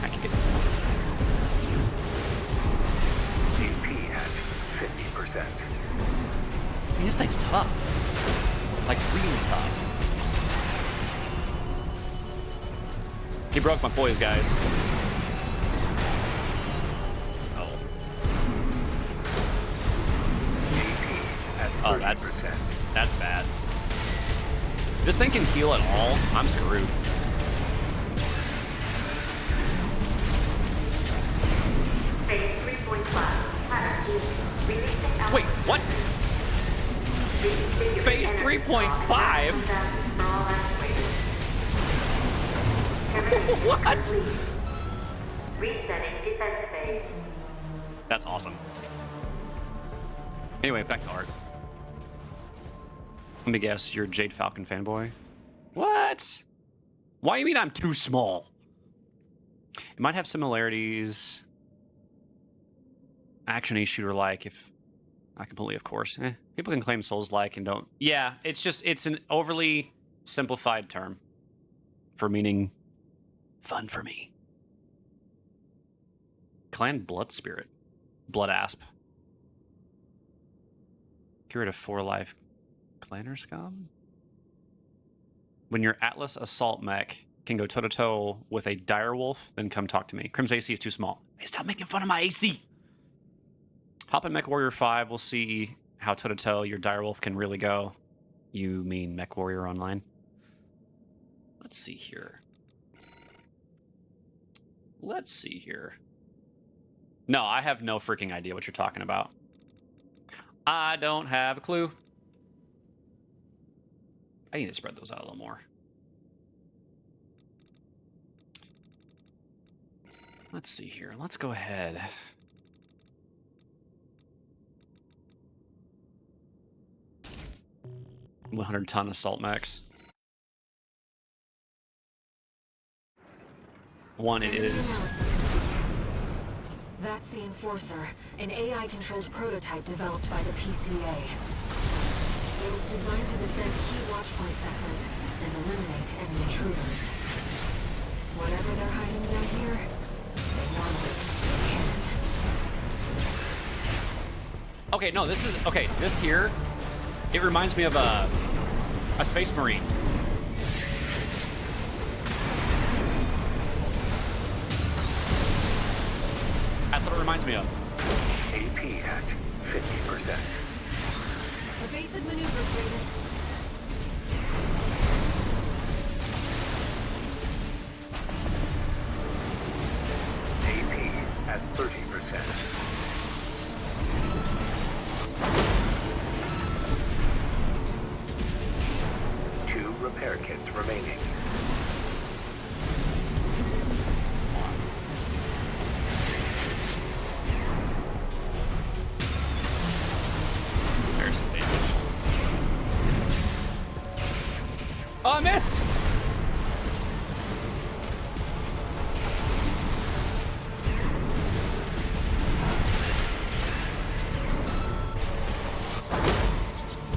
I can get. AP at 50%. I mean, this thing's tough. Like, really tough. He broke my poise, guys. Oh. Oh, that's bad. This thing can heal at all. I'm screwed. Phase 3.5. Pattern healing. Releasing alpha. Wait, what? Phase 3.5? What? Resetting defense phase. That's awesome. Anyway, back to art. Let me guess, you're a Jade Falcon fanboy? What? Why you mean I'm too small? It might have similarities. Action-y shooter-like, if not completely, of course. People can claim Souls-like and don't. Yeah, it's an overly simplified term for meaning fun for me. Clan Blood Spirit. Blood Asp. Curative 4-life Clanner Scum? When your Atlas Assault Mech can go toe-to-toe with a direwolf, then come talk to me. Crim's AC is too small. Hey, stop making fun of my AC! Hop in Mech Warrior 5. We'll see how toe-to-toe your direwolf can really go. You mean Mech Warrior Online? Let's see here. No, I have no freaking idea what you're talking about. I don't have a clue. I need to spread those out a little more. Let's see here. Let's go ahead. $100-ton assault mechs. One it is. That's the Enforcer, an AI-controlled prototype developed by the PCA. It was designed to defend key watchpoint sectors and eliminate any intruders. Whatever they're hiding down here, they want it to stay hidden. Okay, no, this is... Okay, this here, it reminds me of a Space Marine. That's what it reminds me of. AP at 50%. Evasive maneuvers, Raven. AP at 30%. Two repair kits remaining. There's some damage. Oh, I missed!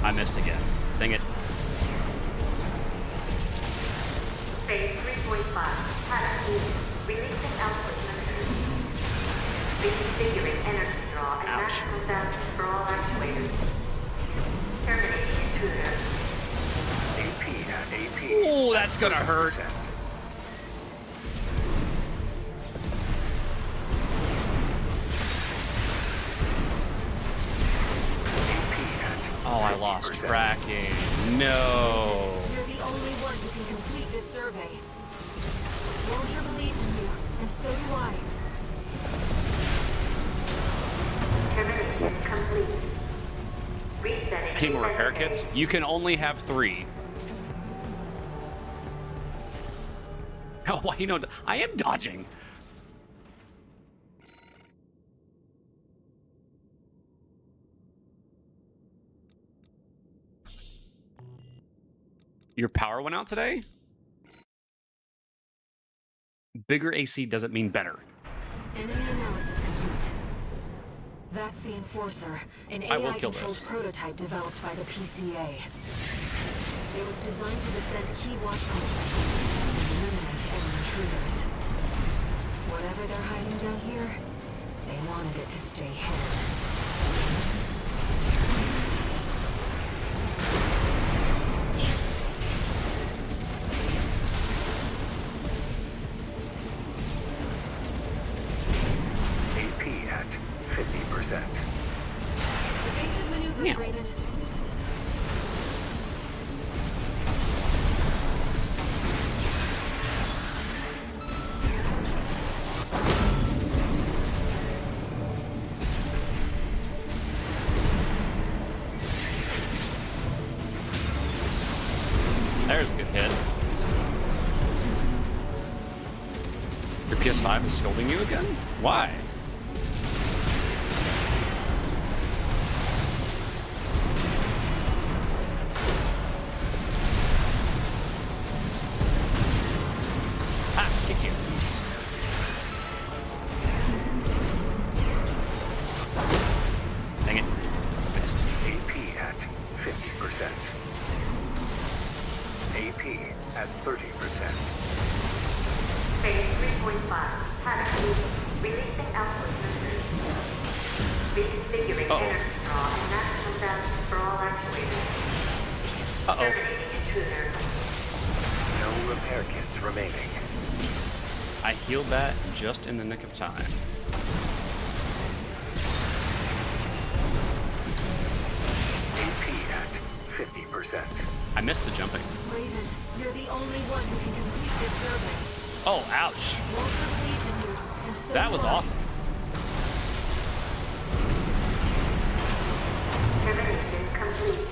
I missed again. Dang it. Phase 3.5. Pattern needed. Releasing output limiters. Reconfiguring energy draw and maximum balance for all actuators. Terminating intruder. AP at AP. Ooh, that's gonna hurt. Oh, I lost tracking. No. You're the only one who can complete this survey. Roger believes in you, and so do I. Termination complete. Resetting. Any more repair kits? You can only have 3. Oh, why you know? I am dodging. Your power went out today? Bigger AC doesn't mean better. Enemy analysis complete. That's the Enforcer, an AI-controlled prototype developed by the PCA. It was designed to defend key watchpoint sectors and eliminate any intruders. Whatever they're hiding down here, they wanted it to stay hidden. AP at 50%. Evasive maneuvers, Raven. There's a good hit. Your PS5 is scolding you again? Why? Ah, kicked you. AP at 30%. Phase 3.5. Haddock. Releasing output sensors. Reconfiguring energy draw and maximum balance for all actuators. Terminating intruder. No repair kits remaining. I healed that just in the nick of time. AP at 50%. I missed the jumping. Raven, you're the only one who can complete this survey. Oh, ouch. Walter believes in you, and so That was do I. awesome. Termination complete.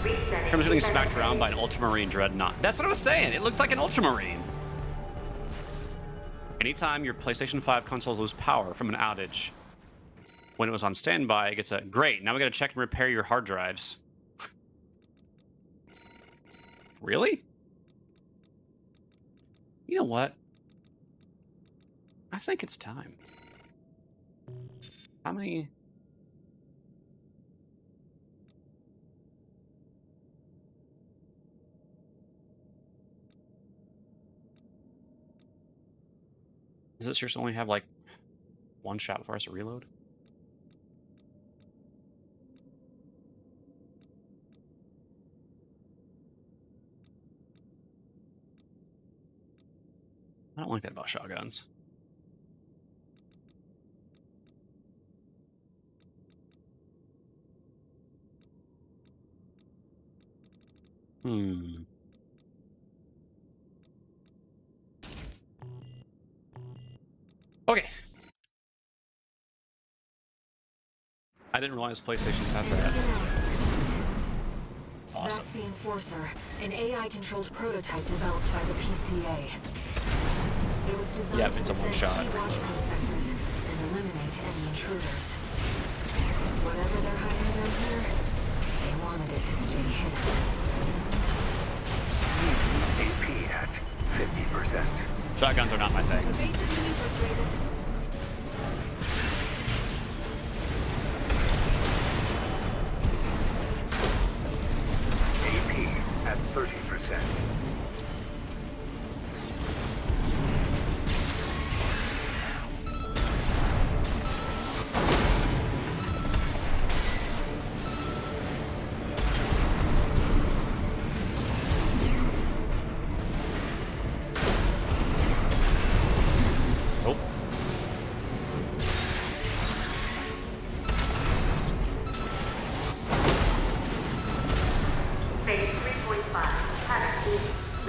Resetting. I'm just getting smacked around by an ultramarine dreadnought. That's what I was saying. It looks like an ultramarine. Anytime your PlayStation 5 console loses power from an outage, when it was on standby, it gets a great. Now we gotta check and repair your hard drives. Really? You know what? I think it's time. How many? Does it seriously only have like one shot before I have to reload? I don't like that about shotguns. Okay. I didn't realize PlayStations had that. Awesome. That's the Enforcer, an AI-controlled prototype developed by the PCA. It was designed Yep, to it's a defend one-shot. key watchpoint sectors and eliminate any intruders. Whatever they're hiding down here, they wanted it to stay hidden. AP at 50%. Shotguns are not my thing. Evasive maneuvers, Raven. AP at 30%. Nope. Phase 3.5. Haddock.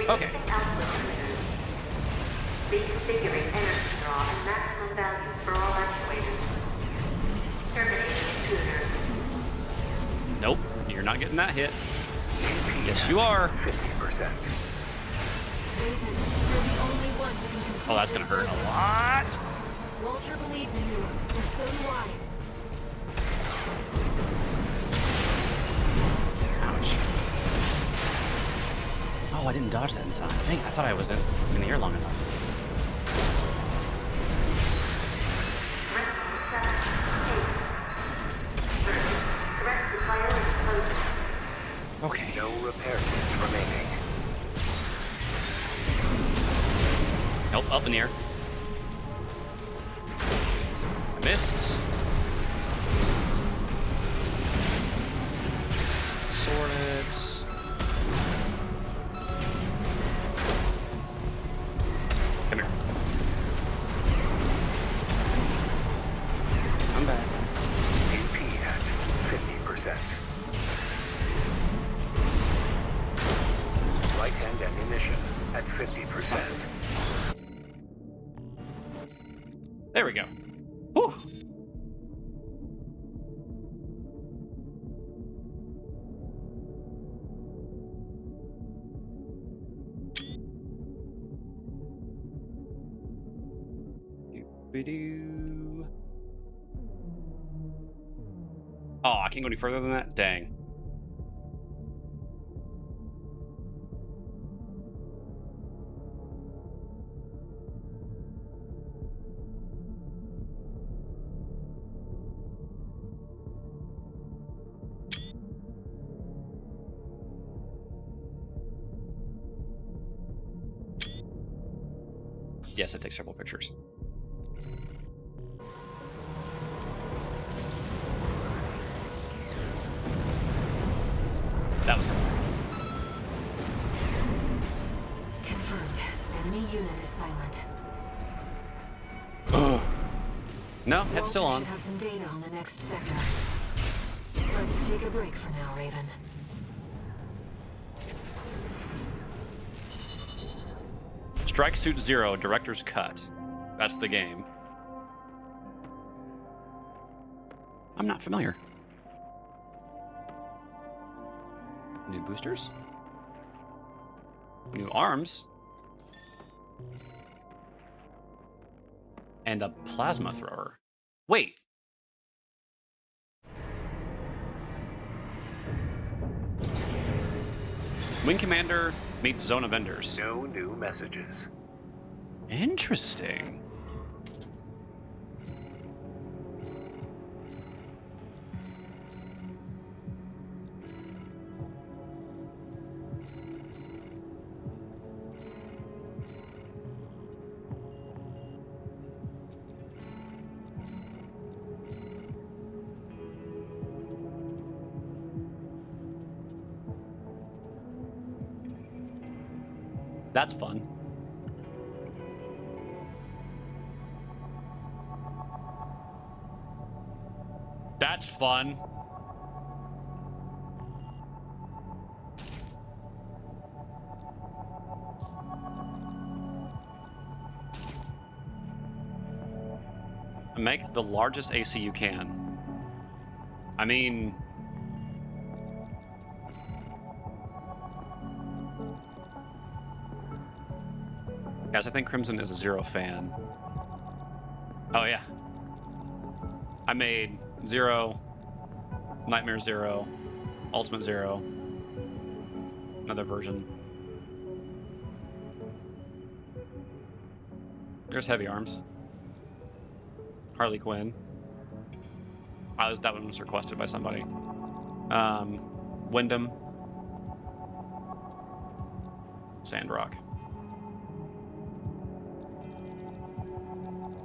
Okay. Releasing output sensors. Reconfiguring energy draw and maximum values for all actuators. Terminating intruder. Nope. You're not getting that hit. Yes, you are. 50%. Raven, you're the only one who can complete Oh, that's gonna hurt a lot. Walter believes in you, and so do I. Ouch. Oh, I didn't dodge that inside. Dang, I thought I was in the air long enough. Threat to priority closure. Okay. No repair kits remaining. Nope, up in the air. I missed. Sword it. Come here. I'm back. AP at 50%. Right-hand ammunition at 50%. There we go. Whew. Doo-ba-doo. Oh, I can't go any further than that? Dang. Yes, it takes several pictures. That was cool. Confirmed. Enemy unit is silent. No, head's still Walter on. should have some data on the next sector. Let's take a break for now, Raven. Strike Suit Zero, Director's Cut. That's the game. I'm not familiar. New boosters? New arms? And a plasma thrower. Wait. Wing Commander meets Zone of Enders. No new messages. Interesting. That's fun. That's fun. Make the largest AC you can. I mean... Guys, I think Crimson is a Zero fan. Oh, yeah. I made Zero, Nightmare Zero, Ultimate Zero, another version. There's Heavy Arms. Harley Quinn. That one was requested by somebody. Wyndham. Sandrock.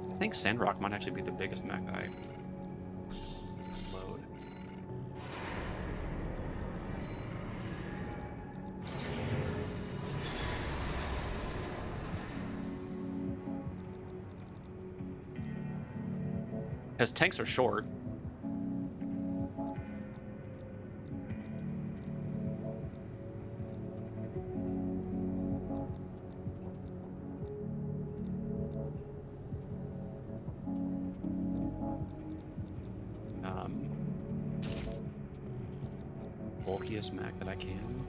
I think Sandrock might actually be the biggest mech that I load. His tanks are short. Bulkiest mech that I can.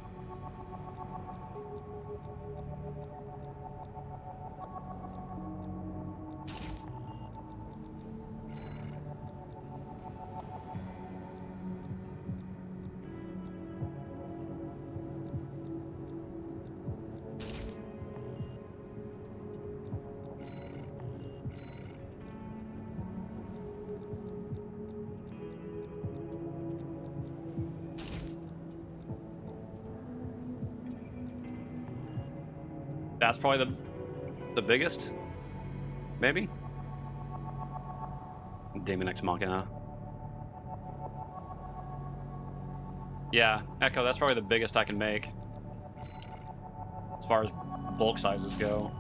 That's probably the biggest, maybe. Demon Ex Machina. Yeah, Echo. That's probably the biggest I can make, as far as bulk sizes go.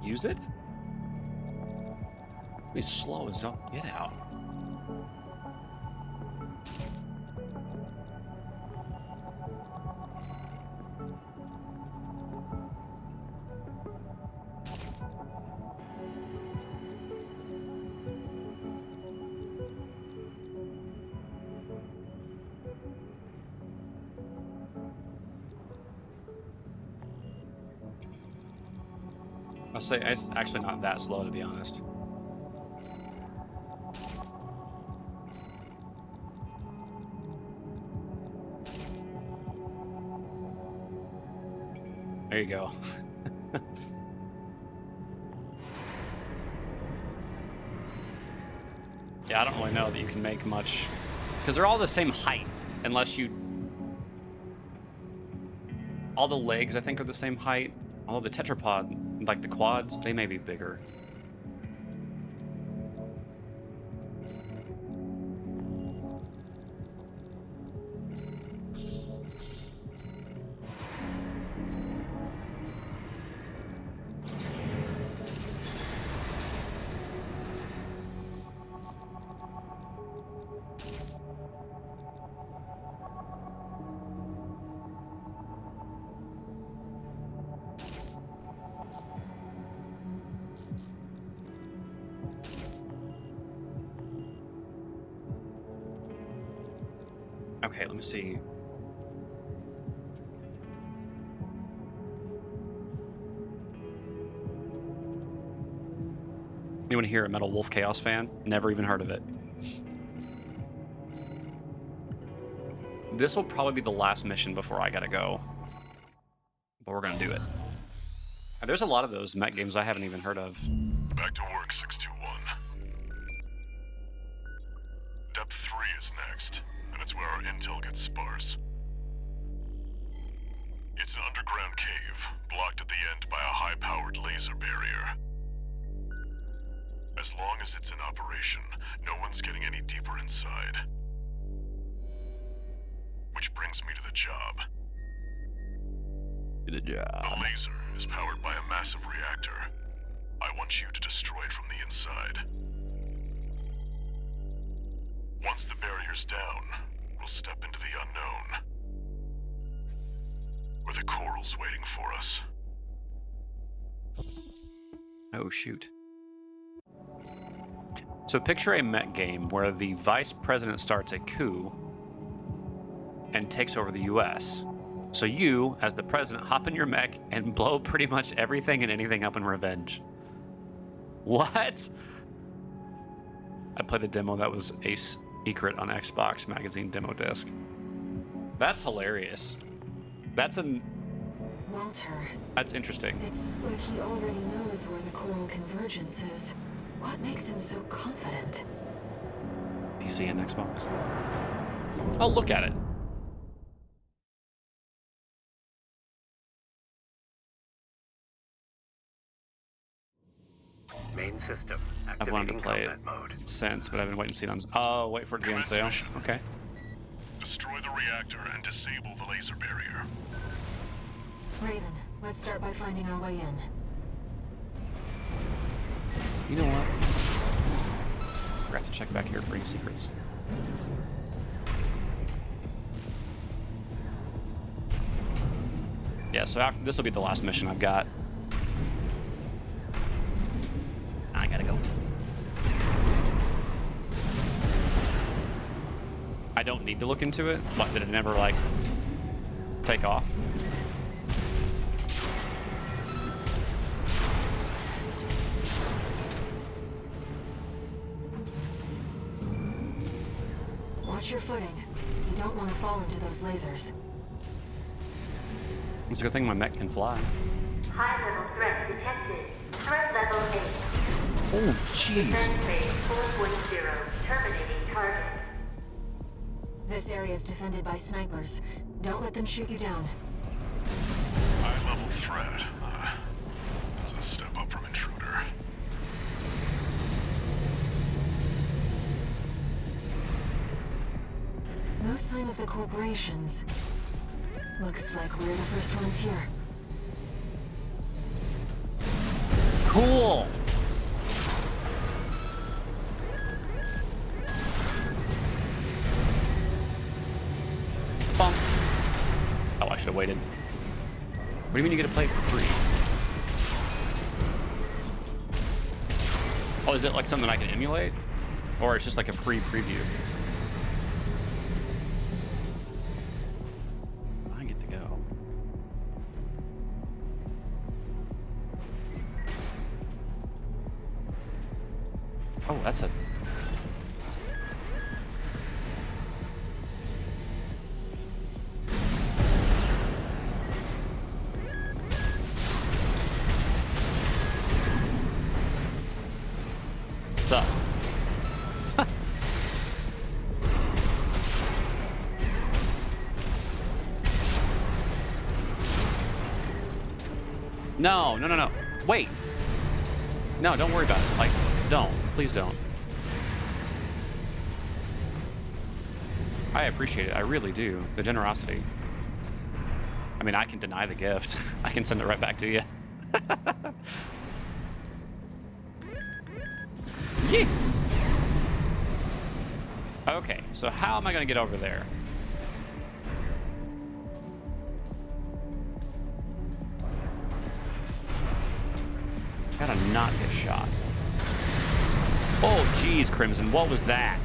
Use it? Be slow as hell. Get out. I'll say it's actually not that slow, to be honest. There you go. Yeah, I don't really know that you can make much, because they're all the same height, unless you All the legs, I think, are the same height. Although the tetrapod, like the quads, they may be bigger. Okay, let me see. Anyone here a Metal Wolf Chaos fan? Never even heard of it. This will probably be the last mission before I gotta go. But we're gonna do it. And there's a lot of those mech games I haven't even heard of. Back to work, 621. Depth 3 is next, and it's where our intel gets sparse. It's an underground cave, blocked at the end by a high-powered laser barrier. As long as it's in operation, no one's getting any deeper inside. Which brings me to the job. The job. The laser is powered by a massive reactor. I want you to destroy it from the inside. Once the barrier's down, we'll step into the unknown. Where the coral's waiting for us. Oh, shoot. So picture a mech game where the vice president starts a coup and takes over the US. So you, as the president, hop in your mech and blow pretty much everything and anything up in revenge. What? I played the demo that was a secret on Xbox Magazine demo disc. That's hilarious. That's Walter. That's interesting. It's like he already knows where the coral convergence is. What makes him so confident? PC and Xbox. Oh, look at it. Main system. I've wanted to play it mode. since, but I've been waiting to see it on. Oh, wait for it to be on sale. Okay. Destroy the reactor and disable the laser barrier. Raven, let's start by finding our way in. You know what? We're gonna have to check back here for any secrets. Yeah, so after, this will be the last mission I've got. I gotta go. I don't need to look into it, but did it never, like, take off? Watch your footing. You don't want to fall into those lasers. It's a good thing my mech can fly. High-level threat detected. Threat level 8. Oh, jeez. Defense phase 4.0. Terminating target. This area is defended by snipers. Don't let them shoot you down. High-level threat. That's a step up from intruder. No sign of the corporations. Looks like we're the first ones here. Cool. Bonk. Oh, I should have waited. What do you mean you get to play it for free? Oh, is it like something I can emulate? Or it's just like a free preview? I get to go. Oh, that's a... What's up? No, no, no, no. Wait. No, don't worry about it. Like, don't. Please don't. I appreciate it. I really do. The generosity. I mean, I can deny the gift. I can send it right back to you. Yeah. Okay, so how am I going to get over there? Gotta not get shot. Oh, geez, Crimson, what was that?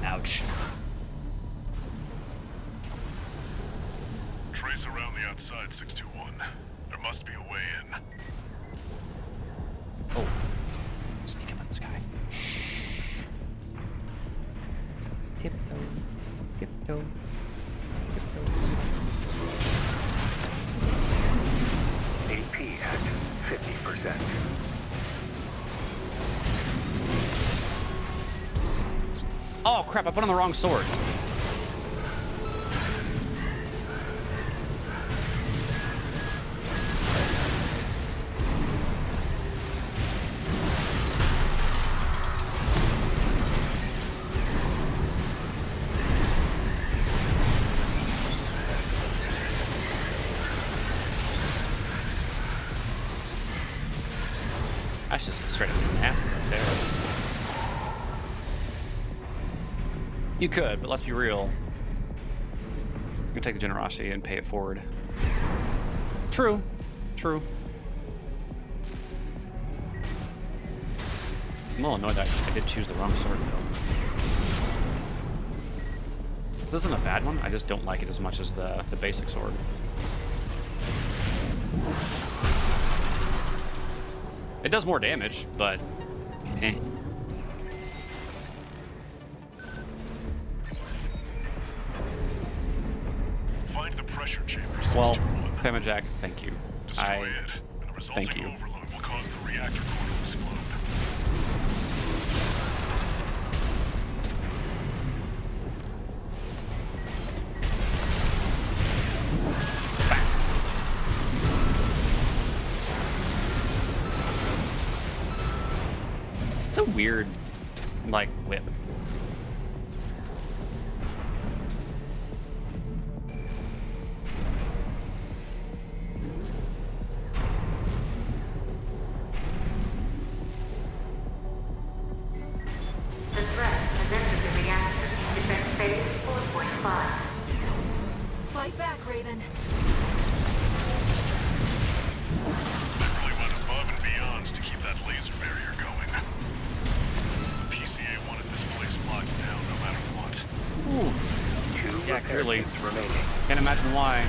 Ouch. Trace around the outside, 621. There must be a way in. Oh. Sneak up on this guy. Shh. Tiptoe. Tiptoe. Tiptoe. AP at 50%. Oh, crap, I put on the wrong sword. That's just straight up nasty right there. You could, but let's be real. You can take the generosity and pay it forward. True. True. I'm a little annoyed that I did choose the wrong sword. This isn't a bad one. I just don't like it as much as the basic sword. It does more damage, but eh. Find the pressure chamber. Well, Pema Jack, thank you. Destroy it, and the resulting thank you. overload will cause the reactor core to explode. It's a weird, like, whip. The threat has entered the reactor. Defense phase 4.5. Fight back, Raven. Really went above and beyond to keep that laser barrier going. The PCA wanted this place locked down no matter what. Ooh. Yeah, clearly. Remaining. Can't imagine why.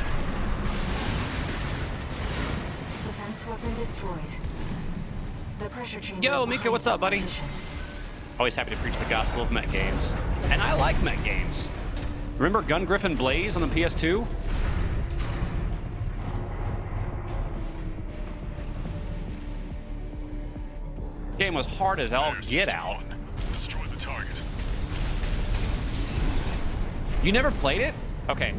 Defense weapon destroyed. The pressure chamber. Yo, Mika, what's up, buddy? Always happy to preach the gospel of mech games. And I like mech games. Remember Gun Griffin Blaze on the PS2? Game was hard as all get out. Destroy the target. You never played it? Okay.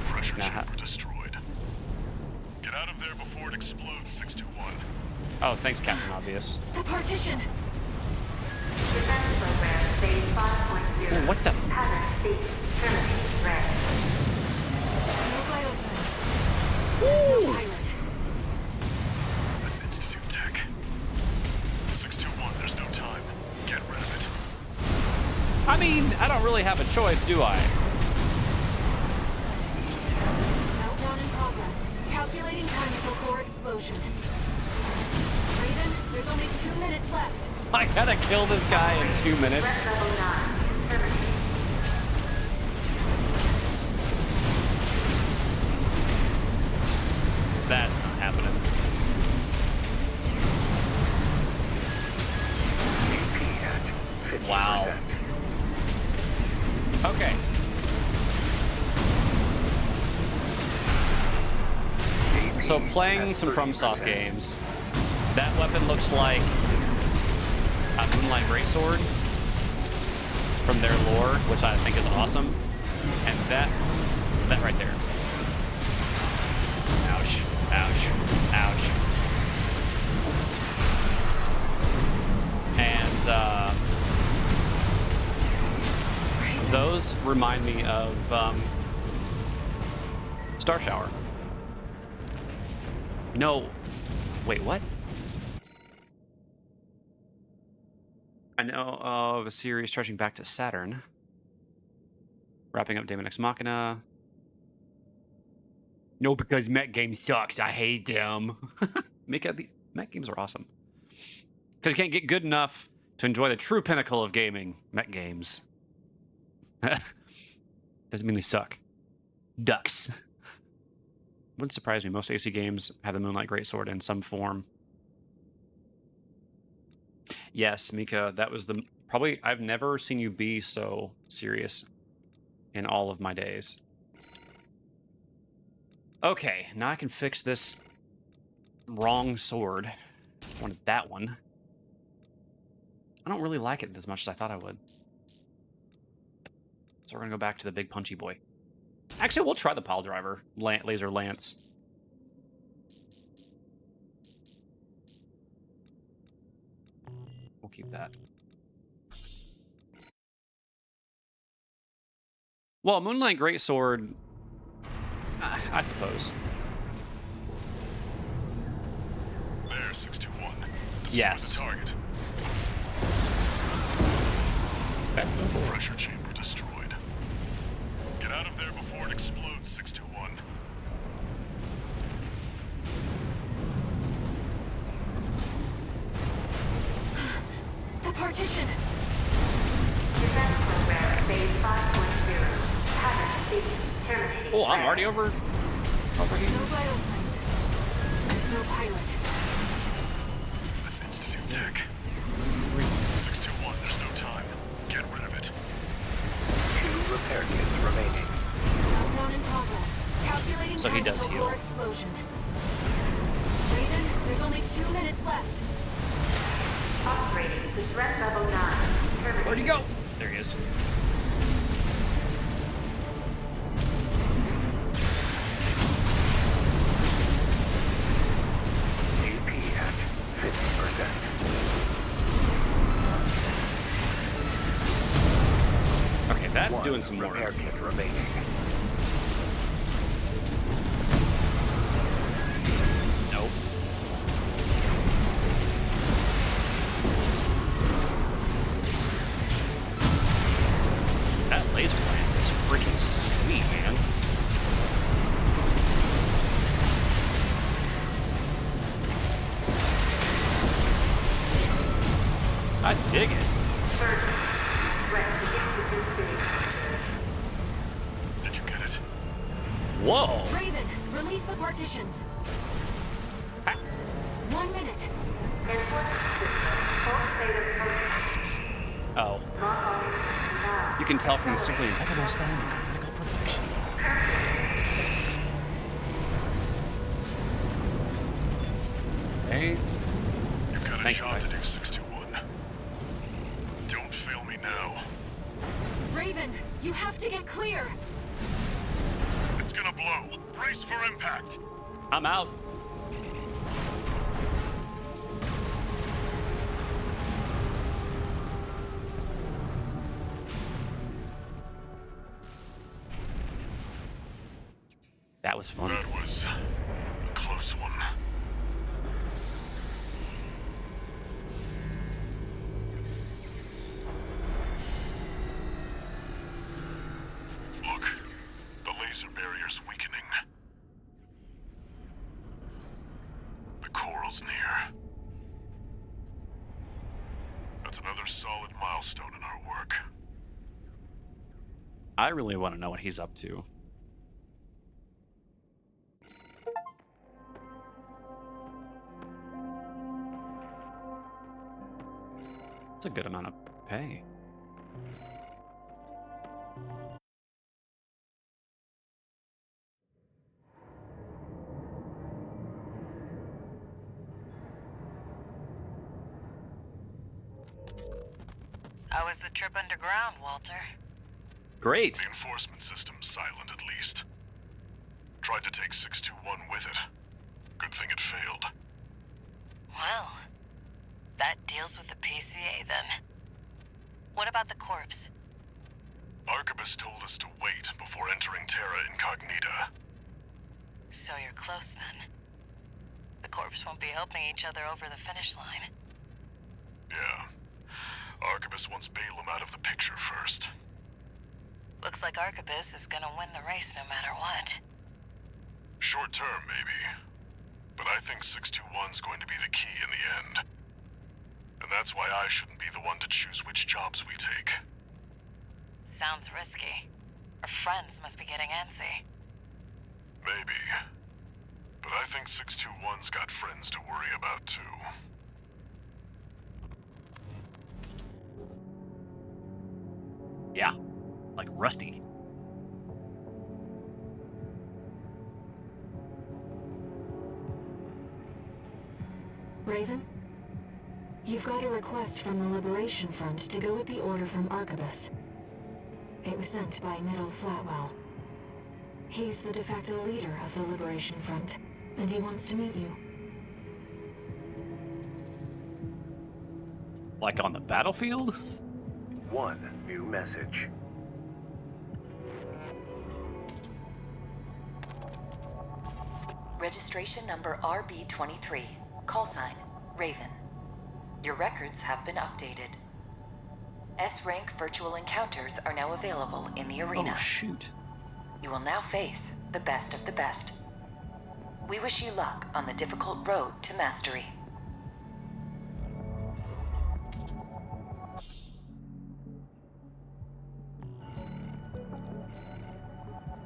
Pressure chamber destroyed. Get out of there before it explodes, 621. Oh, thanks, Captain Obvious. The partition. Defense program phase 5.0. Ooh, what the? Hazard C. Terminated. Red. No vital signs. There's no pilot. That's Institute Tech. 621, there's no time. Get rid of it. I mean, I don't really have a choice, do I? Meltdown in progress. Calculating time until core explosion. Raven, there's only 2 minutes left. I gotta kill this guy in 2 minutes. Red level 9. Terminated. That's not happening. AP at 50%. Wow. Okay. So playing some FromSoft games, that weapon looks like a Moonlight Greatsword from their lore, which I think is awesome. And that right there. Ouch, ouch, ouch. And those remind me of Star Shower. No, wait, what? I know of a series stretching back to Saturn. Wrapping up Daemon X Machina. No, because mech game sucks. I hate them. Mech games are awesome. Because you can't get good enough to enjoy the true pinnacle of gaming. Mech games. Doesn't mean they suck. Ducks. Wouldn't surprise me. Most AC games have the Moonlight Greatsword in some form. Yes, Mika, that was the... Probably, I've never seen you be so serious in all of my days. Okay, now I can fix this wrong sword. I wanted that one. I don't really like it as much as I thought I would. So we're gonna go back to the big punchy boy. Actually, we'll try the pile driver, laser lance. We'll keep that. Well, Moonlight Greatsword, I suppose. There, 621. Yes. The target. That's simple. Pressure chamber destroyed. Get out of there before it explodes, 621. The partition! Defense program phase 5.0. Hazard safety terminating. Oh, I'm already over here. No vital signs. There's no pilot. Let's institute tech. 621, there's no time. Get rid of it. 2 repair kits remaining. Countdown in progress. Calculating So he time does before heal. explosion. Raven, there's only 2 minutes left. Operating to threat level 9. Terminating. Where'd he go? There he is. AP at 50%. Okay, that's 1 doing some work. repair kit remaining. Nope. That laser lance is freaking sweet, man. I dig it. Did you get it? Whoa. Raven, release the partitions. 1 minute. Oh. You can tell from the simply impeccable spelling and critical perfection. Hey. You've got a Thank job you, to do, 621. Don't fail me now. Raven, you have to get clear. It's gonna blow. Brace for impact. I'm out. That was fun. That was a close one. Look, the laser barrier's weakening. The coral's near. That's another solid milestone in our work. I really want to know what he's up to. That's a good amount of pay. How was the trip underground, Walter? Great. The enforcement system's silent, at least. Tried to take 621 with it. Good thing it failed. Well, that deals with the PCA then. What about the corpse? Arquebus told us to wait before entering Terra Incognita. So you're close then. The corpse won't be helping each other over the finish line. Yeah. Arquebus wants Balaam out of the picture first. Looks like Arquebus is gonna win the race no matter what. Short term, maybe. But I think 621's going to be the key in the end. And that's why I shouldn't be the one to choose which jobs we take. Sounds risky. Our friends must be getting antsy. Maybe. But I think 621's got friends to worry about, too. Yeah, like Rusty. Raven? You've got a request from the Liberation Front to go with the order from Arquebus. It was sent by Middle Flatwell. He's the de facto leader of the Liberation Front, and he wants to meet you. Like on the battlefield? One new message. Registration number RB23. Call sign, Raven. Your records have been updated. S-rank virtual encounters are now available in the arena. Oh, shoot. You will now face the best of the best. We wish you luck on the difficult road to mastery.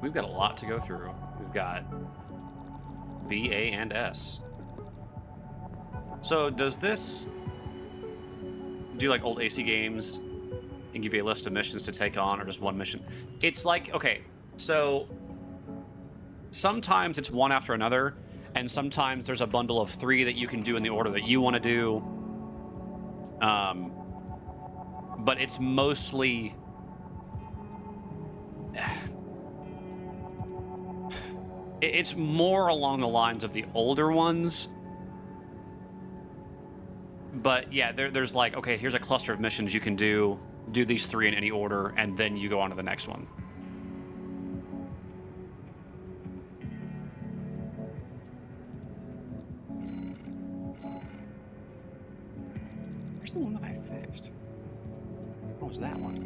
We've got a lot to go through. We've got B, A, and S. So does this do like old AC games and give you a list of missions to take on, or just one mission? It's like, okay, so sometimes it's one after another, and sometimes there's a bundle of 3 that you can do in the order that you want to do. But it's mostly... It's more along the lines of the older ones. But yeah, there's like, okay, here's a cluster of missions you can do these 3 in any order, and then you go on to the next one. Where's the one that I fixed? What was that one?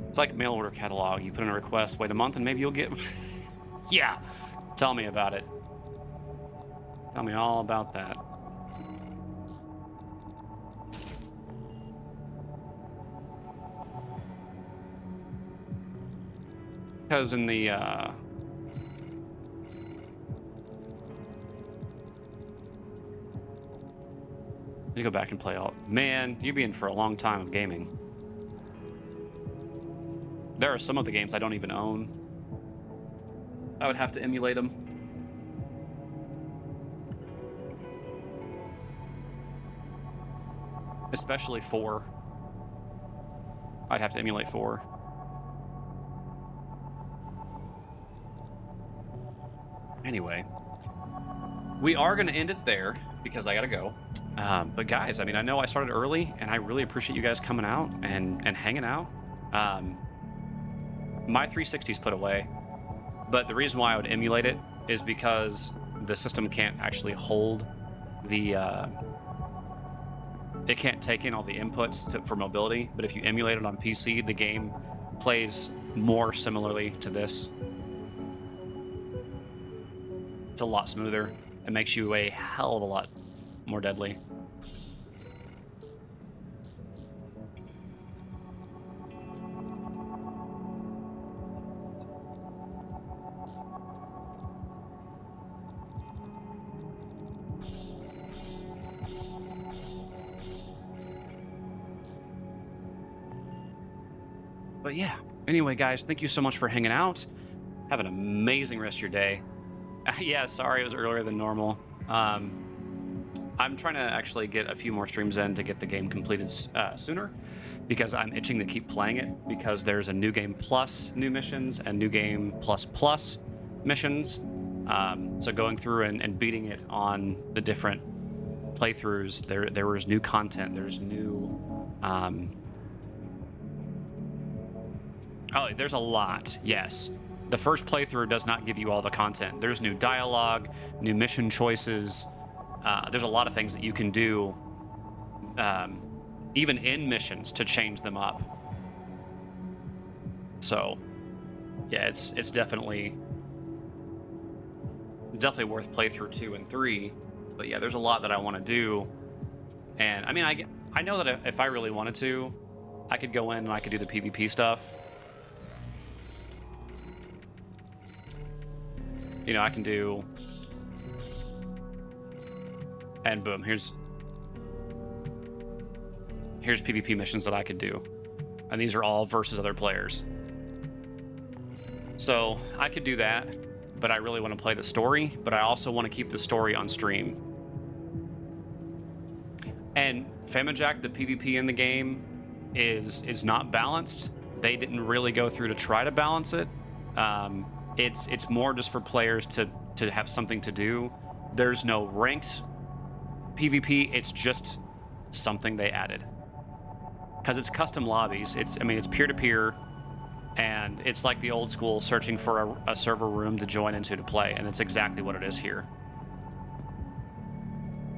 It's like mail order catalog. You put in a request, wait a month, and maybe you'll get... Yeah! Tell me about it. Tell me all about that. Because in the, you go back and play all... Man, you've been for a long time of gaming. There are some of the games I don't even own. I would have to emulate them. Especially 4. I'd have to emulate 4. Anyway, we are going to end it there because I got to go. But guys, I mean, I know I started early, and I really appreciate you guys coming out and hanging out. My 360's put away, but the reason why I would emulate it is because the system can't actually hold the, it can't take in all the inputs for mobility, but if you emulate it on PC, the game plays more similarly to this. It's a lot smoother. It makes you a hell of a lot more deadly. But yeah, anyway, guys, thank you so much for hanging out. Have an amazing rest of your day. Yeah, sorry it was earlier than normal. I'm trying to actually get a few more streams in to get the game completed sooner, because I'm itching to keep playing it, because there's a new game plus new missions and new game plus missions. So going through and beating it on the different playthroughs, there was new content. There's new... Oh, there's a lot, yes. The first playthrough does not give you all the content. There's new dialogue, new mission choices. There's a lot of things that you can do, even in missions, to change them up. So, yeah, it's definitely worth playthrough 2 and 3. But yeah, there's a lot that I want to do, and I mean, I know that if I really wanted to, I could go in and I could do the PvP stuff. You know, I can do, and boom, here's PvP missions that I could do, and these are all versus other players. So I could do that, but I really want to play the story, but I also want to keep the story on stream. And Famijack, the PvP in the game is not balanced. They didn't really go through to try to balance it. It's more just for players to have something to do. There's no ranked PvP. It's just something they added, because it's custom lobbies. It's peer-to-peer, and it's like the old school searching for a server room to join into to play, and that's exactly what it is here.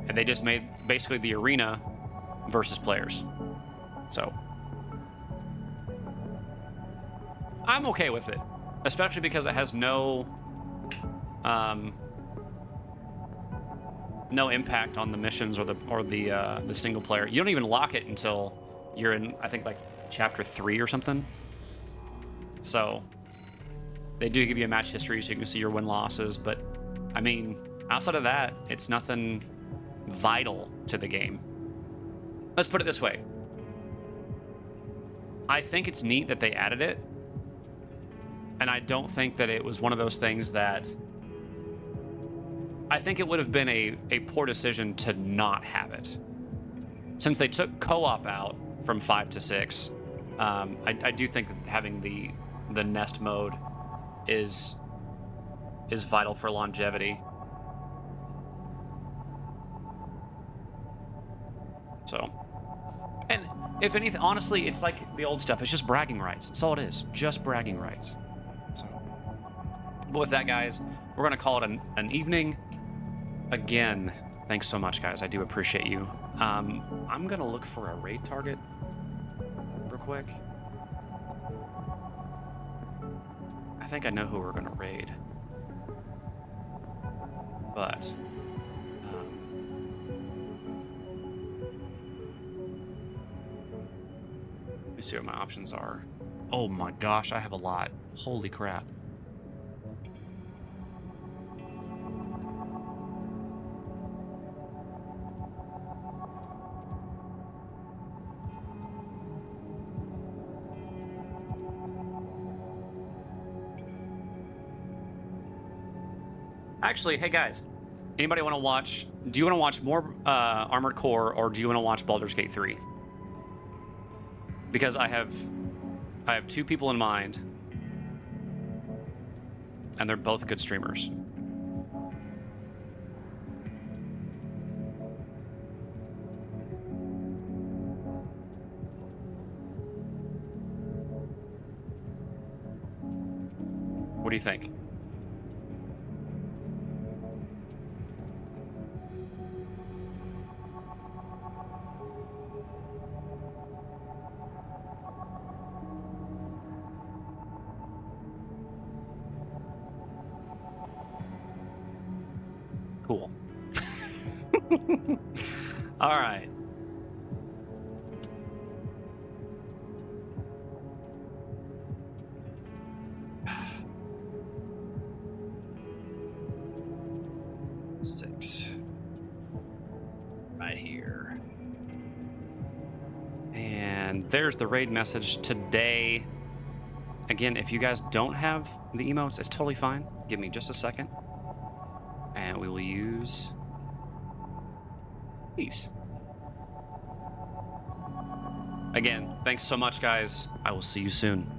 And they just made basically the arena versus players. So I'm okay with it, especially because it has no impact on the missions or the single player. You don't even lock it until you're in, I think, like chapter 3 or something. So they do give you a match history so you can see your win-losses, but I mean, outside of that, it's nothing vital to the game. Let's put it this way. I think it's neat that they added it, and I don't think that it was one of those things that... I think it would have been a poor decision to not have it. Since they took co-op out from 5 to 6, I do think that having the nest mode is vital for longevity. So, and if anything, honestly, it's like the old stuff. It's just bragging rights. That's all it is. Just bragging rights. So, but with that, guys, we're going to call it an evening. Again, thanks so much, guys. I do appreciate you. I'm going to look for a raid target real quick. I think I know who we're going to raid. But... let me see what my options are. Oh my gosh, I have a lot. Holy crap. Actually, hey guys, anybody want to watch? Do you want to watch more Armored Core, or do you want to watch Baldur's Gate 3? Because I have 2 people in mind, and they're both good streamers. What do you think? Cool. All right. Six. Right here. And there's the raid message today. Again, if you guys don't have the emotes, it's totally fine. Give me just a second. And we will use these. Again, thanks so much, guys. I will see you soon.